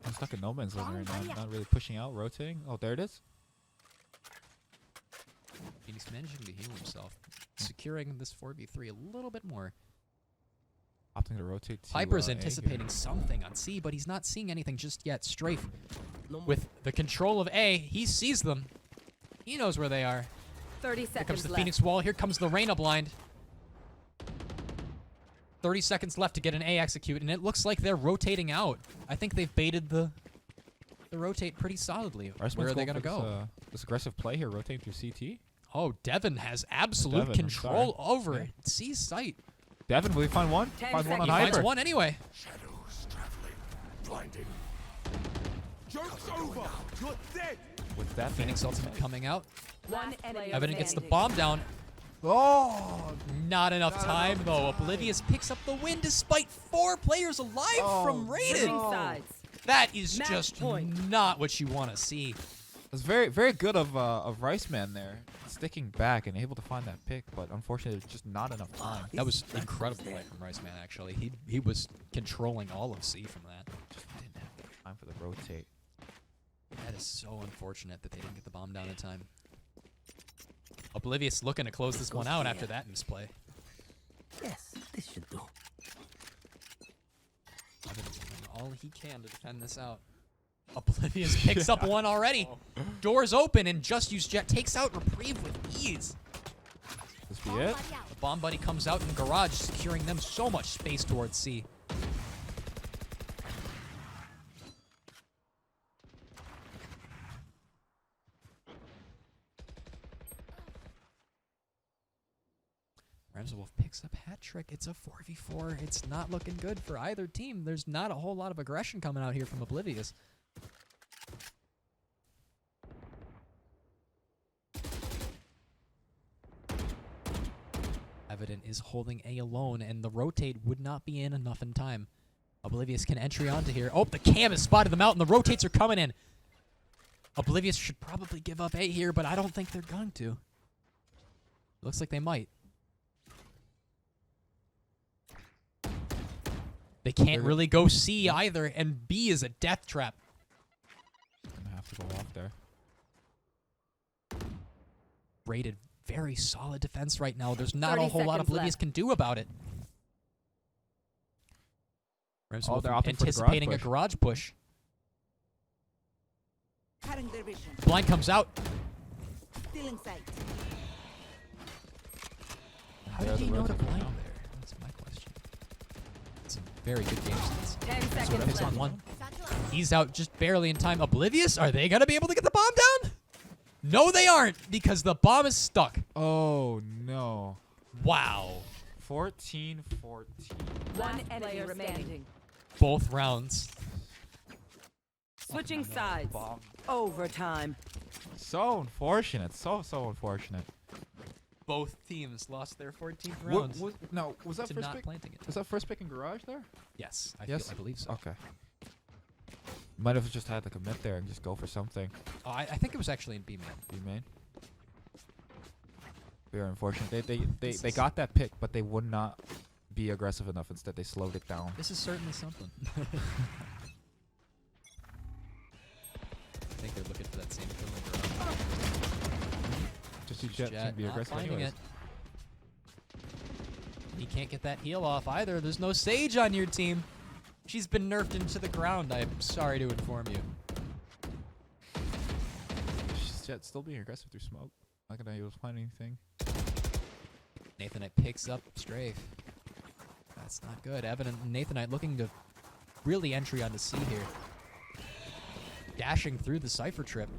I'm stuck in no man's land right now. Not really pushing out, rotating. Oh, there it is. Phoenix managing to heal himself, securing this 4v3 a little bit more. Opting to rotate to Piper's A anticipating here. something on C, but he's not seeing anything just yet. Strafe, with the control of A, he sees them. He knows where they are. 30 Here comes seconds the left. Phoenix wall. Here comes the Reyna blind. 30 seconds left to get an A execute, and it looks like they're rotating out. I think they've baited the rotate pretty solidly. Riceman's Where are they going going to for go? This aggressive play here, rotating through CT. Oh, Devin has absolute Devin, I'm control sorry. over Yeah. it. C site. Devin, will he find one? 10 Find one on seconds. He finds Hyper. one anyway. Joke's over. You're dead. With that Phoenix ultimate coming out. One enemy Evan gets the standing. bomb down. Oh. Not enough time, though. Oblivious picks up the win despite 4 players alive from Raiden. Switching sides. That is Match just point. not what you want to see. It was very, very good of Rice Man there, sticking back and able to find that pick, but unfortunately, there's just not enough time. That was incredible play from Rice Man, actually. He was controlling all of C from that. Just didn't have the time for the rotate. That is so unfortunate that they didn't get the bomb down in time. Oblivious looking to close this one out after that misplay. Yes, this should do. Evan's doing all he can to defend this out. Oblivious picks up one already. Doors open and Just Use Jet takes out Reprieve with ease. This be it? The bomb buddy comes out in garage, securing them so much space towards C. Wolf picks up hat trick. It's a 4v4. It's not looking good for either team. There's not a whole lot of aggression coming out here from Oblivious. Evident is holding A alone, and the rotate would not be in enough in time. Oblivious can entry onto here. Oh, the cam has spotted them out, and the rotates are coming in. Oblivious should probably give up A here, but I don't think they're going to. Looks like they might. They can't really go C either, and B is a death trap. Gonna have to go off there. Rated very solid defense right now. There's not 30 a whole lot seconds Oblivious left. can do about it. Oh, they're opting for the garage anticipating a push. garage push. Cutting their vision. The blind comes out. Still in sight. How Yeah, did he the know to rotate's blind down. there? That's my question. It's a very good game sense. 10 So seconds picks on left. one. He's out just barely in time. Oblivious, are they going to be able to get the bomb down? No, they aren't, because the bomb is stuck. Oh, no. Wow. 14-14. One enemy remaining. Both rounds. Switching sides. Overtime. So unfortunate. So unfortunate. Both teams lost their 14th What, round was that to first not pick? planting it. Was that first pick in garage there? Yes, I Yes? I believe so. Okay. Might have just had to commit there and just go for something. Oh, I think it was actually in B man. You mean? Very unfortunate. They got that pick, but they would not be aggressive enough. Instead, they slowed it down. This is certainly something. I think they're looking for that same kill in garage. Just use Jet to Jet be not aggressive finding anyways. it. He can't get that heal off either. There's no Sage on your team. She's been nerfed into the ground, I'm sorry to inform you. Jet still being aggressive through smoke. Not gonna be able to find anything. Nathanite picks up Strafe. That's not good. Evident Nathanite looking to really entry onto C here. Dashing through the Cypher trip.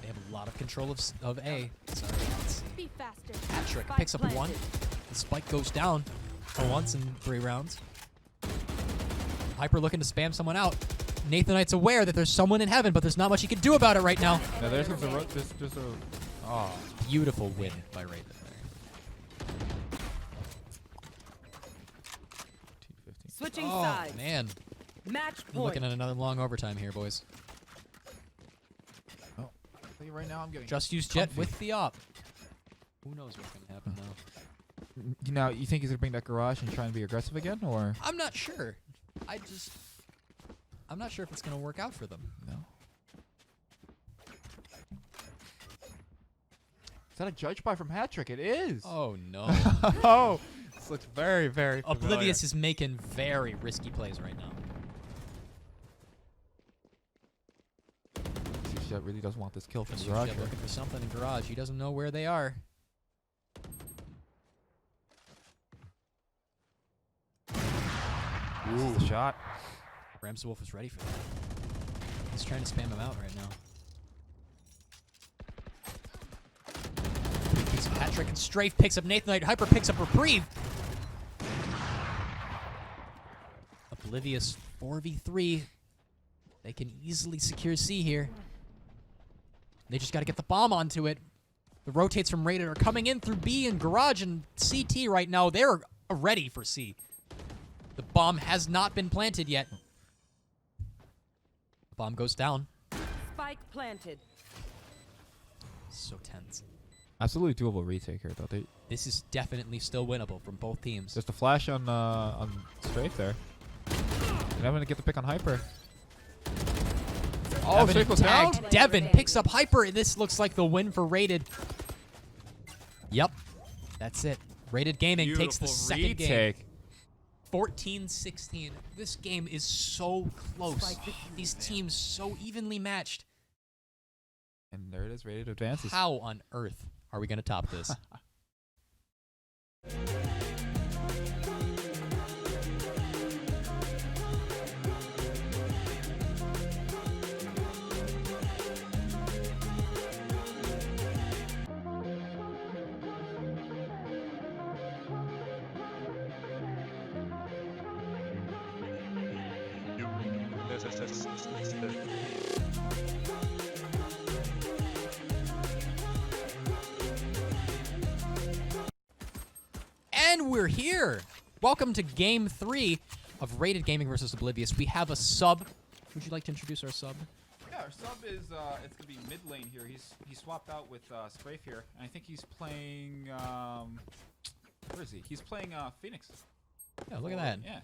They have a lot of control of A. Sorry, let's see. Be faster. Patrick Spike picks up planted. one. The spike goes down for once in 3 rounds. Hyper looking to spam someone out. Nathanite's aware that there's someone in heaven, but there's not much he can do about it right now. Now there's a there's a. Oh. Beautiful win by Raven there. 2-15. Switching Oh, sides. man. Match We're point. looking at another long overtime here, boys. Oh. Right now I'm getting. Just use Jet comfy. with the op. Who knows what's going to happen now? Now you think he's gonna bring that garage and try and be aggressive again, or I'm not sure. I'm not sure if it's going to work out for them. no? Is that a judge buy from Hattrick? It is. Oh, no. Oh, this looks very, very Oblivious is making very risky plays right now. Jet really does want this kill from Just the garage. Jet here. looking for something in garage. He doesn't know where they are. Ooh, the shot. Ramswolf is ready for that. He's trying to spam him out right now. Hat-trick and Strafe picks up Nathan Knight. Hyper picks up Reprieve. Oblivious 4v3. They can easily secure C here. They just got to get the bomb onto it. The rotates from Rated are coming in through B and Garage and CT right now. They're ready for C. The bomb has not been planted yet. The bomb goes down. Spike planted. So tense. Absolutely doable retake here, though. This is definitely still winnable from both teams. Just a flash on Strafe there. And I'm gonna get the pick on Hyper. Oh, Strafe goes down. tagged. Devin picks up Hyper. This looks like the win for Rated. Yep, that's it. Rated Gaming takes the second game. 14-16. This game is so close. These teams so evenly matched. And there it is. Rated advances. How on earth are we going to top this? And we're here. Welcome to Game 3 of Rated Gaming versus Oblivious. We have a sub. Would you like to introduce our sub? Yeah, our sub is it's gonna be mid lane here. He's swapped out with Strafe here, and I think he's playing where is he? He's playing Phoenix. Yeah, look at that. Yeah.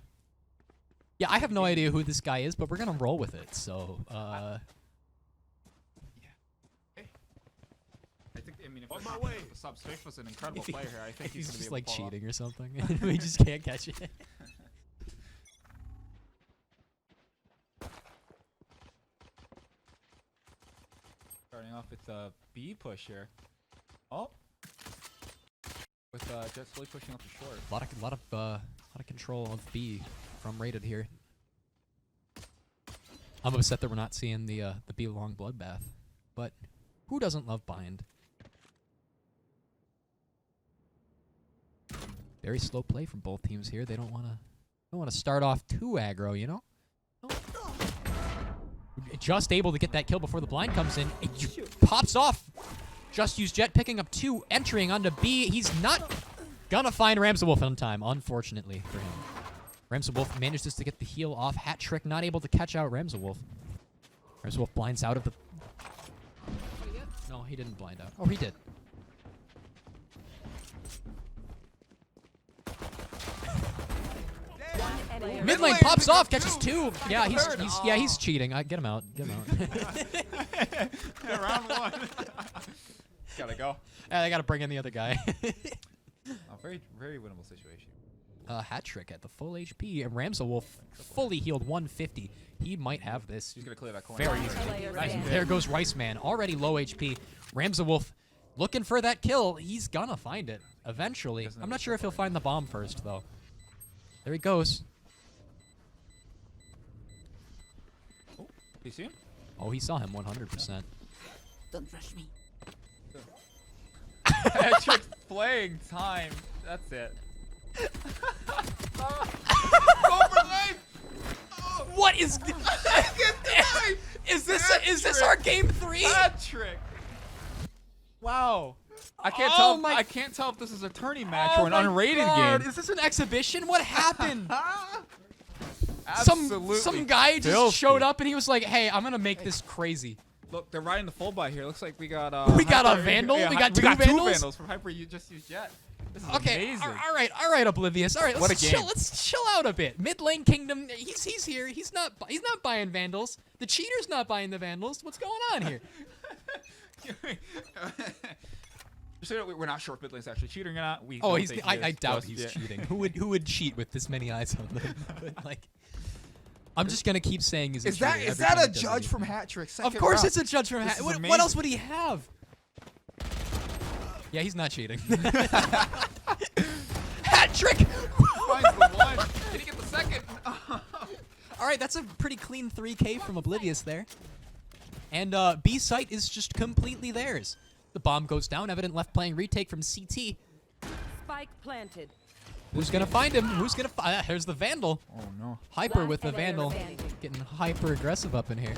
Yeah, I have no idea who this guy is, but we're gonna roll with it. So, I mean, if On the my way. sub Strafe was an incredible player here, I think he's he's gonna just be able like to follow cheating or something. We just can't catch it. Starting off with the B push here. Oh. With Jet slowly pushing up the short. A lot of control of B from Rated here. I'm upset that we're not seeing the B long bloodbath, but who doesn't love bind? Very slow play from both teams here. They don't want to start off too aggro, you know. Just able to get that kill before the blind comes in. It pops off. Just use Jet picking up 2, entering onto B. He's not gonna find Ramsawolf on time, unfortunately for him. Ramsawolf manages to get the heal off. Hat-trick not able to catch out Ramsawolf. Ramsawolf blinds out of the... No, he didn't blind out. Oh, he did. Mid lane pops off, catches 2. Yeah, he's cheating. Get him out. Get him out. Round 1. Gotta go. Yeah, they gotta bring in the other guy. Very, very winnable situation. Hat-trick at the full HP, and Ramsawolf fully healed 150. He might have this He's gonna clear that corner. very easily. Nice. There goes Riceman, already low HP. Ramsawolf looking for that kill. He's gonna find it eventually. I'm not sure if he'll find the bomb first, though. There he goes. Oh, you see him? Oh, he saw him 100%. Don't rush me. Hat-trick's playing time. That's it. Go for life! What is... Is this our game 3? Hat-trick! Wow. I can't Oh tell. my- I can't tell if this is a tourney match or an unrated game. Is this an exhibition? What happened? Absolutely. Some guy just filthy. showed up and he was like, "Hey, I'm gonna make this crazy." Look, they're riding the full buy here. Looks like we got We got a Hyper- Vandal? We got we two got Vandals? two Vandals from Hyper. You just used Jet. This is Okay, amazing. all right, Oblivious. All right, What a let's chill. game. Let's chill out a bit. Mid lane Kingdom, he's here. He's not buying Vandals. The cheater's not buying the Vandals. What's going on here? Just so you know, we're not sure if mid lane's actually cheating or not. We Oh, don't he's. think I he is. doubt Just- he's yeah. cheating. Who would cheat with this many eyes on them? But like, I'm just gonna keep saying he's a Is cheater that every time a he does judge anything. from Hat-trick? Of course, it's a judge from. This is What amazing. else would he have? Yeah, he's not cheating. Hat trick. Finds the one. Did he get the second? All right, that's a pretty clean 3K from Oblivious there. And B site is just completely theirs. The bomb goes down. Evident left playing retake from CT. Spike planted. Who's gonna find him? Who's gonna find? There's the Vandal. Oh no. Hyper Last with the player Vandal. standing. Getting hyper aggressive up in here.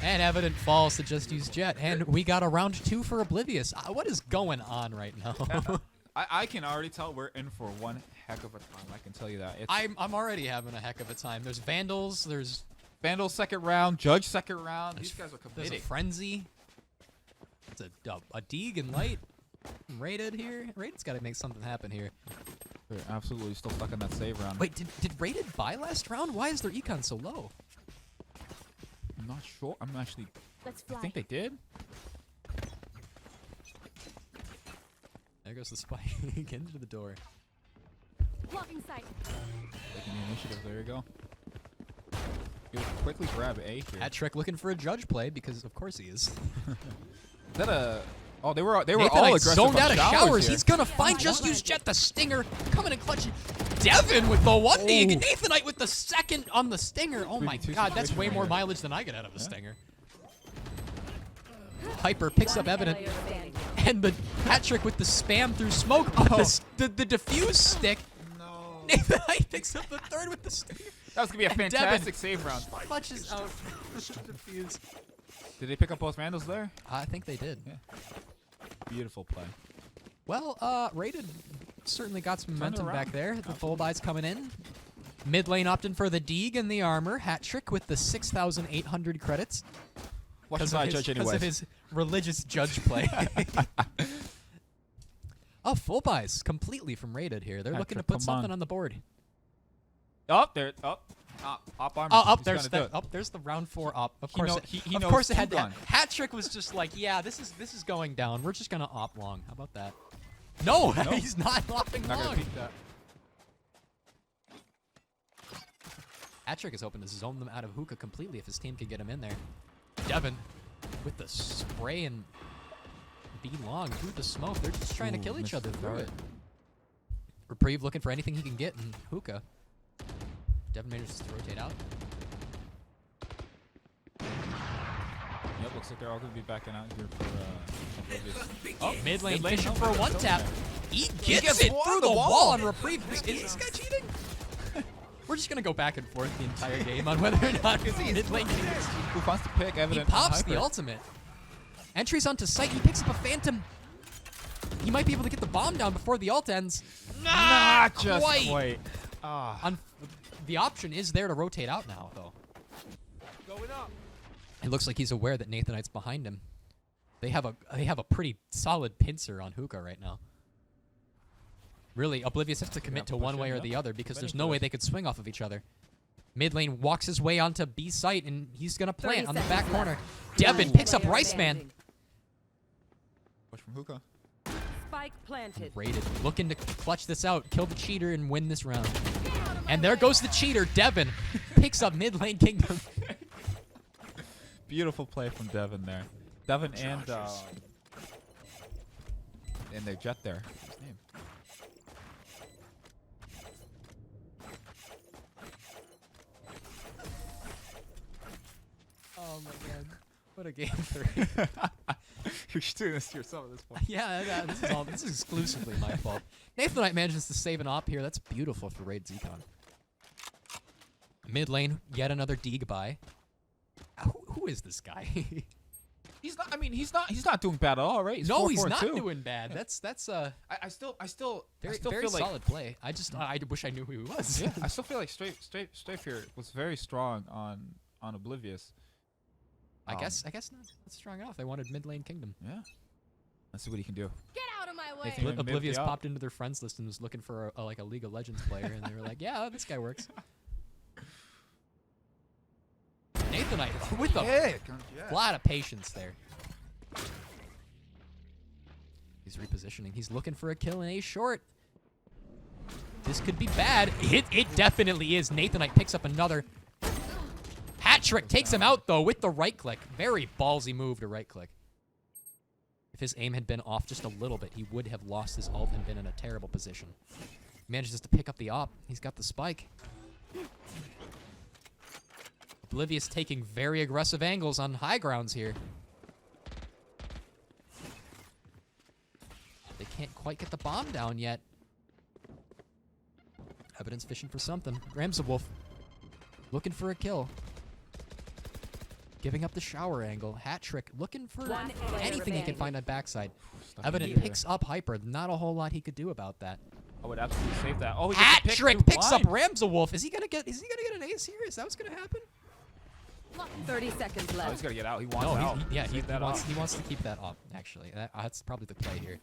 And Evident falls to just use Jet. And we got a round 2 for Oblivious. What is going on right now? I can already tell we're in for one heck of a time. I can tell you that. It's I'm already having a heck of a time. There's Vandals. There's Vandal second round, Judge second round. These guys are there's a committed. Frenzy. It's a Deeg and Light. Rated here. Rated's got to make something happen here. They're absolutely still stuck in that save round. Wait, did Rated buy last round? Why is their econ so low? I'm not sure. I'm actually. Let's I fly. think they did. There goes the spike into the door. Blocking sight. Taking the initiative. There you go. You'll quickly grab A here. Hat Trick looking for a judge play because of course he is. Is that a? Oh, they were all Nathanite aggressive. zoned on out of showers. here. He's gonna find Just Use Jet the Stinger. Coming and clutching. Devin with the 1D. Oh. Nathanite with the second on the Stinger. Oh my 3v2 god, that's situation way right more here. mileage than I get out of a Stinger. Hyper picks up Evident. Player standing. And the Hat Trick with the spam through smoke. But the diffuse stick. No. Nathanite picks up the third with the Stinger. That was gonna be a And Devin fantastic save round. Clutches out with the diffuse. Did they pick up both Vandals there? I think they did. Yeah. Beautiful play. Well, Rated certainly got some momentum around. back there. The full buys coming in. Mid lane opting for the Deeg and the armor. Hat Trick with the 6,800 credits. Watch Because his eye of, judge his- 'cause anyway. of his religious judge play. Oh, full buys completely from Rated here. They're Hat looking to Trick, put come something on. on the board. Up there. Up. Op armor. Oh, up He's there's gonna do that. it. Up there's the round 4 op. Of He course, know- it, he of knows course it had two to. gun. Hat Trick was just like, yeah, this is going down. We're just gonna op long. How about that? No, No. he's not opting Not gonna long. peek that. Hat Trick is hoping to zone them out of hookah completely if his team can get him in there. Devin with the spray and B long through the smoke. They're just trying to Ooh, kill each missed other the through dart. it. Reprieve looking for anything he can get in hookah. Devin manages to rotate out. Yep, looks like they're all gonna be backing out here for Oblivious. Oh, mid lane Mid lane, fishing no, for a no, one no. tap. He gets gets it one through on the the wall wall. on Reprieve. Is this guy cheating? We're just gonna go back and forth the entire game on whether or not mid lane can get. Who wants to pick He Evident? pops and the Hyper? ultimate. Entries onto site. He picks up a Phantom. He might be able to get the bomb down before the ult ends. Not just quite. quite. Ah. The option is there to rotate out now, though. Going up. It looks like he's aware that Nathanite's behind him. They have a pretty solid pincer on hookah right now. Really, Oblivious has to commit have to to one push way in, or yep. the other because there's Ready no for way it. they could swing off of each other. Mid lane walks his way onto B site and he's gonna plant 30 on the seconds back corner. left. Devin Last picks up player Rice Man. standing. Push from hookah. Spike planted. Rated, looking to clutch this out, kill the cheater, and win this round. And there goes the cheater, Devin. Picks up mid lane Kingdom. Beautiful play from Devin there. Devin and their jet there. What's his name? Oh my god. What a game 3. You're doing this to yourself at this point. Yeah, this is exclusively my fault. Nathanite manages to save an op here. That's beautiful for Raid Zcon. Mid lane, yet another Deeg buy. Who is this guy? He's not. I mean, he's not doing bad at all, right? He's No, 4, he's 4, not 2. doing bad. That's I still very feel very like solid play. I wish I knew who he was. yeah, I still feel like Strafe here was very strong on Oblivious. I guess not. That's strong enough. They wanted mid lane Kingdom. Yeah. Let's see what he can do. Get out of my way. Nathan- Maybe Oblivious the op. popped into their friends list and was looking for like a League of Legends player, and they were like, "Yeah, this guy works." Nathanite with a lot of patience there. He's repositioning. He's looking for a kill in A short. This could be bad. It definitely is. Nathanite picks up another. Hat Trick takes him out, though, with the right click. Very ballsy move to right click. If his aim had been off just a little bit, he would have lost his ult and been in a terrible position. He manages to pick up the op. He's got the spike. Oblivious taking very aggressive angles on high grounds here. They can't quite get the bomb down yet. Evidence fishing for something. Ramsewolf looking for a kill. Giving up the shower angle. Hat trick looking for One player anything he can remaining. find on backside. Stuck in Evident here. picks up Hyper. Not a whole lot he could do about that. I would absolutely save that. Oh, he Hat gets a pick trick through picks up blind. Ramsewolf. Is he gonna get an ace here? Is that what's gonna happen? 30 seconds Oh, left. he's got to get out. He wants No, out. he Save that off. wants to keep that up. Actually, that's probably the play here.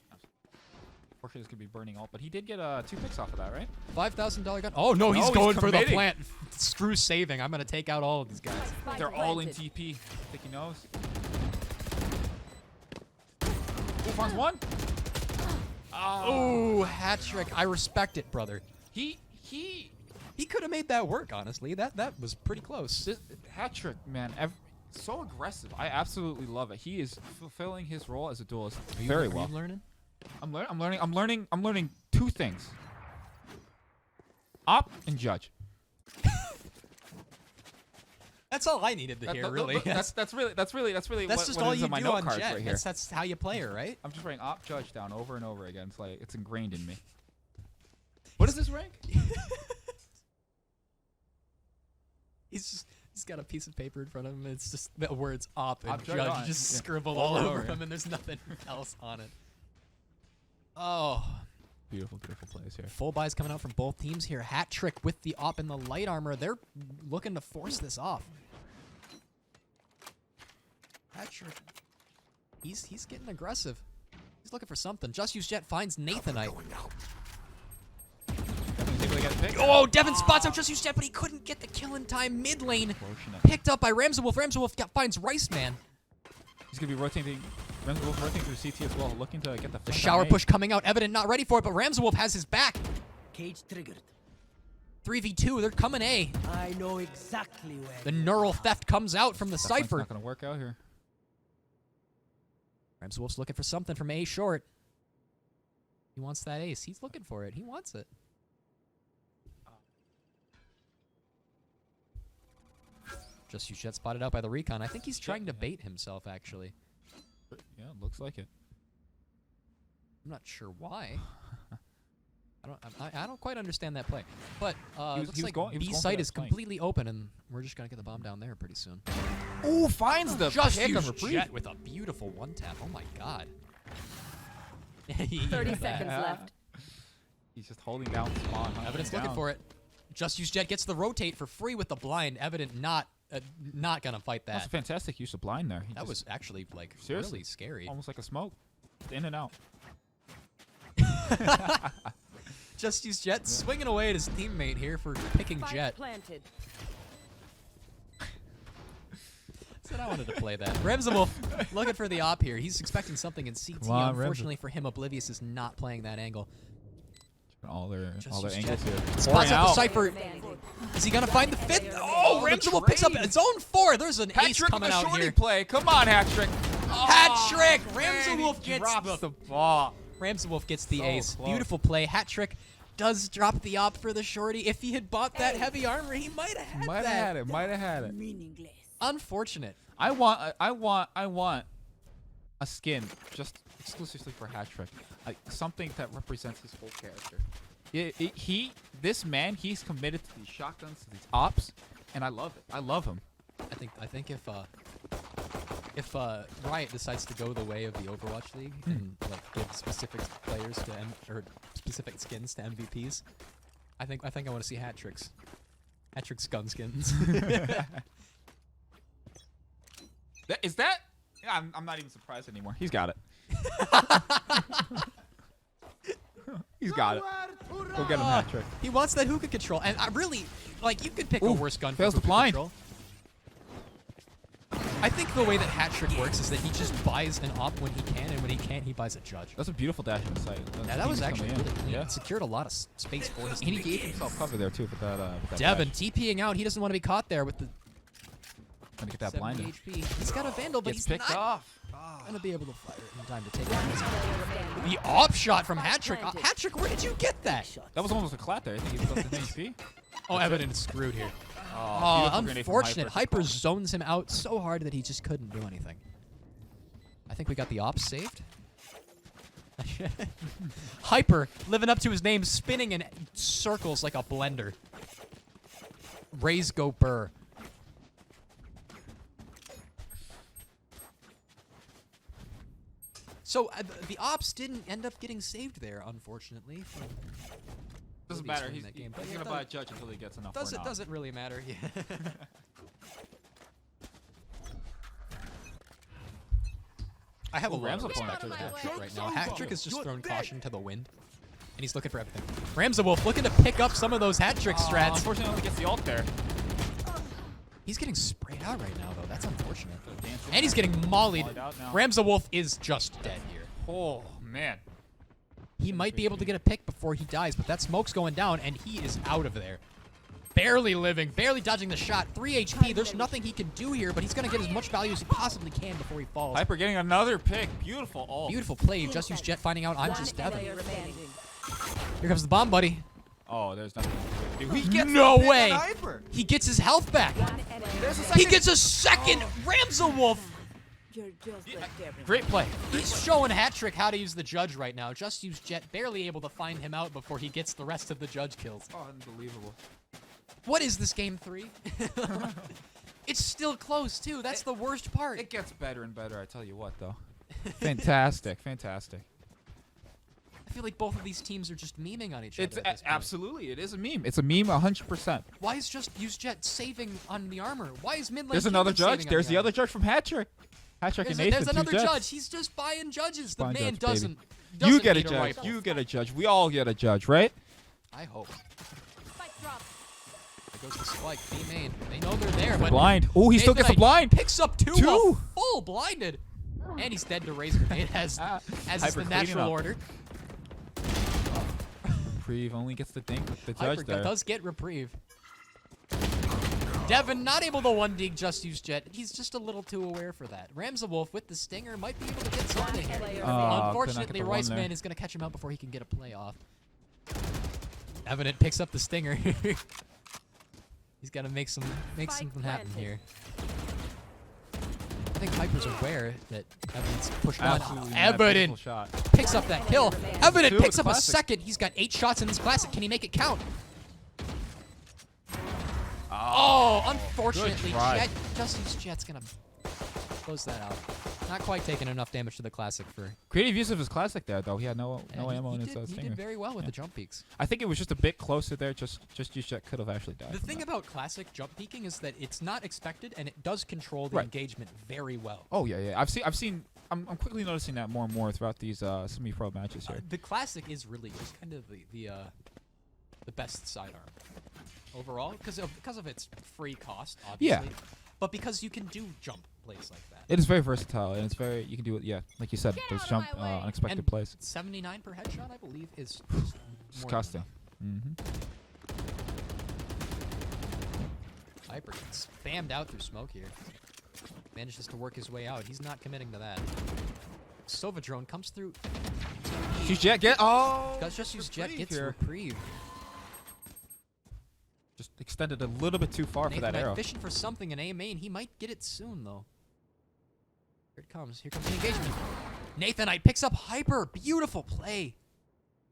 Unfortunately, this could be burning ult, but he did get 2 picks off of that, right? $5,000 gun. Oh no, he's No, he's going for the committing. plant. Screw saving. I'm gonna take out all of these guys. Spike They're all in planted. TP. Think he knows? Ooh, finds one. Oh, hat trick. I respect it, brother. He He could have made that work, honestly. That was pretty close. this hat trick, man. So aggressive. I absolutely love it. He is fulfilling his role as a duelist very well. Are you learning? I'm learning 2 things. Op and judge. That's all I needed to hear, really. That's really That's what, just what all is you on my do note on cards Jet. right here. That's how you play her, right? I'm just writing op judge down over and over again. It's like it's ingrained in me. What is this rank? He's got a piece of paper in front of him. It's just the words op and Op, judge judge, just yeah. scribbled All all over over. him, and there's nothing else on it. Oh. Beautiful, beautiful plays here. Full buys coming out from both teams here. Hat trick with the op and the light armor. They're looking to force this off. Hat trick. He's getting aggressive. He's looking for something. Just Use Jet finds Nathanite. Able to get a pick. Oh, Devin spots out Just Use Jet, but he couldn't get the kill in time. Mid lane Fortunate. picked up by Ramsewolf. Ramsewolf finds Rice Man. He's gonna be rotating. Ramsewolf rotating through CT as well, looking to get the The flank shower on A. push coming out. Evident not ready for it, but Ramsewolf has his back. Cage triggered. 3v2. They're coming A. I know exactly where. The neural theft comes out from the That flank's Cypher. not gonna work out here. Ramsewolf's looking for something from A short. He wants that ace. He's looking for it. He wants it. Just Use Jet spotted out by the recon. I think he's trying to bait himself, actually. Yeah, looks like it. I'm not sure why. I don't quite understand that play. But looks was like going- he was B going for site that is flank. completely open, and we're just gonna get the bomb down there pretty soon. Ooh, finds the Just pick Use on reprieve. Jet with a beautiful one tap. Oh my god. 30 seconds left. He's just holding down spawn. Evidence looking for it. Just Use Jet gets the rotate for free with the blind. Evident not gonna fight That's a that. fantastic use of blind there. He That just- was actually like Seriously. really scary. almost like a smoke. In and out. Just Use Jet swinging away at his teammate here for picking Spike Jet. planted. Said I wanted to play that. Ramsewolf looking for the op here. He's expecting something in CT. Come on, Unfortunately for him, Oblivious is not playing that angle. All their Just Use angles Jet. here. Spots Pouring out the out. Cypher. Is he gonna find the fifth? Oh, the Ramsewolf picks up trade. zone 4. There's an Hat ace trick coming with a out shorty here. play. Come on, hat trick. Hat trick. Man, Ramsewolf he gets drops the the ball. Ramsewolf gets the So ace. close. Beautiful play. Hat trick does drop the op for the shorty. If he had bought that heavy armor, he might have had Might that. have had it. Might have had it. Meaningless. Unfortunate. I want a skin just exclusively for hat trick. Like something that represents his whole character. This man, he's committed to these shotguns, to these ops, and I love it. I love him. I think if Riot decides to go the way of the Overwatch League and like give specific players to or specific skins to MVPs, I think I want to see hat tricks. Hat tricks gun skins. Is that? Yeah, I'm not even surprised anymore. He's got it. He's got it. Go get him, hat trick. He wants that hookah control, and I really like you could pick a Ooh, worse gun for fails the hookah blind. control. I think the way that hat trick works is that he just buys an op when he can, and when he can't, he buys a judge. That's a beautiful dash in the sight. Yeah, that was actually really clean. Yeah. It secured a lot of space for his And he teammate. gave himself cover there too with that. With that Devin dash. TPing out. He doesn't want to be caught there with the Gonna get that 70 blind. HP. He's got a Vandal, but Gets he's picked not off. gonna be able to fire it in time to take it. The op shot from Hattrick. Hattrick, where did you get that? That was almost a clat there. I think he was up to HP. Oh, Evident is screwed here. Oh, beautiful grenade from Unfortunate. Hyper. Hyper zones him out so hard that he just couldn't do anything. I think we got the op saved. Hyper, living up to his name, spinning in circles like a blender. Rays go burr. So the ops didn't end up getting saved there, unfortunately. from Doesn't Oblivious matter. winning He's, that game. he's But gonna yeah, buy a judge until he gets enough. doesn't really matter. Yeah. I have a lot Ramsel of point respect for out of Hat my Trick way. right now. Hat Trick has just You're thrown dead. caution to the wind, and he's looking for everything. Ramsawolf looking to pick up some of those Hat Trick strats. Unfortunately, only gets the ult there. He's getting sprayed out right now, though. That's unfortunate. Dancing. And he's getting mollied. Mollied out now. Ramsawolf is just dead here. Oh man. He might be able to get a pick before he dies, but that smoke's going down, and he is out of there. Barely living, barely dodging the shot. 3 HP. There's nothing he can do here, but he's going to get as much value as he possibly can before he falls. Hyper getting another pick. Beautiful ult. Beautiful play. Just use Jet finding out I'm One just Devin. player remaining. Here comes the bomb, buddy. Oh, there's nothing to do. He gets No the pick way. on Hyper. He gets his health back. One enemy. There's a He second. gets a second Ramsawolf. You're just like Devin. Great play. He's showing Hat Trick how to use the judge right now. Just use Jet, barely able to find him out before he gets the rest of the judge kills. Unbelievable. What is this game 3? It's still close too. That's the worst part. It gets better and better. I tell you what, though. Fantastic, fantastic. I feel like both of these teams are just memeing on each other. It's at this point. absolutely. It is a meme. It's a meme 100%. Why is just use Jet saving on the armor? Why is mid lane? There's another Kingdom judge. saving on There's the armor? other judge from Hat Trick. Hat Trick and Nathan. There's two another jets. judge. He's just buying judges. The Buying man judge, baby. doesn't You get a need judge. rifle. You get a judge. We all get a judge, right? I hope. Spike drop. There goes the spike. B main. They know they're there, but Blind. Oh, he still gets a Nathanite blind. Picks up two. Two. While full blinded. And he's dead to Razor Grenade as is Hyper the cleaning natural up. order. Reprieve only gets the dink with the Hyper judge there. does get reprieve. Devin not able to 1D just use Jet. He's just a little too aware for that. Ramsawolf with the stinger might be able to get something here. player Unfortunately, could not get the one Riceman there. is going to catch him out before he can get a play off. Evident picks up the stinger. He's got to make something happen planted. here. I think Hyper's aware that Evident's pushed on. Absolutely not. Beautiful Evident shot. picks up that kill. Evident Two with picks the up a classic. second. He's got 8 shots in this classic. Can he make it count? Oh, unfortunately, try. Jet, just use Jet's gonna close that out. Not quite taking enough damage to the classic for. Creative use of his classic there, though. He had no Yeah, ammo he in his did, he stinger. did very well with Yeah. the jump peaks. I think it was just a bit closer there. Just use jet could have actually died. The from thing that. about classic jump peaking is that it's not expected and it does control the Right. engagement very well. Oh yeah. I've seen. I'm quickly noticing that more and more throughout these semi-pro matches here. The classic is really just kind of the best sidearm overall because of its free cost, obviously. Yeah. But because you can do jump plays like that. It is very versatile, and it's very. You can do it. Yeah, like you said, Get those out of jump my way. unexpected And plays. 79 per headshot, I believe, is just more than Disgusting. Mm-hmm. Hyper gets spammed out through smoke here. Manages to work his way out. He's not committing to that. Sova drone comes through. Use jet. Get. Oh. Does just use jet, reprieve gets here. reprieve. Just extended a little bit too far for that Nathanite arrow. fishing for something in A main. He might get it soon though. Here it comes. Here comes the engagement. Nathanite picks up Hyper. Beautiful play.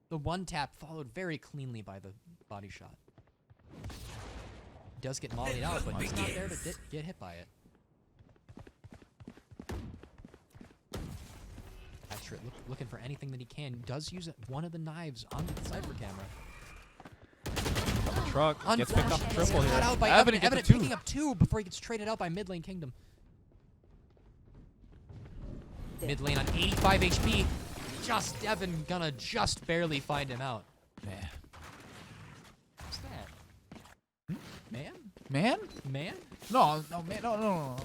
The one tap followed very cleanly by the body shot. Does get mollied out, but he's not there to get hit by it. Patrick looking for anything that he can. Does use one of the knives on the Cypher camera. The truck gets picked up Unfortunately, triple he's here. got out by Evident Evident gets a picking two. up 2 before he gets traded out by mid lane Kingdom. Mid lane on 85 HP. Just Devin gonna just barely find him out. Man. What's that? Man? Man? Man? No, man, no.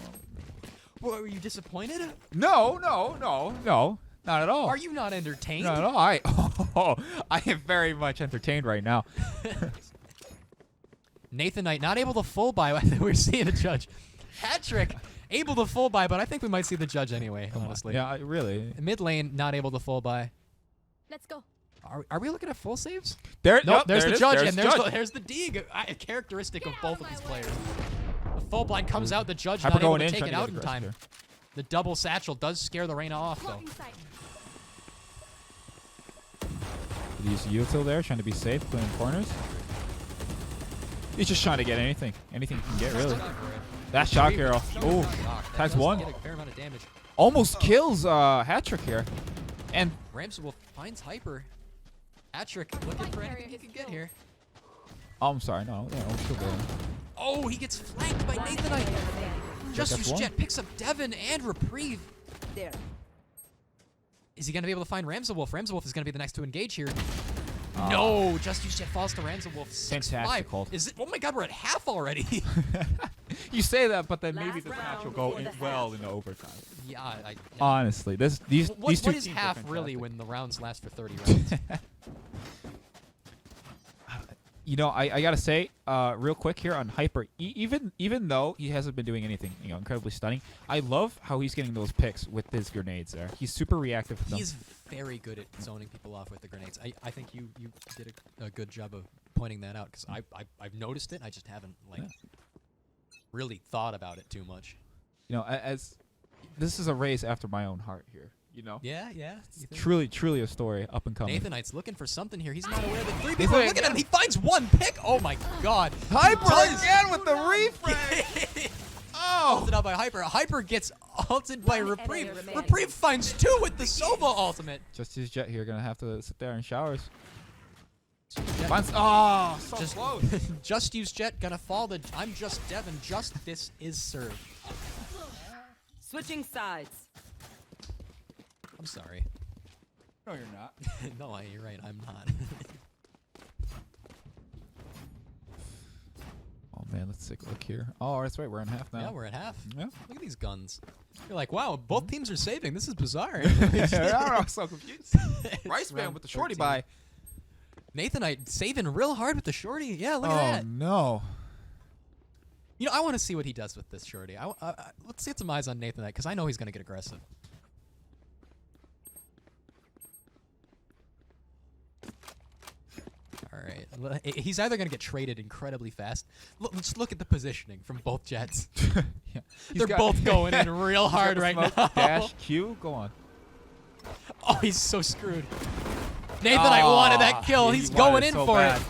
What, were you disappointed? No, not at all. Are you not entertained? Not at all. I am very much entertained right now. Nathanite not able to full buy. I think we're seeing the judge. Hat trick able to full buy, but I think we might see the judge anyway, honestly. Yeah, really. Mid lane not able to full buy. Let's go. Are we looking at full saves? There, Nope, nope, there's there the it is. judge, There's and the there's judge. there's the dig, a characteristic of Get both out of of these my way. players. The full blind comes out, the judge Hyper not able going to in, take trying it to get out in aggressive time. here. The double satchel does scare the Reyna off, though. Blocking sight. use util there, trying to be safe, clearing corners. He's just trying to get anything he can get, really. That shock arrow. Oh, tags one. Get a fair amount of damage. Almost kills hat-trick here. And Ramswolf finds Hyper. Hat-trick looking for anything he can get here. oh, I'm sorry, no, I'm still there. Oh, he gets flanked by Nathanite. Just That's Use one. Jet picks up Devin and Reprieve. There. Is he going to be able to find Ramswolf? Ramswolf is going to be the next to engage here. No, Just Use Jet falls to Ramswolf. 6-5. Fantastic hold. Is it? Oh my God, we're at half already. You say that, but then maybe Last this match round will go before the well into overtime. yeah, Honestly, these two what is teams are half really fantastic. when the rounds last for 30 rounds? You know, I gotta say, real quick here on Hyper, even though he hasn't been doing anything, incredibly stunning, I love how he's getting those picks with his grenades there. He's super reactive with them. He's very good at zoning people off with the grenades. I think you did a good job of pointing that out because I've noticed it. I just haven't really thought about it too much. As this is a race after my own heart here. Yeah. You think? Truly a story up and coming. Nathanite's looking for something here. He's not aware that 3 Nathanite people are looking at him. again. He finds one pick. Oh my God. Hyper Does- again with the refrag. Ulted out by Hyper. Hyper gets ulted by One Reprieve. enemy remaining. Reprieve finds 2 with the Sova ultimate. Just Use Jet here, gonna have to sit there in showers. Jet- Finds so Just, close. Just Use Jet gonna fall to I'm just Devin. Just this is served. Switching sides. I'm sorry. No, you're not. No, you're right. I'm not. Oh man, let's take a look here. Oh, that's right, we're in half now. Yeah, we're at half. Yeah. Look at these guns. You're like, wow, both teams are saving. This is bizarre. I'm so confused. Rice Man Round with the shorty 13. by. Nathanite saving real hard with the shorty. Yeah, look at Oh that. no. I want to see what he does with this shorty. Let's get some eyes on Nathanite because I know he's going to get aggressive. All right. He's either going to get traded incredibly fast. Just look at the positioning from both Jets. Yeah. They're both going in real hard right now. Dash Q, go on. Oh, he's so screwed. Nathanite wanted that kill. He He's wanted going in so for bad. it.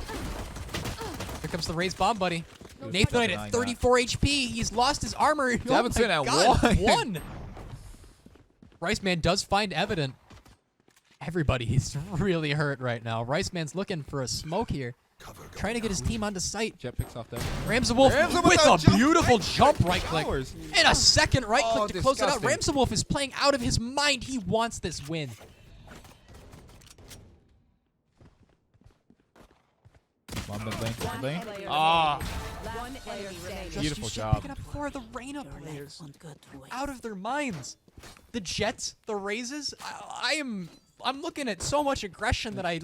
Here comes the raised bomb, buddy. was Nathanite denying at that. 34 HP. He's lost his armor. Oh my Davidson at God, 1. 1. Rice Man does find evident. Everybody's really hurt right now. Rice Man's looking for a smoke here. Trying to get his team onto site. Jet picks off that. Ramswolf Ramswolf with with a a jump beautiful right jump right click. Showers. And a second right Oh, click to close it out. disgusting. Ramswolf is playing out of his mind. He wants this win. One mid lane, mid lane. player Ah, One enemy remaining. Just Beautiful you should job. Picking up 4 of the Reyna Your players. legs won't go to waste. Out of their minds. The Jets, the Raises. I'm looking at so much aggression that I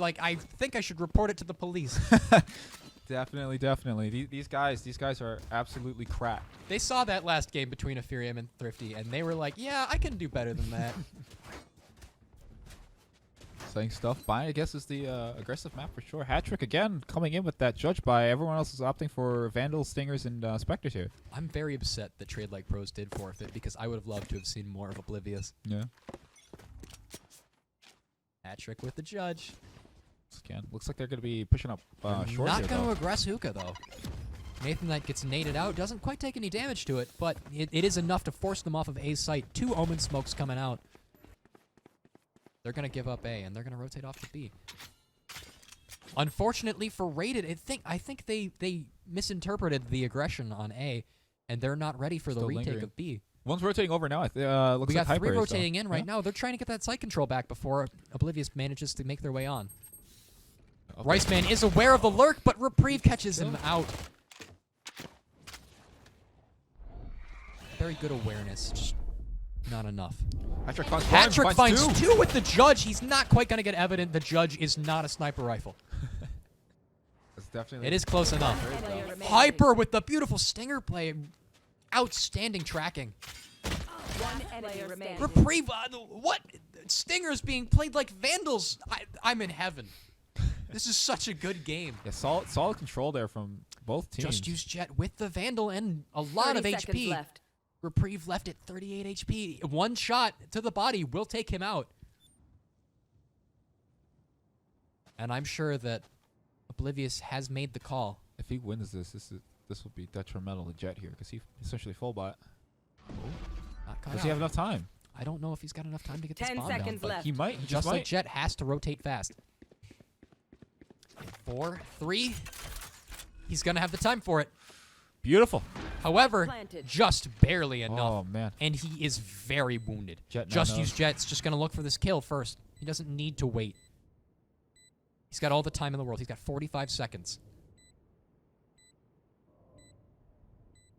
think I should report it to the police. definitely. These guys are absolutely cracked. They saw that last game between Ethereum and Thrifty, and they were like, "Yeah, I can do better than that." Saying stuff. Buying, I guess, is the aggressive map for sure. Hat-trick again, coming in with that judge buy. Everyone else is opting for Vandals, Stingers, and Spectres here. I'm very upset that Trade Like Pros did forfeit because I would have loved to have seen more of Oblivious. Yeah. Hat-trick with the judge. Again, looks like they're going to be pushing up short Not here, going though. to aggress Hookah, though. Nathan Knight gets naded out. Doesn't quite take any damage to it, but it is enough to force them off of A's site. 2 Omen smokes coming out. They're going to give up A, and they're going to rotate off to B. Unfortunately for Rated, I think they misinterpreted the aggression on A, and they're not ready for the Still retake lingering. of B. One's rotating over now. Looks We like got 3 Hyper is, though. rotating in right Yeah. now. They're trying to get that site control back before Oblivious manages to make their way on. Okay. Rice Man is aware of the lurk, but Reprieve catches him out. Very good awareness, just not enough. Hat-trick finds Patrick one, finds 2 with the judge. He's not quite going to get evident. The judge is not a sniper rifle. That's definitely. It is close enough. Player remaining. Hyper with the beautiful stinger play. Outstanding tracking. One enemy remaining. Reprieve, what? Stingers being played like Vandals. I'm in heaven. This is such a good game. Yeah, solid control there from both teams. Just Use Jet with the Vandal and a lot of 30 seconds HP. left. Reprieve left at 38 HP. 1 shot to the body will take him out. And I'm sure that Oblivious has made the call. If he wins this will be detrimental to Jet here because he essentially full bot. Not cut Does he out. have enough time? I don't know if he's got enough time to get this 10 bomb seconds down. left. He might. He Just might. like Jet has to rotate fast. 4, 3. He's going to have the time for it. Beautiful. However, Planted. just barely enough. Oh man. And he is very wounded. Jet now Just knows. use Jet's just going to look for this kill first. He doesn't need to wait. He's got all the time in the world. He's got 45 seconds.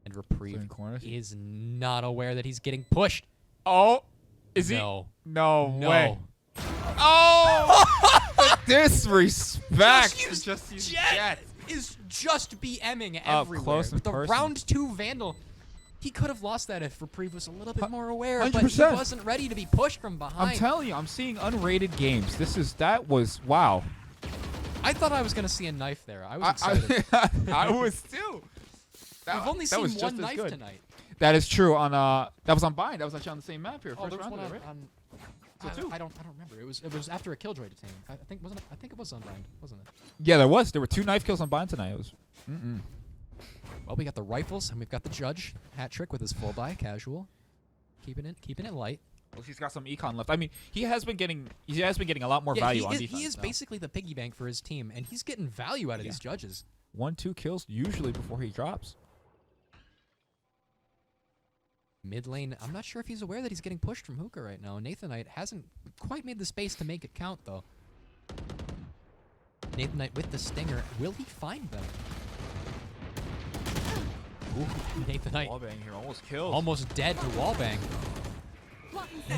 And Reprieve Clearing corners. is not aware that he's getting pushed. Oh, is No. he? No, No. way. Oh, the disrespect. Just use use Jet is just BMing everywhere. close and With the personal. round 2 Vandal, he could have lost that if Reprieve was a little bit more aware, but he 100%. wasn't ready to be pushed from behind. I'm telling you, I'm seeing unrated games. That was wow. I thought I was going to see a knife there. I was excited. I was too. We've only seen was one just as knife good. tonight. That is true. On that was on Bind. That was actually on the same map here. Oh, First there was round, one right? on So two. I don't remember. It was after a Killjoy detain. I think it was on Bind, wasn't it? Yeah, there was. There were 2 knife kills on Bind tonight. It was. Well, we got the rifles and we've got the Judge hat trick with his full buy casual, keeping it light. Well, he's got some econ left. I mean, he has been getting a lot more value on defense. He is now. basically the piggy bank for his team, and he's getting value out of these judges. 1-2 kills usually before he drops. Mid lane, I'm not sure if he's aware that he's getting pushed from hookah right now. Nathanite hasn't quite made the space to make it count, though. Nathanite with the stinger. Will he find them? Ooh, Nathanite Wallbang here almost killed. almost dead to wallbang.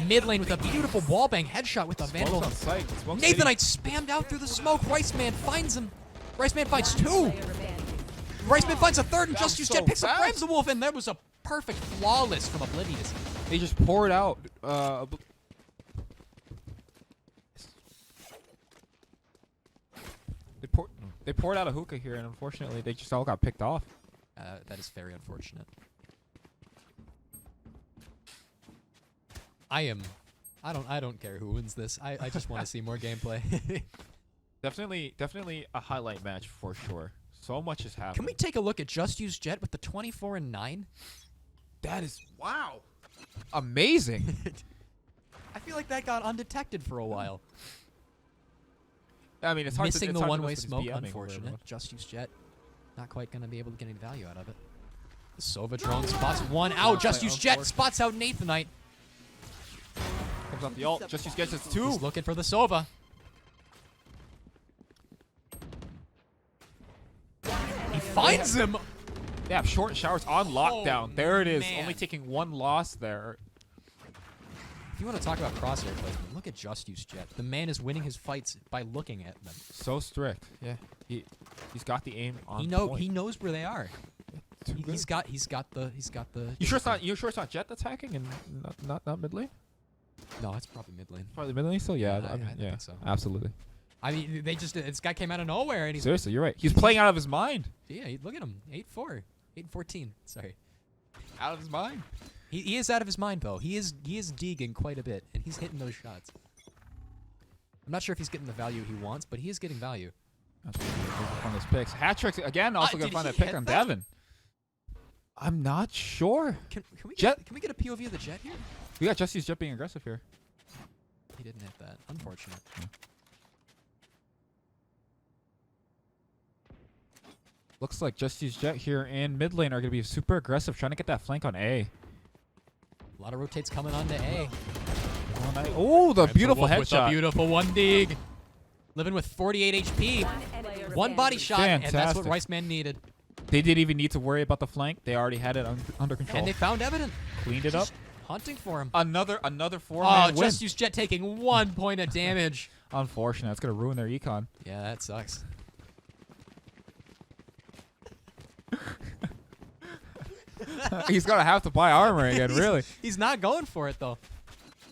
Mid lane with a beautiful wallbang headshot with the Vandal. On sight. Smoke's Nathanite spammed out through the smoke. Riceman finds him. Riceman finds 2. Player remaining. Riceman finds a 3rd, and That Just was Use so Jet picks up fast. Ramsewolf, and that was a perfect flawless from Oblivious. They just poured out. They poured out a hookah here, and unfortunately, they just all got picked off. That is very unfortunate. I don't care who wins this. I just want to see more gameplay. Definitely a highlight match for sure. So much has happened. Can we take a look at Just Use Jet with the 24 and 9? That is wow, amazing. I feel like that got undetected for a while. I mean, it's hard Missing to, the it's hard to one-way miss when smoke, he's BMing or unfortunate. whatever. Just Use Jet, not quite going to be able to get any value out of it. The Sova drone spots one out. Just Use Jet spots out Nathanite. Comes off the ult. Just gets its 2. He's looking for the Sova. He finds him. Yeah, short showers on lockdown. There it is. man. Only taking 1 loss there. If you want to talk about crosshair placement, look at Just Use Jet. The man is winning his fights by looking at them. So strict. Yeah, he's got the aim on point. He knows where they are. Too good. He's got the. You sure it's not Jet that's hacking and not mid lane? No, it's probably mid lane. Probably mid lane still. Yeah, I think yeah, so. absolutely. I mean, this guy came out of nowhere and he's Seriously, you're right. He's playing out of his mind. yeah. Look at him, 8-4, 8-14. Sorry, Out of his mind. he is out of his mind though. He is digging quite a bit and he's hitting those shots. I'm not sure if he's getting the value he wants, but he is getting value. On those picks. Hat tricks again. Also gonna did find he that pick hit on that? Devin. I'm not sure. Can we Jet- get, can we get a POV of the Jet here? We got Jesse's Jet being aggressive here. He didn't hit that. Unfortunate. Looks like Jesse's Jet here and mid lane are gonna be super aggressive, trying to get that flank on A. A lot of rotates coming on to A. Oh, the beautiful With a headshot. beautiful one dig. Living with 48 HP. One enemy One body remaining. shot, and that's what Fantastic. Riceman needed. They didn't even need to worry about the flank. They already had it under control. And they found evidence. Cleaned it up. Just hunting for him. Another Oh, 4-man win. Just Use Jet taking 1 point of damage. Unfortunate. It's gonna ruin their econ. Yeah, that sucks. He's gonna have to buy armor again, really. He's not going for it, though.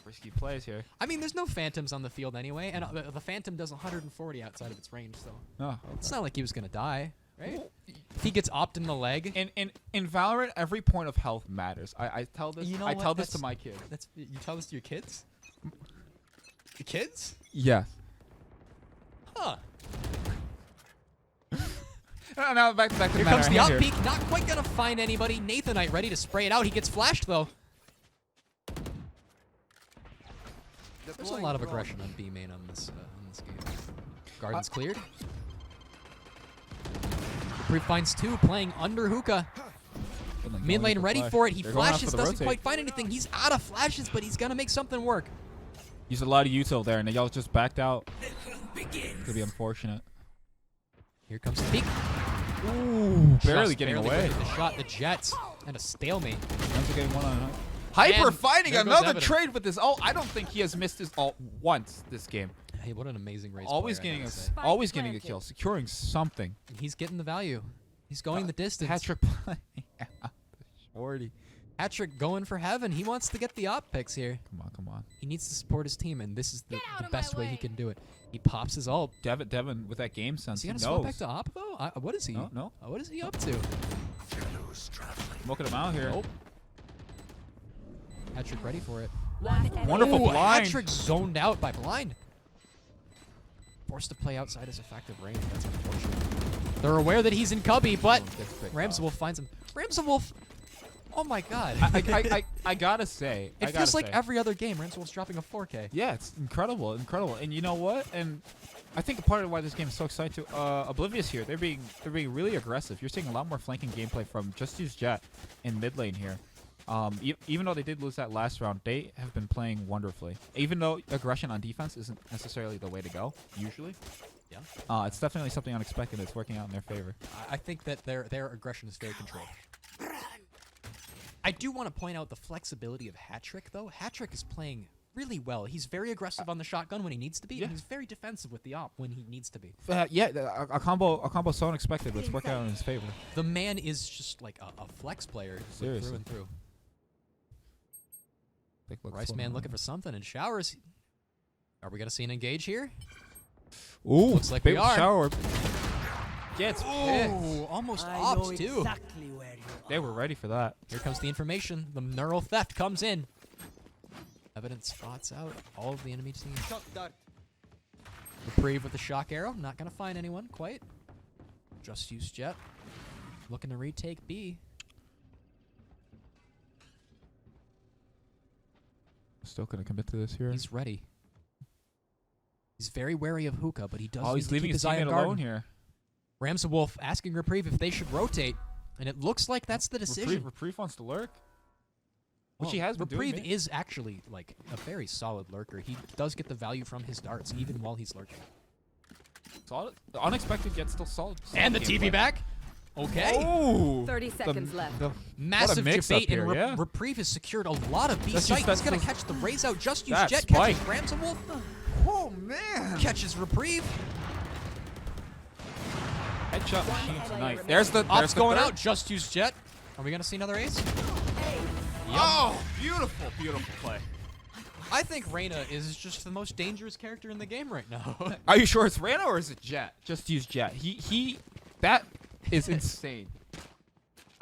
Risky plays here. I mean, there's no Phantoms on the field anyway, and the Phantom does 140 outside of its range, so Oh, it's not like he was going to die, right? If he gets opt in the leg, in Valorant, every point of health matters. I tell this. You know I what? tell this to That's- my kids. you tell this to your kids? Your kids? Yes. Huh. Now back to the Here matter comes at the hand up here. peek. Not quite gonna find anybody. Nathanite ready to spray it out. He gets flashed though. There's a lot of aggression on B main on this game. Garden's cleared. Reprieve finds two, playing under hookah. Mid lane ready for it. He flashes, doesn't quite find anything. He's out of flashes, but he's gonna make something work. Used a lot of util there, and y'all just backed out. Could be unfortunate. Here comes the peek. Ooh, barely Just getting barely away. breaking the shot. The Jets and a stalemate. Rams are getting one on. Hyper And finding there goes another Evident. trade with his ult. I don't think he has missed his ult once this game. Hey, what an amazing race. Always player, I getting gotta a, say. always getting a kill, securing something. He's getting the value. He's going the distance. Patrick playing. Shorty. Patrick going for heaven. He wants to get the op picks here. Come on. He needs to support his team, and this is the Get out of best my way he way. can do it. He pops his ult. Devin with that game sense. Is he He gonna swap knows. back to op though? What is he? No. What is he up to? Smoking him out here. Nope. Patrick ready for it. One enemy Wonderful Ooh, blind. Patrick zoned out by blind. Forced to play outside his effective range. That's unfortunate. They're aware that he's in cubby, but Gets picked Ramswolf finds him. Ramswolf. Oh my God. I gotta say. It feels like every other game, Ramswolf's dropping a 4K. Yeah, it's incredible. And you know what? And I think a part of why this game is so exciting too. Oblivious here, they're being really aggressive. You're seeing a lot more flanking gameplay from Just Use Jet in mid lane here. Even though they did lose that last round, they have been playing wonderfully. Even though aggression on defense isn't necessarily the way to go, usually. Yeah. It's definitely something unexpected that's working out in their favor. I think that their aggression is very controlled. I do want to point out the flexibility of Hattrick, though. Hattrick is playing really well. He's very aggressive on the shotgun when he needs to be, Yeah. and he's very defensive with the op when he needs to be. A combo so unexpected, but it's working out in his favor. The man is just like a flex player Seriously. through and through. Take a look Rice what's man going looking on. for something in showers. Are we gonna see an engage here? Ooh, Looks like big we are. shower. Gets Ooh, almost I off know too. exactly where you They were ready for that. Here comes the information. The neural theft comes in. Evidence spots out all of the enemy team. Reprieve with the shock arrow. Not gonna find anyone quite. Just use Jet. Looking to retake B. Still gonna commit to this here. He's ready. He's very wary of hookah, but he does. Oh, need he's to leaving keep his his eye on teammate garden. alone here. Ramswolf asking Reprieve if they should rotate, and it looks like that's the decision. Reprieve wants to lurk. Which Well, he has been doing. Reprieve is actually like a very solid lurker. He does get the value from his darts even while he's lurking. Solid. The unexpected yet still solid. And the TV back. Okay. Oh! 30 seconds left. Massive mix-up debate, and here, yeah. Reprieve has secured a lot of B That's sight. just- He's going to that's- catch the raise out. Just use That Jet, spike. catches Ramswolf, Oh man! catches Reprieve. Headshot machine enemy tonight. remaining. There's the Ops going third. out. Just use Jet. Are we going to see another ace? Oh, beautiful, beautiful play. I think Reyna is just the most dangerous character in the game right now. Are you sure it's Reyna or is it Jet? Just use Jet. That is insane.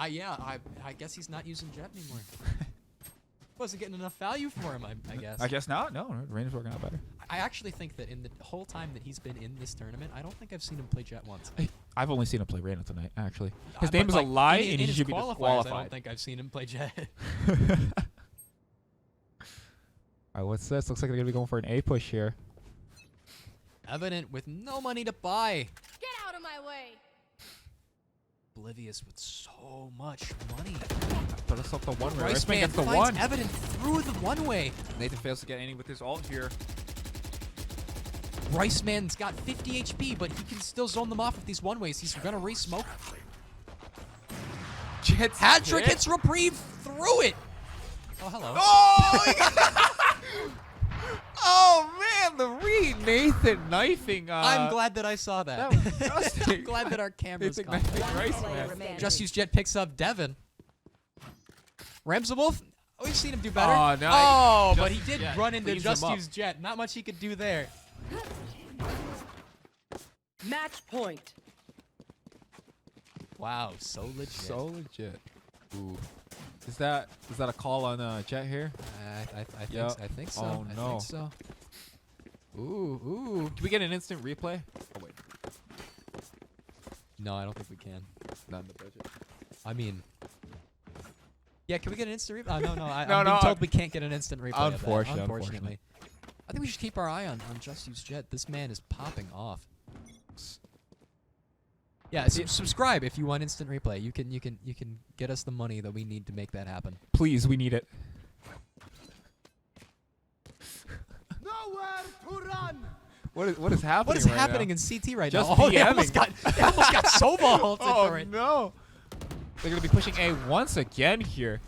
Yeah, I guess he's not using Jet anymore. Wasn't getting enough value for him, I guess. I guess not. No, Reyna's working out better. I actually think that in the whole time that he's been in this tournament, I don't think I've seen him play Jet once. I've only seen him play Reyna tonight, actually. His But, name is a like, lie, in and he his should be qualifiers, disqualified. I don't think I've seen him play Jet. Alright, what's this? Looks like they're gonna be going for an A push here. Evident with no money to buy. Get out of my way. Oblivious with so much money. But it's up the one way. Rice Riceman Man gets the finds one. Evident through the one way. Nathan fails to get any with his ult here. Rice Man's got 50 HP, but he can still zone them off with these one ways. He's gonna re-smoke. Jet's Hattrick hit. hits Reprieve through it. Oh, hello. Oh! Oh man, the read Nathan knifing. I'm glad that I saw that. That was disgusting. I'm glad that our cameras Nathan caught that. knifing Rice Player Man. remaining. Just Use Jet picks up Devin. Ramswolf, we've seen him do better. Oh, no, Oh, Just but he did Jet run into cleans Just him up. Use Jet. Not much he could do there. Match point. Wow, so legit. So legit. Ooh. Is that a call on Jet here? Yup. I think so. Oh, I no. think so. Ooh. Can we get an instant replay? Oh wait. No, I don't think we can. Not in the budget. I mean, yeah, can we get an instant replay? No, I'm No, being no, told we can't get an instant replay. of that, Unfortunately. unfortunately. I think we should keep our eye on Just Use Jet. This man is popping off. Yeah, subscribe if you want instant replay. You can get us the money that we need to make that happen. Please, we need it. Nowhere to run. What is happening? What is right happening now? in CT right Just now? Oh, they almost DMing. got Sova ulted Oh for it. no! They're gonna be pushing A once again here.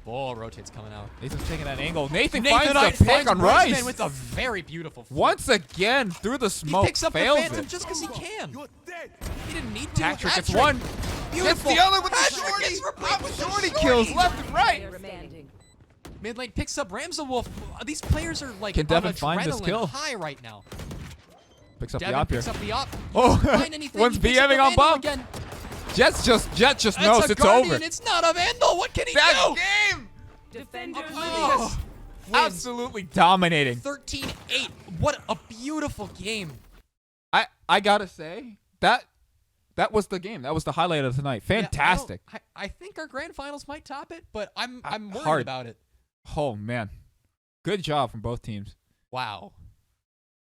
Ball rotates coming out. Nathan's taking that angle. Nathan Nathan finds the pick on Rice. Man with a very beautiful flip. Once again through the He smoke, picks up the fails Phantom it. just because he can. You're dead. He didn't need to. Hat trick gets Hat-trick. one. Gets Beautiful. the other with the Hat-trick shorty. gets replaced with the Shorty shorty. kills left and right. Player standing. Mid lane picks up Ramsawolf. These players are like Can on Devin find this adrenaline kill? high right now. Picks up Devin the op here. picks up the op. Oh, Find anything. one's He picks up the BMing on Vandal bomb. again. Jet just That's knows a it's Guardian. over. It's not a Vandal. What can he That do? game, Defenders Oh. Wins. absolutely dominating. 13-8. What a beautiful game. I gotta say that was the game. That was the highlight of tonight. Yeah, Fantastic. I think our grand finals might top it, but I'm worried Hard. about it. Oh man, good job from both teams. Wow.